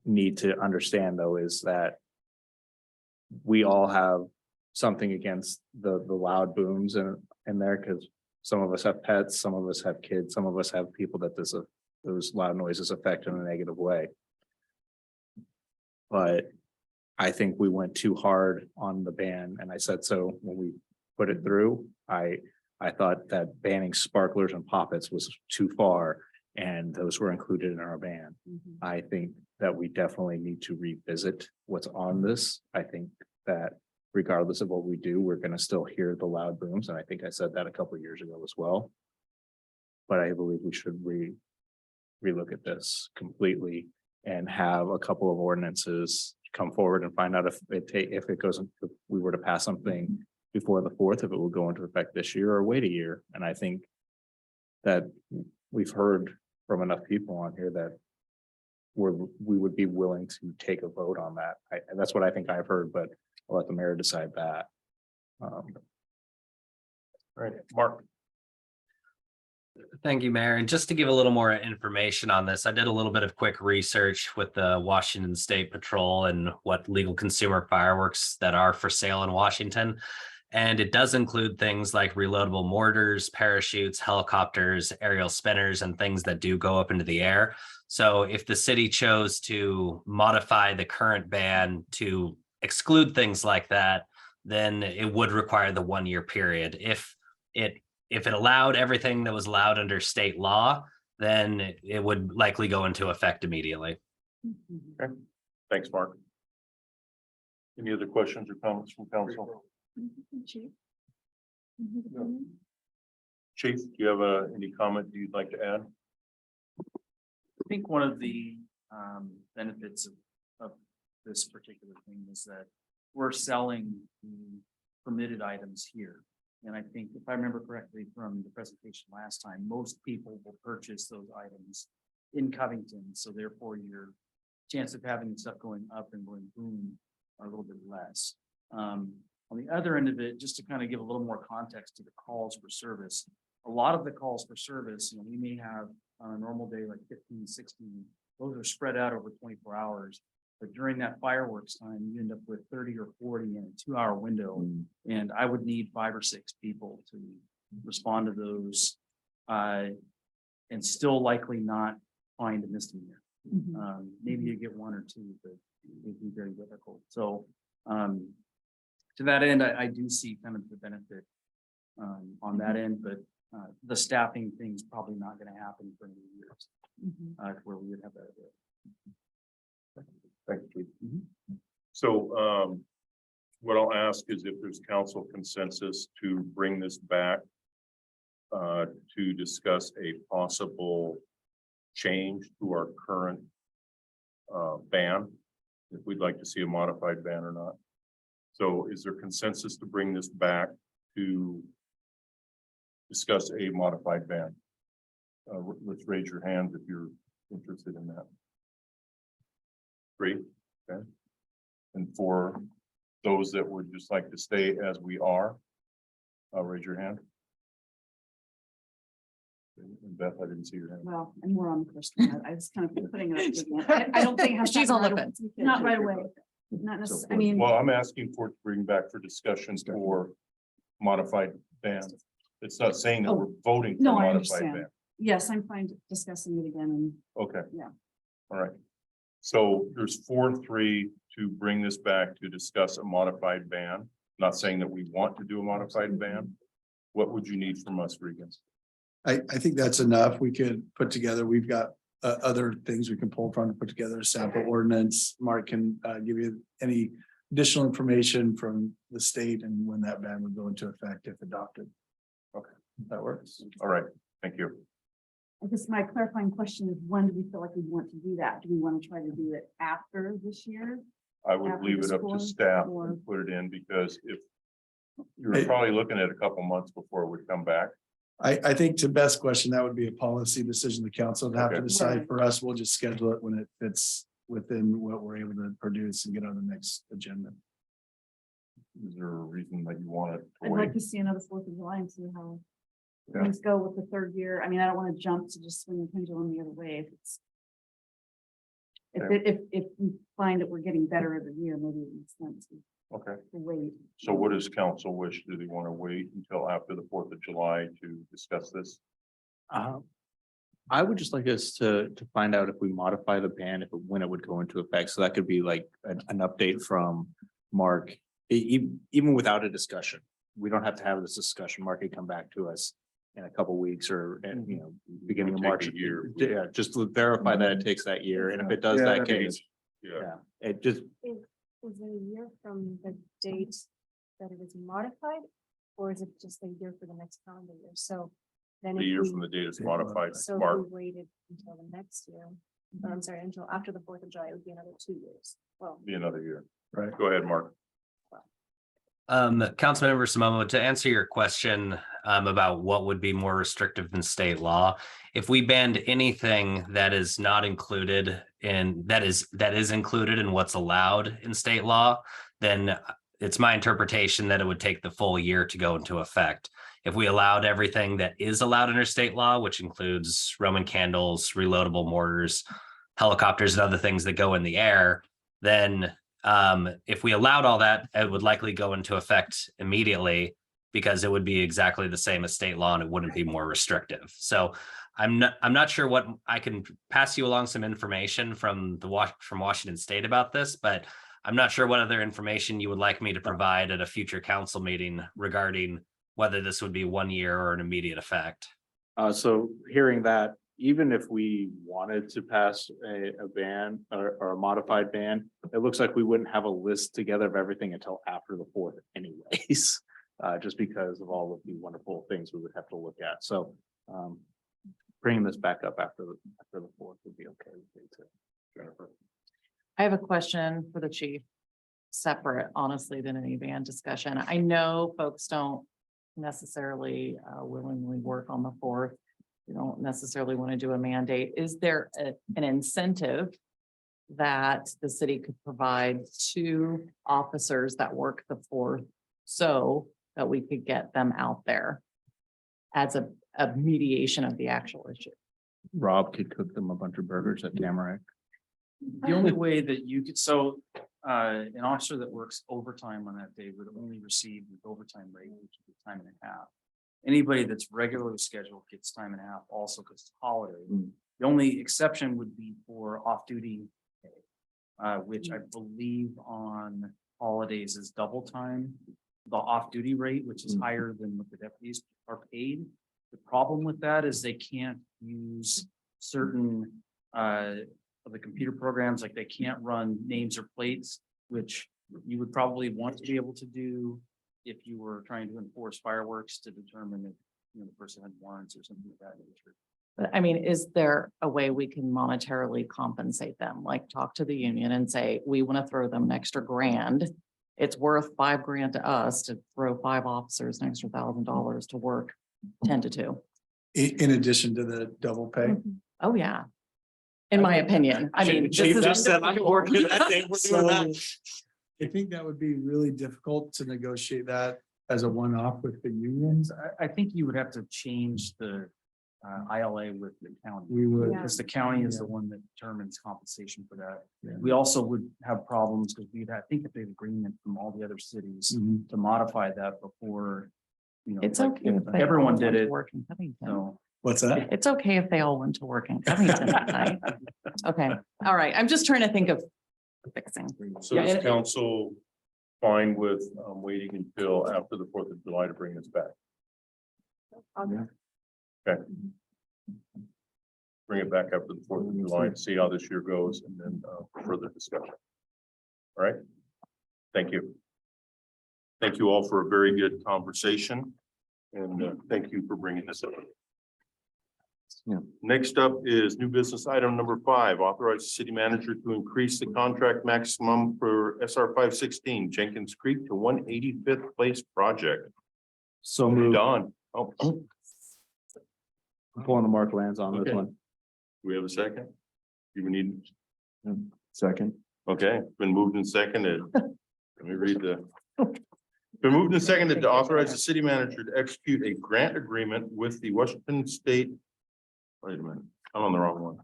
need to understand though is that we all have something against the loud booms in there, because some of us have pets, some of us have kids, some of us have people that those loud noises affect in a negative way. But I think we went too hard on the ban, and I said so when we put it through. I thought that banning sparklers and poppets was too far, and those were included in our ban. I think that we definitely need to revisit what's on this. I think that regardless of what we do, we're going to still hear the loud booms, and I think I said that a couple of years ago as well. But I believe we should relook at this completely and have a couple of ordinances come forward and find out if we were to pass something before the 4th, if it will go into effect this year or wait a year. And I think that we've heard from enough people on here that we would be willing to take a vote on that. And that's what I think I've heard, but I'll let the mayor decide that. All right, Mark. Thank you, Mayor. And just to give a little more information on this, I did a little bit of quick research with the Washington State Patrol and what legal consumer fireworks that are for sale in Washington. And it does include things like reloadable mortars, parachutes, helicopters, aerial spinners, and things that do go up into the air. So if the city chose to modify the current ban to exclude things like that, then it would require the 1-year period. If it allowed everything that was allowed under state law, then it would likely go into effect immediately. Okay, thanks, Mark. Any other questions or comments from council? Chief, do you have any comment you'd like to add? I think one of the benefits of this particular thing is that we're selling the permitted items here. And I think if I remember correctly from the presentation last time, most people will purchase those items in Covington. So therefore your chance of having stuff going up and going boom are a little bit less. On the other end of it, just to kind of give a little more context to the calls for service, a lot of the calls for service, we may have on a normal day like 15, 16, those are spread out over 24 hours. But during that fireworks time, you end up with 30 or 40 in a 2-hour window. And I would need 5 or 6 people to respond to those and still likely not find a misdemeanor. Maybe you get 1 or 2, but it'd be very difficult. So to that end, I do see kind of the benefit on that end, but the staffing thing's probably not gonna happen for many years, where we would have that. Thank you. So, what I'll ask is if there's council consensus to bring this back to discuss a possible change to our current ban, if we'd like to see a modified ban or not. So is there consensus to bring this back to discuss a modified ban? Let's raise your hands if you're interested in that. Great, okay. And for those that would just like to stay as we are, raise your hand. And Beth, I didn't see your hand. Well, and we're on the first one. I was kind of putting it up. I don't think it has to She's happen on the right fence. away. Not right away. Not So, necessarily, I mean, well, I'm asking for it to bring back for discussions for modified ban. It's not saying that we're voting for no, I modified understand. ban. Yes, I'm fine discussing it again and Okay. Yeah. All right. So there's 4-3 to bring this back to discuss a modified ban. Not saying that we want to do a modified ban. What would you need from us, Regan? I think that's enough. We could put together, we've got other things we can pull from to put together a sample ordinance. Mark can give you any additional information from the state and when that ban would go into effect if adopted. Okay, that works. All right, thank you. I guess my clarifying question is, when do we feel like we want to do that? Do we want to try to do it after this year? I would After leave the it up school, to staff or- and put it in because if you're probably looking at a couple months before it would come back. I think to best question, that would be a policy decision. The council would have to Okay. decide. Right. For us, we'll just schedule it when it fits within what we're able to produce and get on the next agenda. Is there a reason that you want it to I'd wait? like to see another 4th of July and see how Yeah. things go with the 3rd year. I mean, I don't want to jump to just swing the pendulum the other way. If it's if we find that we're getting better every year, maybe it makes sense to Okay, wait. so what does council wish? Do they want to wait until after the 4th of July to discuss this? I would just like us to find out if we modify the ban, when it would go into effect. So that could be like an update from Mark, even without a discussion. We don't have to have this discussion. Mark could come back to us in a couple weeks or, beginning of It'll March. take a year. Yeah, just to verify that it takes that year. And if it does Yeah, that that case, Yeah, it just, Is it a year from the date that it is modified? Or is it just a year for the next calendar year? So then the if year we, from the date it's modified. so if Mark, we waited until the next year, or I'm sorry, until after the 4th of July, it would be another 2 years. Well, be another year. Right. Go ahead, Mark. Councilmember Simomo, to answer your question about what would be more restrictive than state law, if we banned anything that is not included in that is included in what's allowed in state law, then it's my interpretation that it would take the full year to go into effect. If we allowed everything that is allowed under state law, which includes Roman candles, reloadable mortars, helicopters, and other things that go in the air, then if we allowed all that, it would likely go into effect immediately because it would be exactly the same as state law and it wouldn't be more restrictive. So I'm not sure what I can pass you along some information from Washington State about this, but I'm not sure what other information you would like me to provide at a future council meeting regarding whether this would be 1 year or an immediate effect. so hearing that, even if we wanted to pass a ban or a modified ban, it looks like we wouldn't have a list together of everything until after the 4th anyways, just because of all of the wonderful things we would have to look at. So bringing this back up after the 4th would be okay with me too. Jennifer. I have a question for the chief, separate honestly than any ban discussion. I know folks don't necessarily willingly work on the 4th. We don't necessarily want to do a mandate. Is there an incentive that the city could provide to officers that work the 4th so that we could get them out there as a mediation of the actual issue? Rob could cook them a bunch of burgers at Tamarack. The only way that you could, so an officer that works overtime on that day would only receive the overtime rate, which would be time and a half. Anybody that's regularly scheduled gets time and a half also because it's holiday. The only exception would be for off-duty pay, which I believe on holidays is double time. The off-duty rate, which is higher than what the deputies are paid, The problem with that is they can't use certain of the computer programs, like they can't run names or plates, which you would probably want to be able to do if you were trying to enforce fireworks to determine if, you know, the person had warrants or something like that nature. But I mean, is there a way we can monetarily compensate them? Like talk to the union and say, we want to throw them an extra grand. It's worth $5,000 to us to throw 5 officers an extra $1,000 to work 10 to 2. In addition to the double pay. Oh, yeah. In my opinion, I mean. Chief this just is- said, I'm working that day, we're doing that. I think that would be really difficult to negotiate that as a one-off with the unions. I think you would have to change the ILA with the county. We would. Because the county is the one that determines compensation for that. Yeah. We also would have problems because we'd have, I think, a big agreement from all the other cities Mhm. to modify that before, you know. It's like, okay. if if they everyone all did went to it, work in Covington. so. What's that? It's okay if they all went to work in Covington that night. Okay, all right. I'm just trying to think of fixing. So Yeah, is and- council fine with waiting until after the 4th of July to bring this back? Okay. Bring it back after the 4th of July and see how this year goes and then further discussion. All right. Thank you. Thank you all for a very good conversation. And thank you for bringing this up. Yeah. Next up is new business item number 5, authorize the city manager to increase the contract maximum for SR 516 Jenkins Creek to 185th Place project. So moved. Don, oh, I'm pulling the Mark Lands on this Okay. one. do we have a second? You need, Second. okay, been moved and seconded. Let me read the. Been moved and seconded to authorize the city manager to execute a grant agreement with the Washington State. Wait a minute, I'm on the wrong one.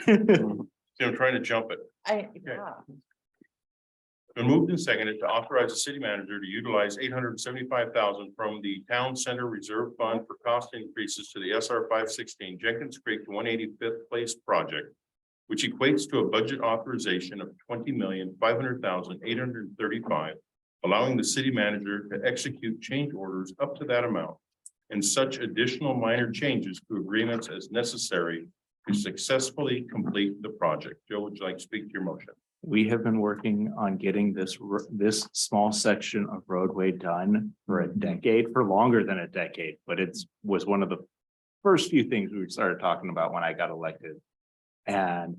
See, I'm trying to jump it. Yeah. Been moved and seconded to authorize the city manager to utilize $875,000 from the Town Center Reserve Fund for cost increases to the SR 516 Jenkins Creek to 185th Place project, which equates to a budget authorization of $20,500,835, allowing the city manager to execute change orders up to that amount and such additional minor changes to agreements as necessary to successfully complete the project. Joe, would you like to speak to your motion? We have been working on getting this small section of roadway done for a decade, for longer than a decade, but was one of the first few things we started talking about when I got elected. And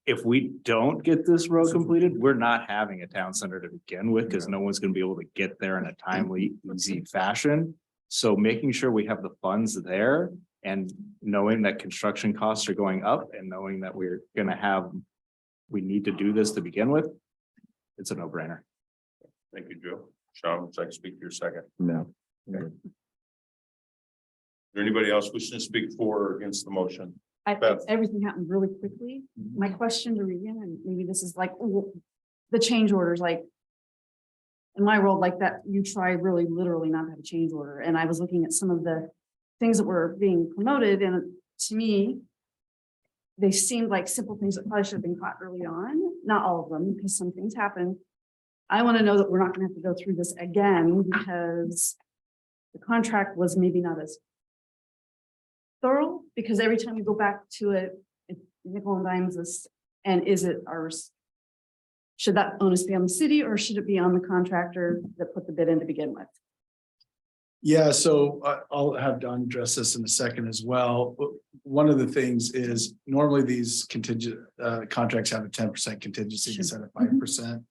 if we don't get this road completed, we're not having a town center to begin with, because no one's gonna be able to get there in a timely, easy fashion. So making sure we have the funds there and knowing that construction costs are going up and knowing that we're gonna have, we need to do this to begin with, it's a no-brainer. Thank you, Joe. Sean, would you like to speak to your second? No. Is there anybody else wishing to speak for or against the motion? Beth. Everything happened really quickly. My question to Regan, and maybe this is like the change orders, like. In my world, like that, you try really literally not to have a change order. And I was looking at some of the things that were being promoted, and to me. They seemed like simple things that probably should have been caught early on, not all of them, because some things happen. I want to know that we're not gonna have to go through this again because. The contract was maybe not as. Thorough, because every time you go back to it, it's nickel and dimes this, and is it ours? Should that onus be on the city or should it be on the contractor that put the bid in to begin with? Yeah, so I'll have Don address this in a second as well. One of the things is normally these contingent contracts have a 10% contingency instead of 5%.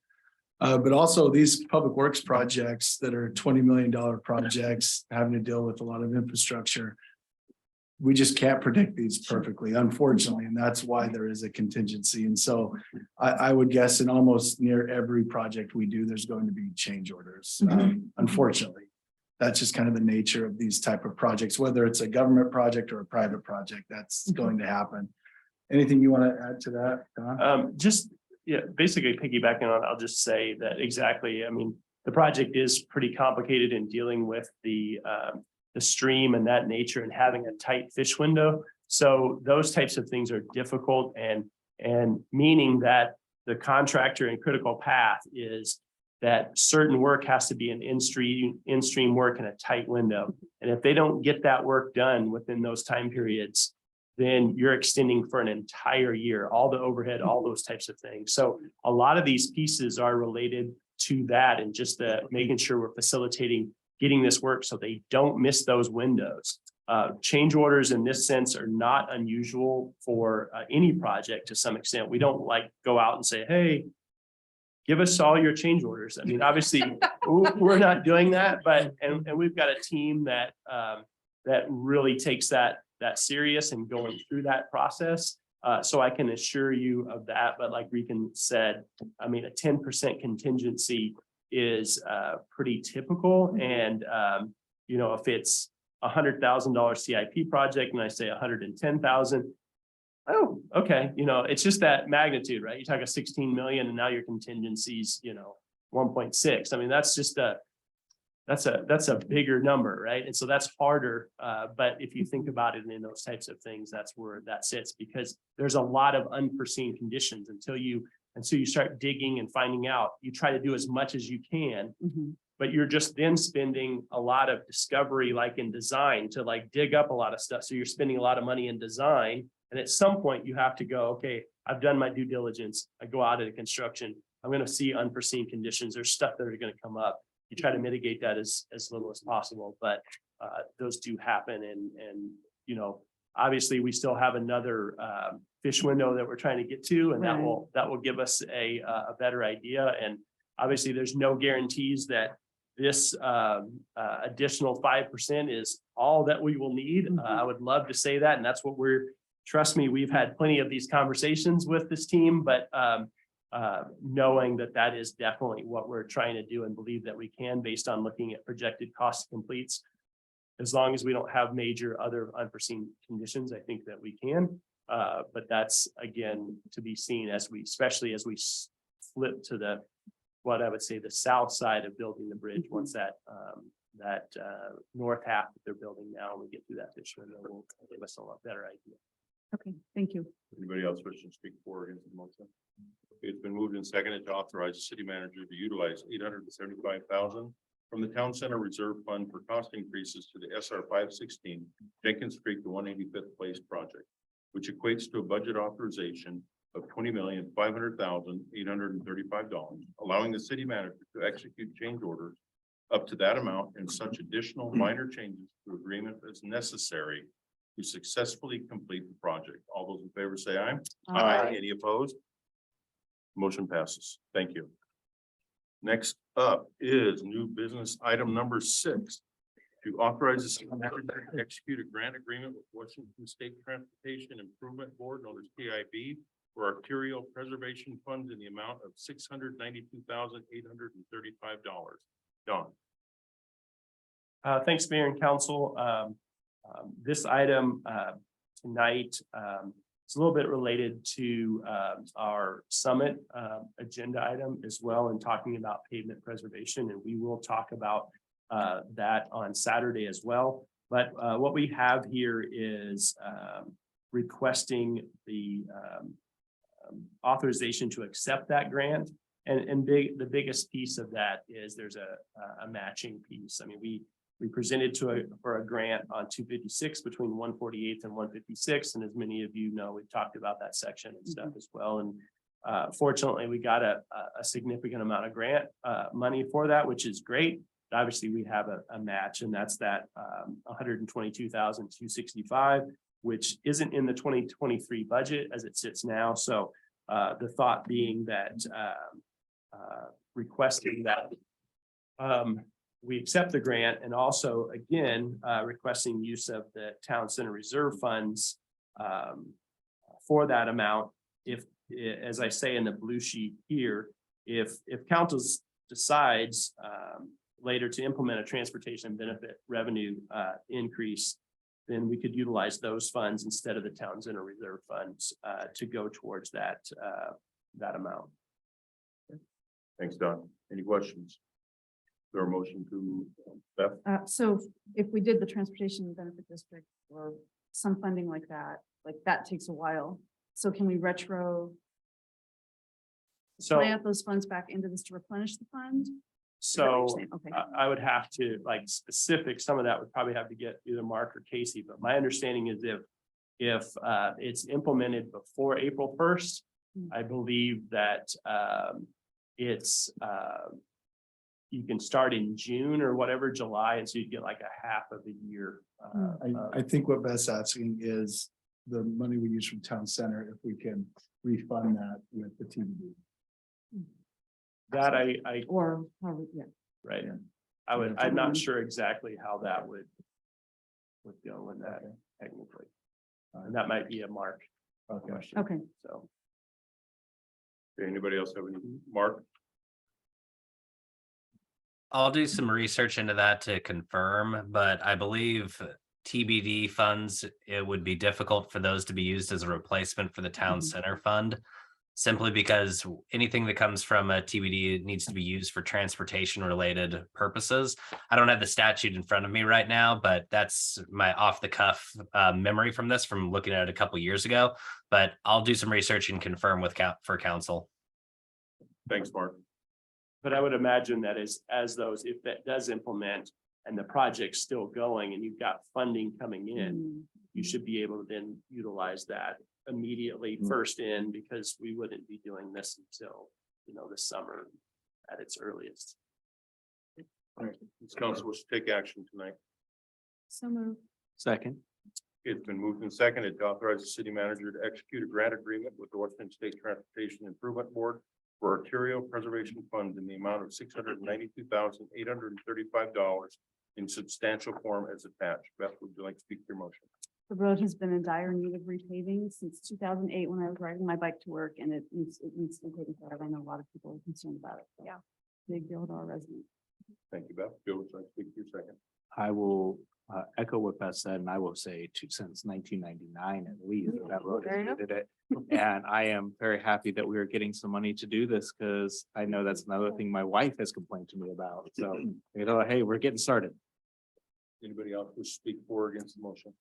But also these public works projects that are $20 million projects having to deal with a lot of infrastructure. We just can't predict these perfectly, unfortunately, and that's why there is a contingency. And so I would guess in almost near every project we do, there's going to be change orders, unfortunately. That's just kind of the nature of these type of projects, whether it's a government project or a private project, that's going to happen. Anything you want to add to that, Don? Just, yeah, basically piggybacking on, I'll just say that exactly, I mean, the project is pretty complicated in dealing with the stream and that nature and having a tight fish window. So those types of things are difficult and meaning that the contractor in critical path is that certain work has to be an in-stream work in a tight window. And if they don't get that work done within those time periods, then you're extending for an entire year, all the overhead, all those types of things. So a lot of these pieces are related to that and just the making sure we're facilitating getting this work so they don't miss those windows. Change orders in this sense are not unusual for any project to some extent. We don't like go out and say, hey, give us all your change orders. I mean, obviously, we're not doing that, but and we've got a team that that really takes that serious and going through that process. So I can assure you of that. But like Rican said, I mean, a 10% contingency is pretty typical. And you know, if it's $100,000 CIP project and I say 110,000. Oh, okay. You know, it's just that magnitude, right? You talk a 16 million and now your contingencies, you know, 1.6. I mean, that's just that's a bigger number, right? And so that's harder. But if you think about it in those types of things, that's where that sits, because there's a lot of unforeseen conditions until you start digging and finding out. You try to do as much as you can, but you're just then spending a lot of discovery, like in design, to like dig up a lot of stuff. So you're spending a lot of money in design. And at some point you have to go, okay, I've done my due diligence. I go out into construction. I'm going to see unforeseen conditions. There's stuff that are going to come up. You try to mitigate that as little as possible, but those do happen. And, you know, obviously we still have another fish window that we're trying to get to, and that will give us a better idea. And obviously there's no guarantees that this additional 5% is all that we will need. I would love to say that. And that's what trust me, we've had plenty of these conversations with this team, but knowing that is definitely what we're trying to do and believe that we can based on looking at projected cost completes. As long as we don't have major other unforeseen conditions, I think that we can. But that's again to be seen especially as we flip to what I would say the south side of building the bridge. Once that north half that they're building now, and we get through that fish window, will give us a lot better idea. Okay, thank you. Anybody else wishing to speak for or against the motion? Okay, it's been moved and seconded to authorize the city manager to utilize $875,000 from the town center reserve fund for cost increases to the SR 516 Jenkins Creek to 185th Place project, which equates to a budget authorization of $20,500,835, allowing the city manager to execute change orders up to that amount and such additional minor changes to agreement as necessary to successfully complete the project. All those in favor say aye. Aye. Any opposed? Motion passes. Thank you. Next up is new business item number 6. To authorize the city manager to execute a grant agreement with Washington State Transportation Improvement Board, known as TIB, for arterial preservation funds in the amount of $692,835. Don. Thanks, Mayor and Council. This item tonight is a little bit related to our summit agenda item as well, and talking about pavement preservation, and we will talk about that on Saturday as well. But what we have here is requesting the authorization to accept that grant, and the biggest piece of that is there's a matching piece. I mean, we presented for a grant on 256 between 148th and 156. And as many of you know, we've talked about that section and stuff as well. And fortunately, we got a significant amount of grant money for that, which is great. But obviously, we have a match, and that's that $122,265, which isn't in the 2023 budget as it sits now. So the thought being that requesting that we accept the grant, and also again requesting use of the town center reserve funds for that amount. If, as I say in the blue sheet here, if council decides later to implement a transportation benefit revenue increase, then we could utilize those funds instead of the town center reserve funds to go towards that amount. Thanks, Don. Any questions? There a motion to Beth? So if we did the transportation benefit district or some funding like that takes a while. So can we retro So, plant those funds back into this to replenish the fund? Is that what you're so saying? Okay. I would have to, like, specific, some of that would probably have to get either Mark or Casey, but my understanding is if it's implemented before April 1st, I believe that it's you can start in June or whatever, July, and so you get like a half of the year. I think what Beth's asking is the money we use from town center, if we can refund that with the TBD. That I, Or, yeah. right, I'm not sure exactly how that would go with that technically. And that might be a Mark question. Okay. So. Anybody else have any? Mark? I'll do some research into that to confirm, but I believe TBD funds, it would be difficult for those to be used as a replacement for the town center fund. Simply because anything that comes from a TBD needs to be used for transportation related purposes. I don't have the statute in front of me right now, but that's my off the cuff memory from this, from looking at it a couple years ago. But I'll do some research and confirm with for council. Thanks, Mark. But I would imagine that as those, if that does implement and the project's still going and you've got funding coming in, you should be able to then utilize that immediately first in, because we wouldn't be doing this until, this summer at its earliest. All right, this council will take action tonight. So moved. Second. It's been moved and seconded to authorize the city manager to execute a grant agreement with the Washington State Transportation Improvement Board for arterial preservation fund in the amount of $692,835 in substantial form as attached. Beth, would you like to speak to your motion? The road has been in dire need of repaving since 2008 when I was riding my bike to work, and it needs to be taken care of. I know a lot of people are concerned about it. So. Yeah. Big deal to our residents. Thank you, Beth. Joe, would you like to speak to your second? I will echo what Beth said, and I will say since 1999 at least, that road has needed it. And I am very happy that we are getting some money to do this, because I know that's another thing my wife has complained to me about. So, hey, we're getting started. Anybody else who speak for or against the motion?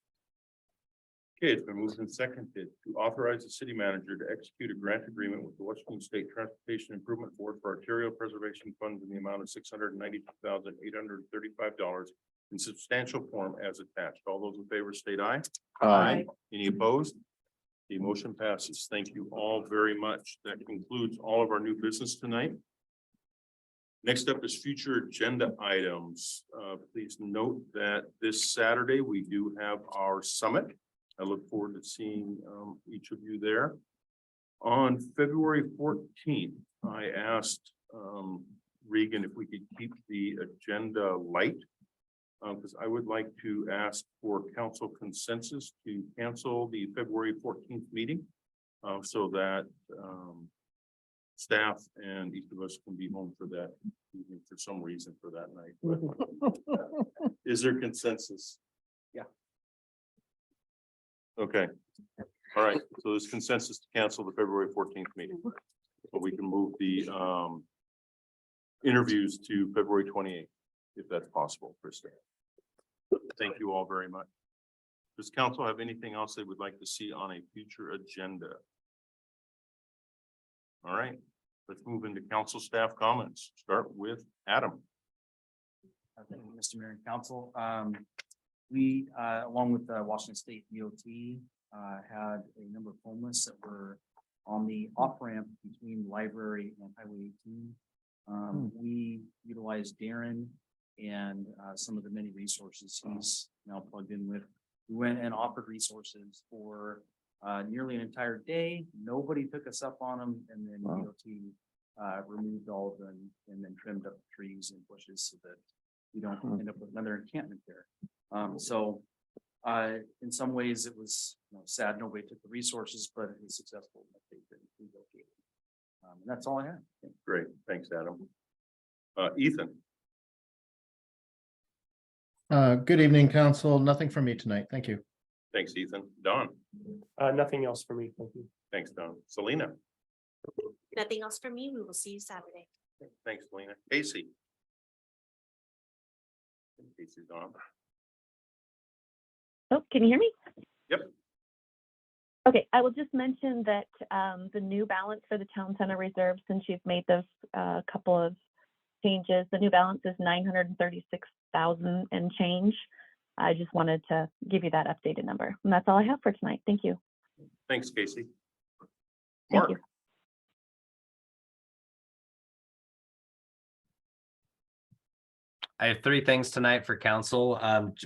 Okay, it's been moved and seconded to authorize the city manager to execute a grant agreement with the Washington State Transportation Improvement Board for arterial preservation funds in the amount of $692,835 in substantial form as attached. All those in favor state aye. Aye. Any opposed? The motion passes. Thank you all very much. That concludes all of our new business tonight. Next up is future agenda items. Please note that this Saturday we do have our summit. I look forward to seeing each of you there. On February 14th, I asked Regan if we could keep the agenda light, because I would like to ask for council consensus to cancel the February 14th meeting so that staff and each of us can be home for that evening for some reason for that night. But, is there consensus? Yeah. Okay. All right. So there's consensus to cancel the February 14th meeting. But we can move the interviews to February 28th, if that's possible, Krista. Thank you all very much. Does council have anything else they would like to see on a future agenda? All right, let's move into council staff comments. Start with Adam. Thank you, Mr. Mayor and Council. We, along with Washington State DOT, had a number of homeless that were on the off ramp between the library and Highway 18. We utilized Darren and some of the many resources he's now plugged in with. We went and offered resources for nearly an entire day. Nobody took us up on them, and then DOT removed all of them and then trimmed up the trees and bushes so that we don't end up with another encampment there. In some ways it was sad nobody took the resources, but it was successful. And that's all I have. Great, thanks, Adam. Ethan. Good evening, council. Nothing from me tonight. Thank you. Thanks, Ethan. Don. Nothing else for me. Thank you. Thanks, Don. Selena. Nothing else for me. We will see you Saturday. Thanks, Selena. Casey. Casey's on. Oh, can you hear me? Yep. Okay, I will just mention that the new balance for the town center reserve, since you've made those couple of changes, the new balance is 936,000 and change. I just wanted to give you that updated number. And that's all I have for tonight. Thank you. Thanks, Casey. Thank Mark. you. I have three things tonight for council.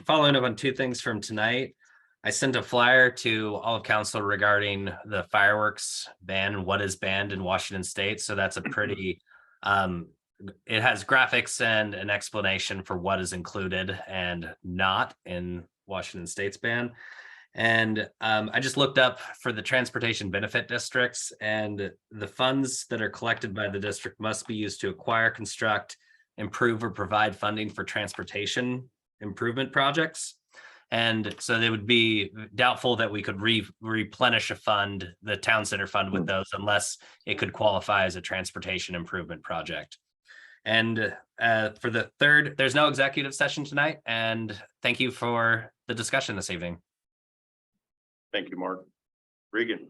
Following up on two things from tonight. I sent a flyer to all of council regarding the fireworks ban and what is banned in Washington State. So that's a pretty, it has graphics and an explanation for what is included and not in Washington State's ban. And I just looked up for the transportation benefit districts, and the funds that are collected by the district must be used to acquire, construct, improve, or provide funding for transportation improvement projects. And so they would be doubtful that we could replenish a fund, the town center fund, with those unless it could qualify as a transportation improvement project. And for the third, there's no executive session tonight. And thank you for the discussion this evening. Thank you, Mark. Regan.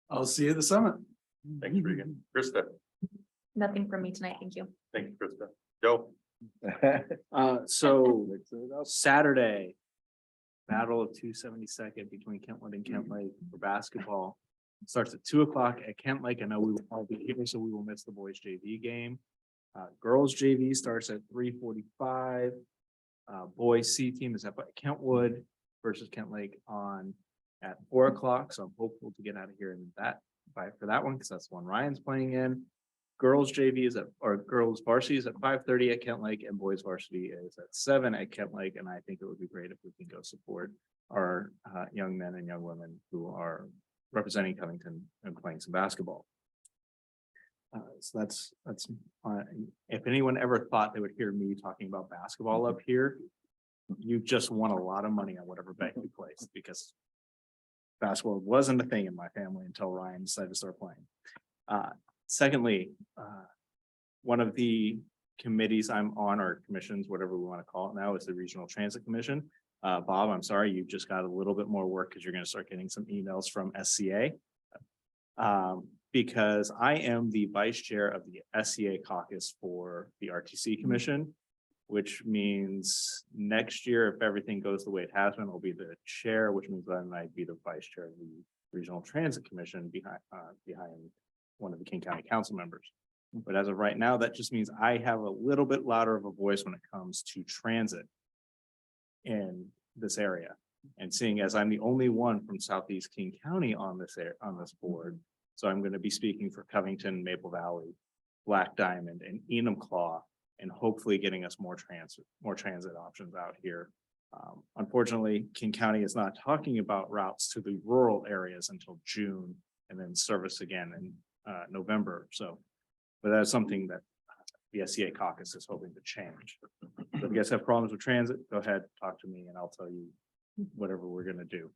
I'll see you at the summit. Thanks, Regan. Krista. Nothing from me tonight. Thank you. Thank you, Krista. Joe. So Saturday, Battle of 272nd between Kentwood and Kent Lake for basketball. Starts at 2 o'clock at Kent Lake. I know we will all be here, so we will miss the boys JV game. Girls JV starts at 3:45. Boys C team is up at Kentwood versus Kent Lake on at 4 o'clock. So I'm hopeful to get out of here in that for that one, because that's the one Ryan's playing in. Girls JV is at, or girls varsity is at 5:30 at Kent Lake, and boys varsity is at 7 at Kent Lake. And I think it would be great if we can go support our young men and young women who are representing Covington and playing some basketball. So that's if anyone ever thought they would hear me talking about basketball up here, you just won a lot of money on whatever bet you placed, because basketball wasn't a thing in my family until Ryan decided to start playing. Secondly, one of the committees I'm on, or commissions, whatever we want to call it now, is the Regional Transit Commission. Bob, I'm sorry, you just got a little bit more work because you're going to start getting some emails from SCA. Because I am the vice chair of the SCA caucus for the RTC Commission, which means next year, if everything goes the way it has been, I'll be the chair, which means then I'd be the vice chair of the Regional Transit Commission behind one of the King County Council members. But as of right now, that just means I have a little bit louder of a voice when it comes to transit in this area. And seeing as I'm the only one from Southeast King County on this board, so I'm going to be speaking for Covington, Maple Valley, Black Diamond, and Enumclaw, and hopefully getting us more transit options out here. Unfortunately, King County is not talking about routes to the rural areas until June, and then service again in November. So, but that's something that the SCA caucus is hoping to change. So if you guys have problems with transit, go ahead, talk to me, and I'll tell you whatever we're going to do.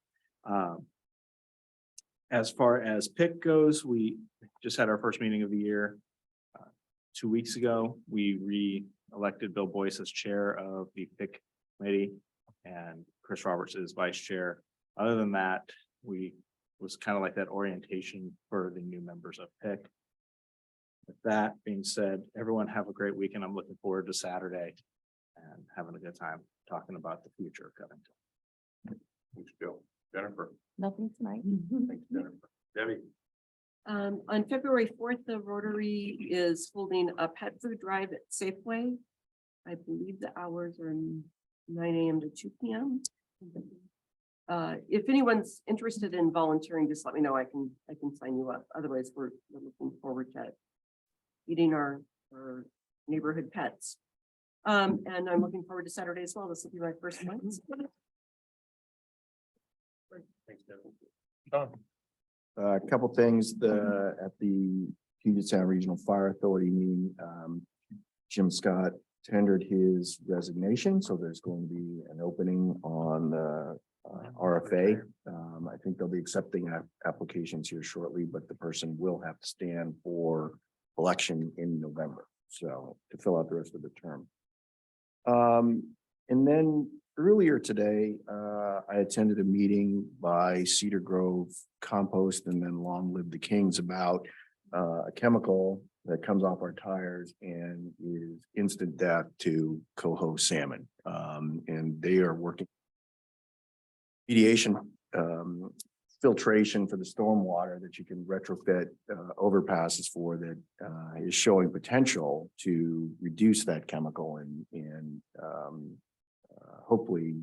As far as PIC goes, we just had our first meeting of the year. 2 weeks ago, we re-elected Bill Boyce as chair of the PIC committee and Chris Roberts as vice chair. Other than that, we was kind of like that orientation for the new members of PIC. With that being said, everyone have a great weekend. I'm looking forward to Saturday and having a good time talking about the future of Covington. Thanks, Bill. Jennifer. Nothing tonight. Thanks, Jennifer. Debbie. On February 4th, the Rotary is holding a pet food drive at Safeway. I believe the hours are 9 a.m. to 2 p.m. If anyone's interested in volunteering, just let me know. I can sign you up. Otherwise, we're looking forward to feeding our neighborhood pets. And I'm looking forward to Saturday as well. This will be my first one. Thanks, Debbie. Don. A couple things, at the Puget Sound Regional Fire Authority meeting, Jim Scott tendered his resignation, so there's going to be an opening on the RFA. I think they'll be accepting applications here shortly, but the person will have to stand for election in November, so to fill out the rest of the term. And then earlier today, I attended a meeting by Cedar Grove Compost and then Long Live the Kings about a chemical that comes off our tires and is instant death to coho salmon. And they are working mediation, filtration for the stormwater that you can retrofit overpasses for that is showing potential to reduce that chemical and hopefully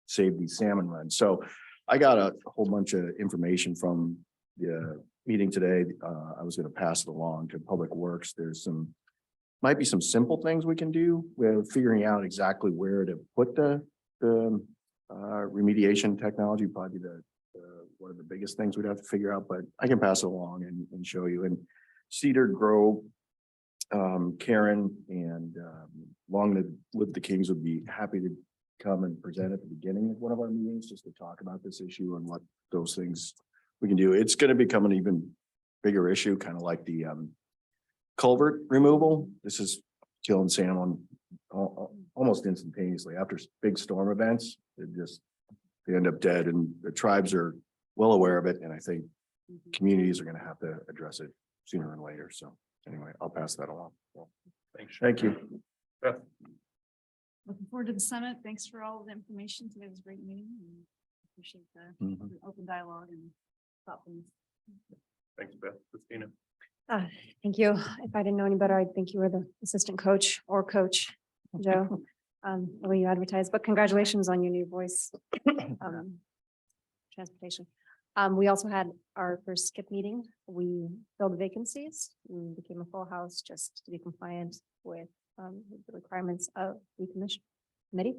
save these salmon runs. So I got a whole bunch of information from the meeting today. I was going to pass it along to Public Works. There's might be some simple things we can do with figuring out exactly where to put the remediation technology, probably one of the biggest things we'd have to figure out, but I can pass it along and show you. And Cedar Grove, Karen and Long Live the Kings would be happy to come and present at the beginning of one of our meetings just to talk about this issue and what those things we can do. It's going to become an even bigger issue, kind of like the culvert removal. This is killing salmon almost instantaneously after big storm events. They end up dead, and the tribes are well aware of it. And I think communities are going to have to address it sooner than later. So anyway, I'll pass that along. Thanks. Thank you. Beth? Looking forward to the summit. Thanks for all of the information. Today was a great meeting and appreciate the open dialogue and thoughtfulness. Thanks, Beth. Christina? Thank you. If I didn't know any better, I'd think you were the assistant coach or coach, Joe. The way you advertise, but congratulations on your new voice. Transportation. We also had our first skip meeting. We filled vacancies. We became a full house just to be compliant with the requirements of the committee.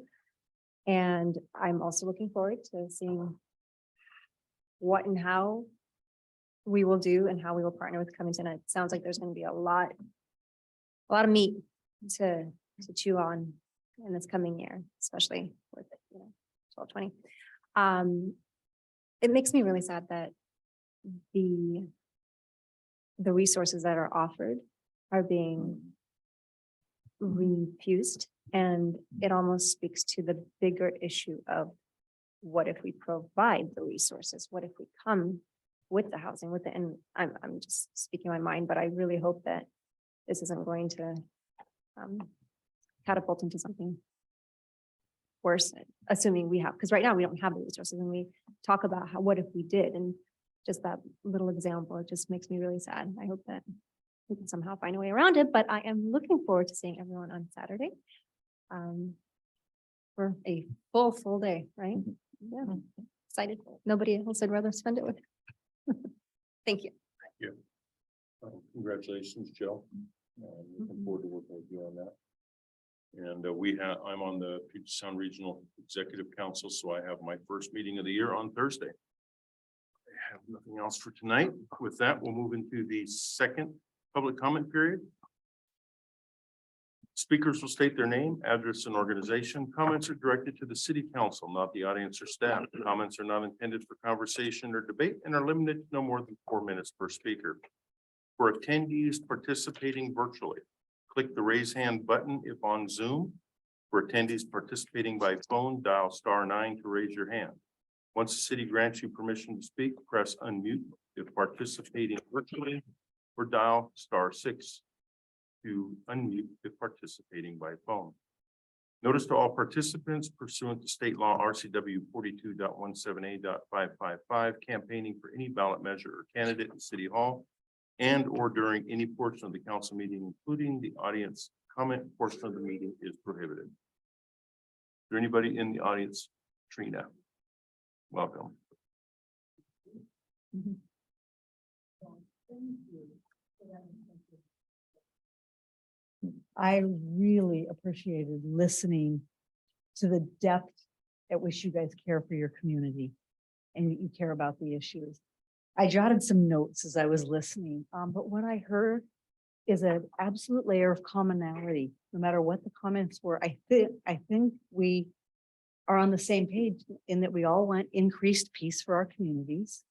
And I'm also looking forward to seeing what and how we will do and how we will partner with Covington. It sounds like there's going to be a lot of meat to chew on in this coming year, especially with 1220. It makes me really sad that the resources that are offered are being refused, and it almost speaks to the bigger issue of what if we provide the resources? What if we come with the housing, with the, and I'm just speaking my mind, but I really hope that this isn't going to catapult into something worse, assuming we have, because right now we don't have the resources, and we talk about how, what if we did, and just that little example, it just makes me really sad. I hope that we can somehow find a way around it, but I am looking forward to seeing everyone on Saturday for a full day, right? Yeah, excited. Nobody else I'd rather spend it with. Thank you. Thank you. Congratulations, Joe. Looking forward to working with you on that. And I'm on the Puget Sound Regional Executive Council, so I have my first meeting of the year on Thursday. I have nothing else for tonight. With that, we'll move into the second public comment period. Speakers will state their name, address, and organization. Comments are directed to the city council, not the audience or staff. Comments are not intended for conversation or debate and are limited to no more than 4 minutes per speaker. For attendees participating virtually, click the raise hand button if on Zoom. For attendees participating by phone, dial *9 to raise your hand. Once the city grants you permission to speak, press unmute if participating virtually, or dial *6 to unmute if participating by phone. Notice to all participants pursuant to state law RCW 42.17a.555, campaigning for any ballot measure or candidate in City Hall and or during any portion of the council meeting, including the audience comment portion of the meeting, is prohibited. Is there anybody in the audience? Trina, welcome. I really appreciated listening to the depth at which you guys care for your community and you care about the issues. I jotted some notes as I was listening, but what I heard is an absolute layer of commonality, no matter what the comments were. I think we are on the same page in that we all want increased peace for our communities.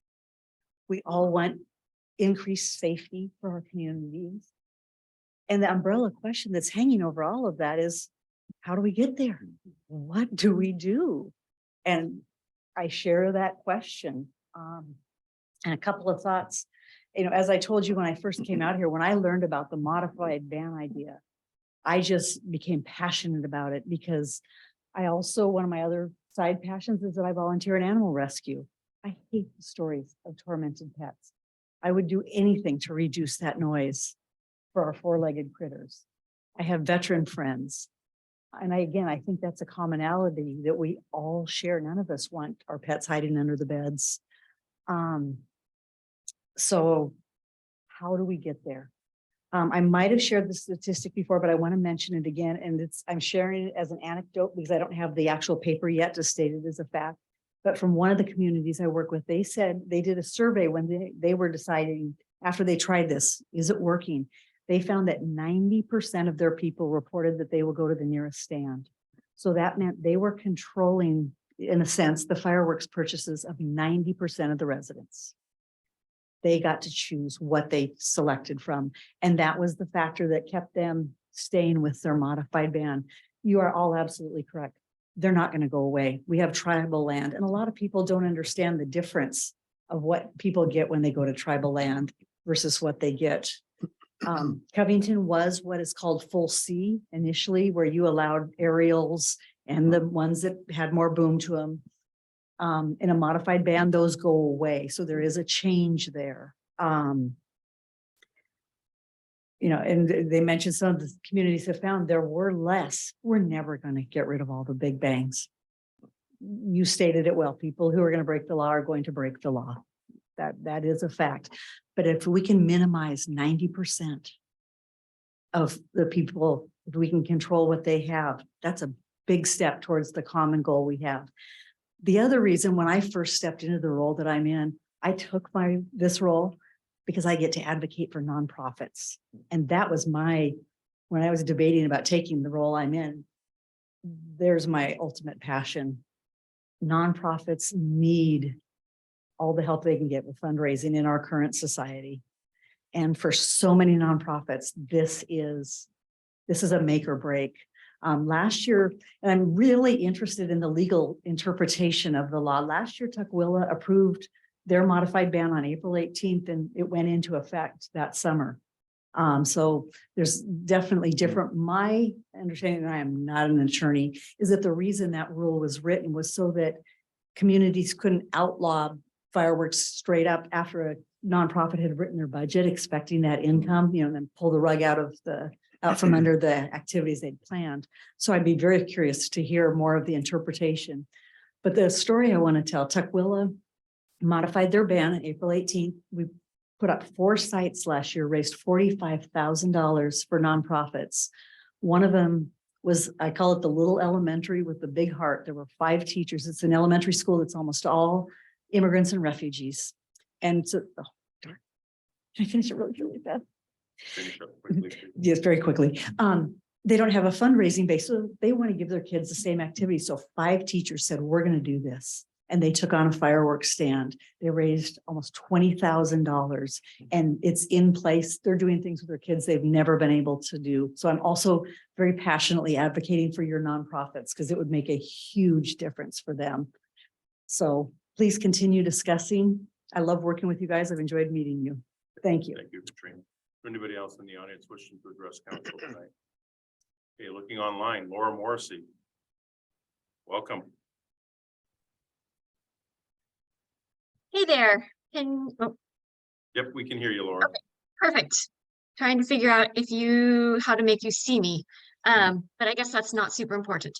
We all want increased safety for our communities. And the umbrella question that's hanging over all of that is, how do we get there? What do we do? And I share that question. And a couple of thoughts, as I told you when I first came out here, when I learned about the modified ban idea, I just became passionate about it because I also, one of my other side passions is that I volunteer in animal rescue. I hate the stories of tormented pets. I would do anything to reduce that noise for our four-legged critters. I have veteran friends. And I think that's a commonality that we all share. None of us want our pets hiding under the beds. So how do we get there? I might have shared the statistic before, but I want to mention it again. And I'm sharing it as an anecdote because I don't have the actual paper yet to state it as a fact. But from one of the communities I work with, they said they did a survey when they were deciding after they tried this, is it working? They found that 90% of their people reported that they will go to the nearest stand. So that meant they were controlling, in a sense, the fireworks purchases of 90% of the residents. They got to choose what they selected from. And that was the factor that kept them staying with their modified ban. You are all absolutely correct. They're not going to go away. We have tribal land, and a lot of people don't understand the difference of what people get when they go to tribal land versus what they get. Covington was what is called full C initially, where you allowed aerials and the ones that had more boom to them. In a modified ban, those go away. So there is a change there. And they mentioned some of the communities have found there were less. We're never going to get rid of all the big bangs. You stated it well. People who are going to break the law are going to break the law. That is a fact. But if we can minimize 90% of the people, if we can control what they have, that's a big step towards the common goal we have. The other reason when I first stepped into the role that I'm in, I took this role because I get to advocate for nonprofits. And that was when I was debating about taking the role I'm in, there's my ultimate passion. Nonprofits need all the help they can get with fundraising in our current society. And for so many nonprofits, this is a make or break. Last year, and I'm really interested in the legal interpretation of the law. Last year, Tukwila approved their modified ban on April 18th, and it went into effect that summer. So there's definitely different. My understanding, and I am not an attorney, is that the reason that rule was written was so that communities couldn't outlaw fireworks straight up after a nonprofit had written their budget, expecting that income, and then pull the rug out from under the activities they'd planned. So I'd be very curious to hear more of the interpretation. But the story I want to tell, Tukwila modified their ban on April 18th. We put up 4 sites last year, raised $45,000 for nonprofits. One of them was, I call it the little elementary with the big heart. There were 5 teachers. It's an elementary school that's almost all immigrants and refugees. And so, can I finish it really fast? Yes, very quickly. They don't have a fundraising base, so they want to give their kids the same activity. So 5 teachers said, we're going to do this. And they took on a fireworks stand. They raised almost $20,000 and it's in place. They're doing things with their kids they've never been able to do. So I'm also very passionately advocating for your nonprofits because it would make a huge difference for them. So please continue discussing. I love working with you guys. I've enjoyed meeting you. Thank you. Thank you, Katrina. Anybody else in the audience wishing to address council tonight? Okay, looking online, Laura Morrissey. Welcome. Hey there. Yep, we can hear you, Laura. Okay, perfect. Trying to figure out how to make you see me. But I guess that's not super important.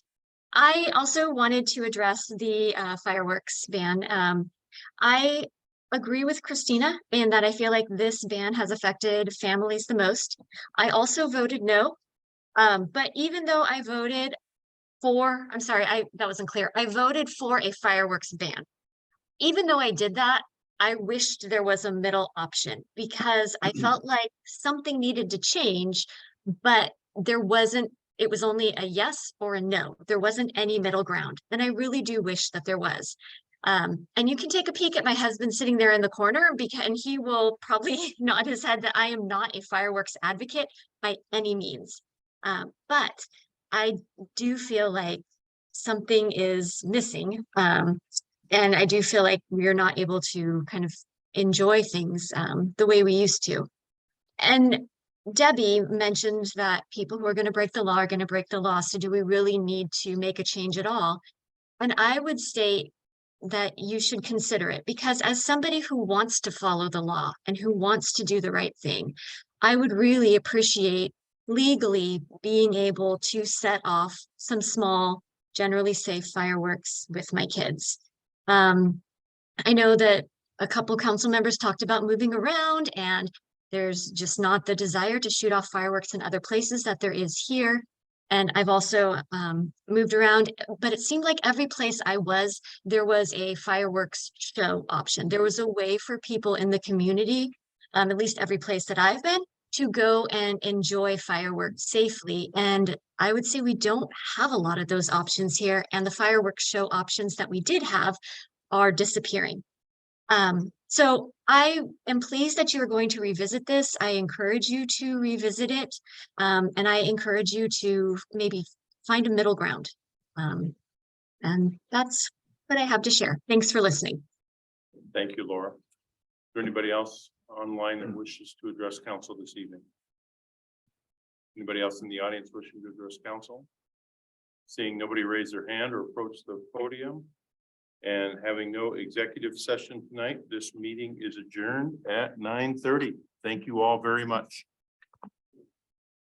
I also wanted to address the fireworks ban. I agree with Christina in that I feel like this ban has affected families the most. I also voted no. But even though I voted for, I'm sorry, that wasn't clear. I voted for a fireworks ban. Even though I did that, I wished there was a middle option because I felt like something needed to change, but there wasn't, it was only a yes or a no. There wasn't any middle ground. And I really do wish that there was. And you can take a peek at my husband sitting there in the corner and he will probably nod his head that I am not a fireworks advocate by any means. But I do feel like something is missing. And I do feel like we're not able to kind of enjoy things the way we used to. And Debbie mentioned that people who are going to break the law are going to break the law. So do we really need to make a change at all? And I would state that you should consider it, because as somebody who wants to follow the law and who wants to do the right thing, I would really appreciate legally being able to set off some small, generally safe fireworks with my kids. I know that a couple council members talked about moving around, and there's just not the desire to shoot off fireworks in other places that there is here. And I've also moved around, but it seemed like every place I was, there was a fireworks show option. There was a way for people in the community, at least every place that I've been, to go and enjoy fireworks safely. And I would say we don't have a lot of those options here. And the fireworks show options that we did have are disappearing. So I am pleased that you are going to revisit this. I encourage you to revisit it. And I encourage you to maybe find a middle ground. And that's what I have to share. Thanks for listening. Thank you, Laura. Is there anybody else online that wishes to address council this evening? Anybody else in the audience wishing to address council? Seeing nobody raise their hand or approach the podium, and having no executive session tonight, this meeting is adjourned at 9:30. Thank you all very much.